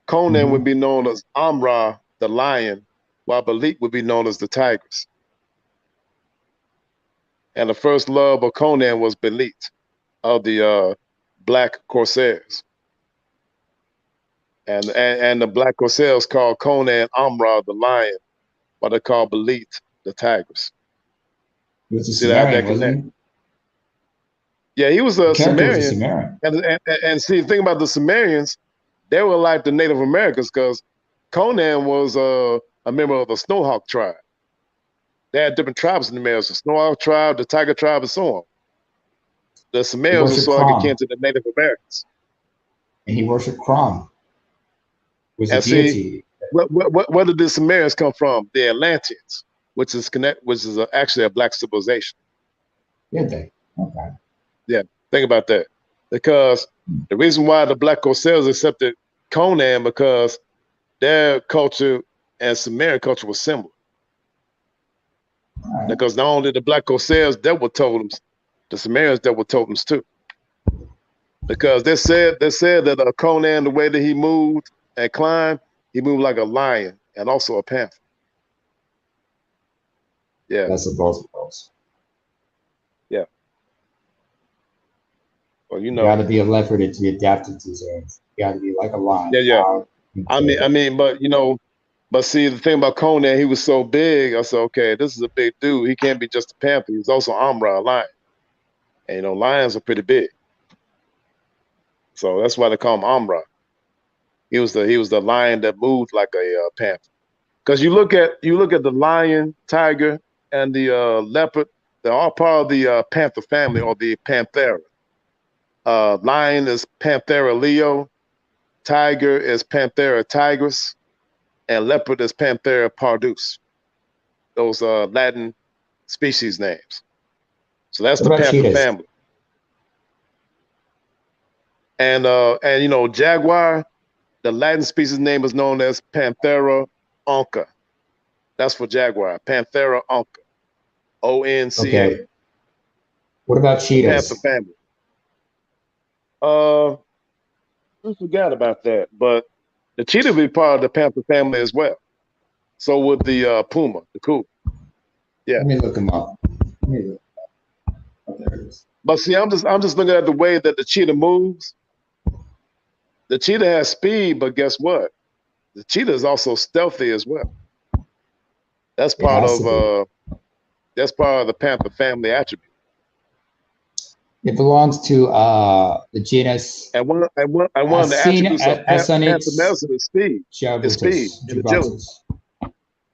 [SPEAKER 2] Conan would be known as Amra, the lion, while Belit would be known as the tigers. And the first love of Conan was Belit of the Black Corsairs. And the Black Corsairs called Conan Amra, the lion, while they called Belit the tigers.
[SPEAKER 5] He was a
[SPEAKER 2] See that
[SPEAKER 5] Sumerian, wasn't
[SPEAKER 2] connect?
[SPEAKER 5] he?
[SPEAKER 2] Yeah, he was
[SPEAKER 5] The
[SPEAKER 2] a
[SPEAKER 5] character was a
[SPEAKER 2] Sumerian.
[SPEAKER 5] Sumerian.
[SPEAKER 2] And see, the thing about the Sumerians, they were like the Native Americans because Conan was a member of the Snowhawk tribe. They had different tribes in the Americas, the Snowhawk tribe, the Tiger tribe, and so on. The
[SPEAKER 5] He
[SPEAKER 2] Sumerians were
[SPEAKER 5] worshipped
[SPEAKER 2] sort of
[SPEAKER 5] Crom,
[SPEAKER 2] akin to the Native Americans.
[SPEAKER 5] and he worshipped Crom, was a
[SPEAKER 2] And see,
[SPEAKER 5] deity.
[SPEAKER 2] where did the Sumerians come from? The Atlanteans, which is actually a black civilization.
[SPEAKER 5] Did they? Okay.
[SPEAKER 2] Yeah, think about that. Because the reason why the Black Corsairs accepted Conan because their culture and Sumerian culture was similar.
[SPEAKER 5] All right.
[SPEAKER 2] Because not only the Black Corsairs dealt with totems, the Sumerians dealt with totems too. Because they said that Conan, the way that he moved and climbed, he moved like a lion and also a panther. Yeah.
[SPEAKER 5] That's the both of those.
[SPEAKER 2] Yeah. Well, you
[SPEAKER 5] You
[SPEAKER 2] know.
[SPEAKER 5] got to be a leopard to be adapted to things. You got to be like a lion.
[SPEAKER 2] Yeah. I mean, but you know, but see, the thing about Conan, he was so big. I said, okay, this is a big dude. He can't be just a panther. He's also Amra, a lion. And you know, lions are pretty big. So that's why they call him Amra. He was the lion that moved like a panther. Because you look at the lion, tiger, and the leopard. They're all part of the panther family or the Panthera. Lion is Panthera leo, tiger is Panthera tigris, and leopard is Panthera pardus. Those Latin species names. So that's
[SPEAKER 5] What
[SPEAKER 2] the
[SPEAKER 5] about
[SPEAKER 2] panther
[SPEAKER 5] cheetahs?
[SPEAKER 2] family. And you know, jaguar, the Latin species name is known as Panthera onca. That's for jaguar. Panthera onca. ONCA.
[SPEAKER 5] Okay. What about cheetahs?
[SPEAKER 2] Panther family. I forgot about that, but the cheetah will be part of the panther family as well. So would the puma, the cougar. Yeah.
[SPEAKER 5] Let me look them up. Oh, there it is.
[SPEAKER 2] But see, I'm just looking at the way that the cheetah moves. The cheetah has speed, but guess what? The cheetah is also stealthy as well. That's part of the panther family attribute.
[SPEAKER 5] It belongs to the genus.
[SPEAKER 2] And one of the attributes of panther medicine is speed. It's speed and agility.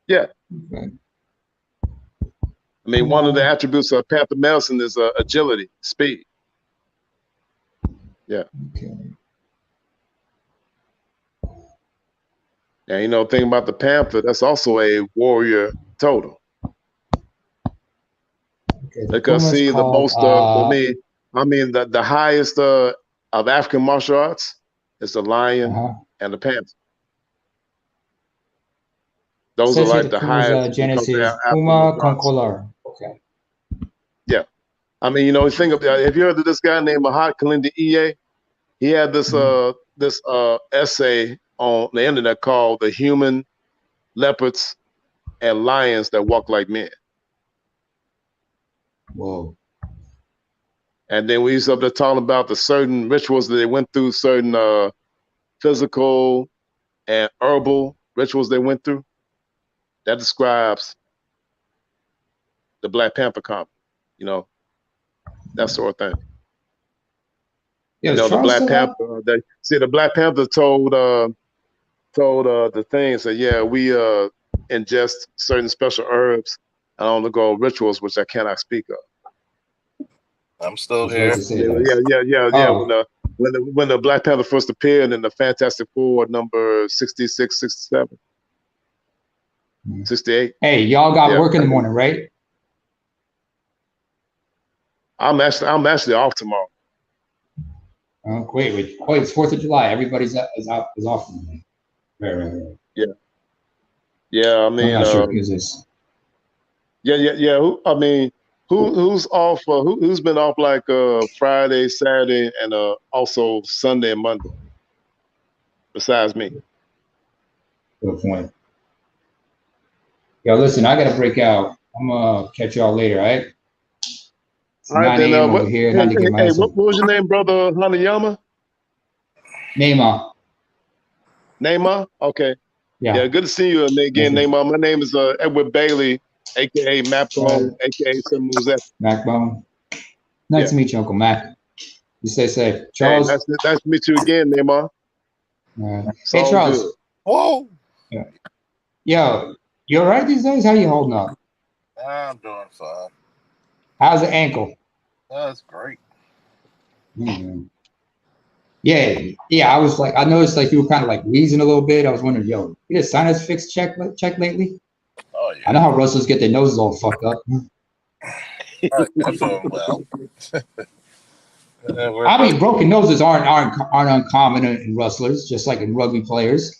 [SPEAKER 2] Yeah.
[SPEAKER 5] Okay.
[SPEAKER 2] I mean, one of the attributes of panther medicine is agility, speed. Yeah.
[SPEAKER 5] Okay.
[SPEAKER 2] And you know, think about the panther. That's also a warrior totem.
[SPEAKER 5] Okay,
[SPEAKER 2] because see, the most the highest of African martial arts is the lion and the panther. Those are like the highest.
[SPEAKER 5] Genesis Puma Concolor. Okay.
[SPEAKER 2] Yeah, I mean, you know, think about. Have you heard of this guy named Mahat Kalindi Iye? He had this essay on the internet called "The Human Leopards and Lions That Walk Like Men."
[SPEAKER 5] Whoa.
[SPEAKER 2] And then we used up there talking about the certain rituals that they went through, certain physical and herbal rituals they went through. That describes the Black Panther comic, you know, that sort of thing.
[SPEAKER 5] Yeah,
[SPEAKER 2] you know, the Black Panther. The Black Panther told the things that we ingest certain special herbs and undergo rituals which I cannot speak of.
[SPEAKER 3] I'm still here.
[SPEAKER 2] Yeah. When the Black Panther first appeared in the Fantastic Four number 66, 67, 68.
[SPEAKER 5] Hey, y'all got work in the morning, right?
[SPEAKER 2] I'm actually off tomorrow.
[SPEAKER 5] Oh, wait, it's 4th of July. Everybody's is off today. Right.
[SPEAKER 2] Yeah. I mean,
[SPEAKER 5] I'm not sure who's this.
[SPEAKER 2] Yeah. I mean, Who's off? Who's been off like Friday, Saturday, and also Sunday and Monday? Besides me.
[SPEAKER 5] Good point. Yo, listen, I gotta break out. I'm gonna catch y'all later, all right? It's
[SPEAKER 2] All right,
[SPEAKER 5] 9
[SPEAKER 2] then.
[SPEAKER 5] a.m.
[SPEAKER 2] What?
[SPEAKER 5] over here,
[SPEAKER 2] Hey,
[SPEAKER 5] not to get my ass up.
[SPEAKER 2] what was your name, brother Hanayama?
[SPEAKER 5] Neymar.
[SPEAKER 2] Neymar. Okay.
[SPEAKER 5] Yeah.
[SPEAKER 2] Yeah. Good to see you again, Neymar. My name is Edward Bailey, aka Mapbone, aka Simuzet.
[SPEAKER 5] Macbone. Nice to meet you, Uncle Mac. You stay safe. Charles.
[SPEAKER 2] Hey, nice to meet you again, Neymar. It's
[SPEAKER 5] Hey,
[SPEAKER 2] all
[SPEAKER 5] Charles.
[SPEAKER 2] good.
[SPEAKER 3] Whoa.
[SPEAKER 5] Yeah. Yo, you all right these days? How you holding up?
[SPEAKER 3] I'm doing fine.
[SPEAKER 5] How's the ankle?
[SPEAKER 3] That's great.
[SPEAKER 5] Mm-hmm. Yeah. I was like, I noticed like you were kind of like wheezing a little bit. I was wondering, yo, you did a sinus fix check lately?
[SPEAKER 3] Oh yeah.
[SPEAKER 5] I know how wrestlers get their noses all fucked up.
[SPEAKER 3] I'm doing well.
[SPEAKER 5] I mean, broken noses aren't uncommon in wrestlers, just like in rugby players.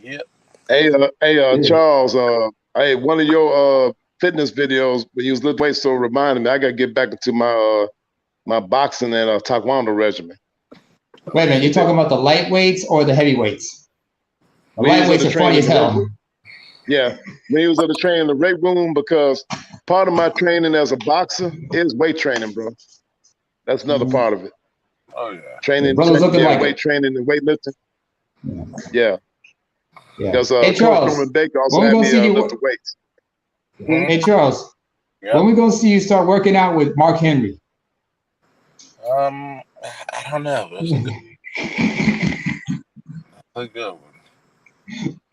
[SPEAKER 3] Yep.
[SPEAKER 2] Hey, Charles. Hey, one of your fitness videos when you was lifting weights, so reminded me. I gotta get back into my my boxing and taekwondo regimen.
[SPEAKER 5] Wait a minute, you're talking about the lightweights or the heavyweights? The
[SPEAKER 2] When he was
[SPEAKER 5] lightweights
[SPEAKER 2] at the
[SPEAKER 5] are funny as
[SPEAKER 2] training
[SPEAKER 5] hell.
[SPEAKER 2] room. Yeah, when he was at the training in the weight room, because part of my training as a boxer is weight training, bro. That's another part of it.
[SPEAKER 3] Oh yeah.
[SPEAKER 2] Training,
[SPEAKER 5] Brother's looking like
[SPEAKER 2] weight training and weightlifting. Yeah. Because
[SPEAKER 5] Hey
[SPEAKER 2] Coach
[SPEAKER 5] Charles,
[SPEAKER 2] Norman Baker also
[SPEAKER 5] when we
[SPEAKER 2] had
[SPEAKER 5] gonna
[SPEAKER 2] me
[SPEAKER 5] see you?
[SPEAKER 2] lift the weights.
[SPEAKER 5] Hey Charles,
[SPEAKER 3] Yeah.
[SPEAKER 5] when we gonna see you start working out with Mark Henry?
[SPEAKER 3] I don't know. That's a good one.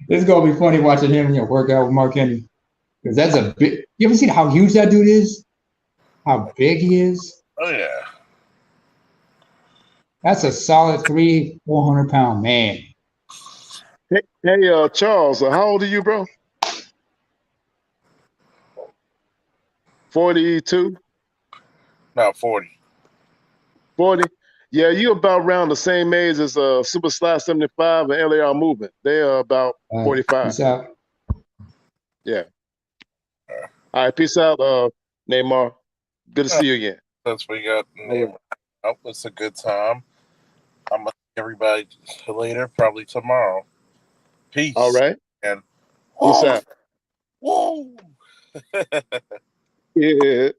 [SPEAKER 5] It's gonna be funny watching him work out with Mark Henry. Because that's a big. You ever seen how huge that dude is? How big he is?
[SPEAKER 3] Oh yeah.
[SPEAKER 5] That's a solid 400 pound man.
[SPEAKER 2] Hey, Charles, how old are you, bro? 42?
[SPEAKER 3] About 40.
[SPEAKER 2] 40? Yeah, you about around the same age as Super Slide 75 and LAR Movement. They are about 45.
[SPEAKER 5] Peace out.
[SPEAKER 2] Yeah. All right, peace out, Neymar. Good to see you again.
[SPEAKER 3] Since we got Neymar out, it's a good time. I'm gonna see everybody later, probably tomorrow. Peace.
[SPEAKER 2] All right.
[SPEAKER 3] And
[SPEAKER 2] peace out.
[SPEAKER 3] Whoa.
[SPEAKER 2] Yeah.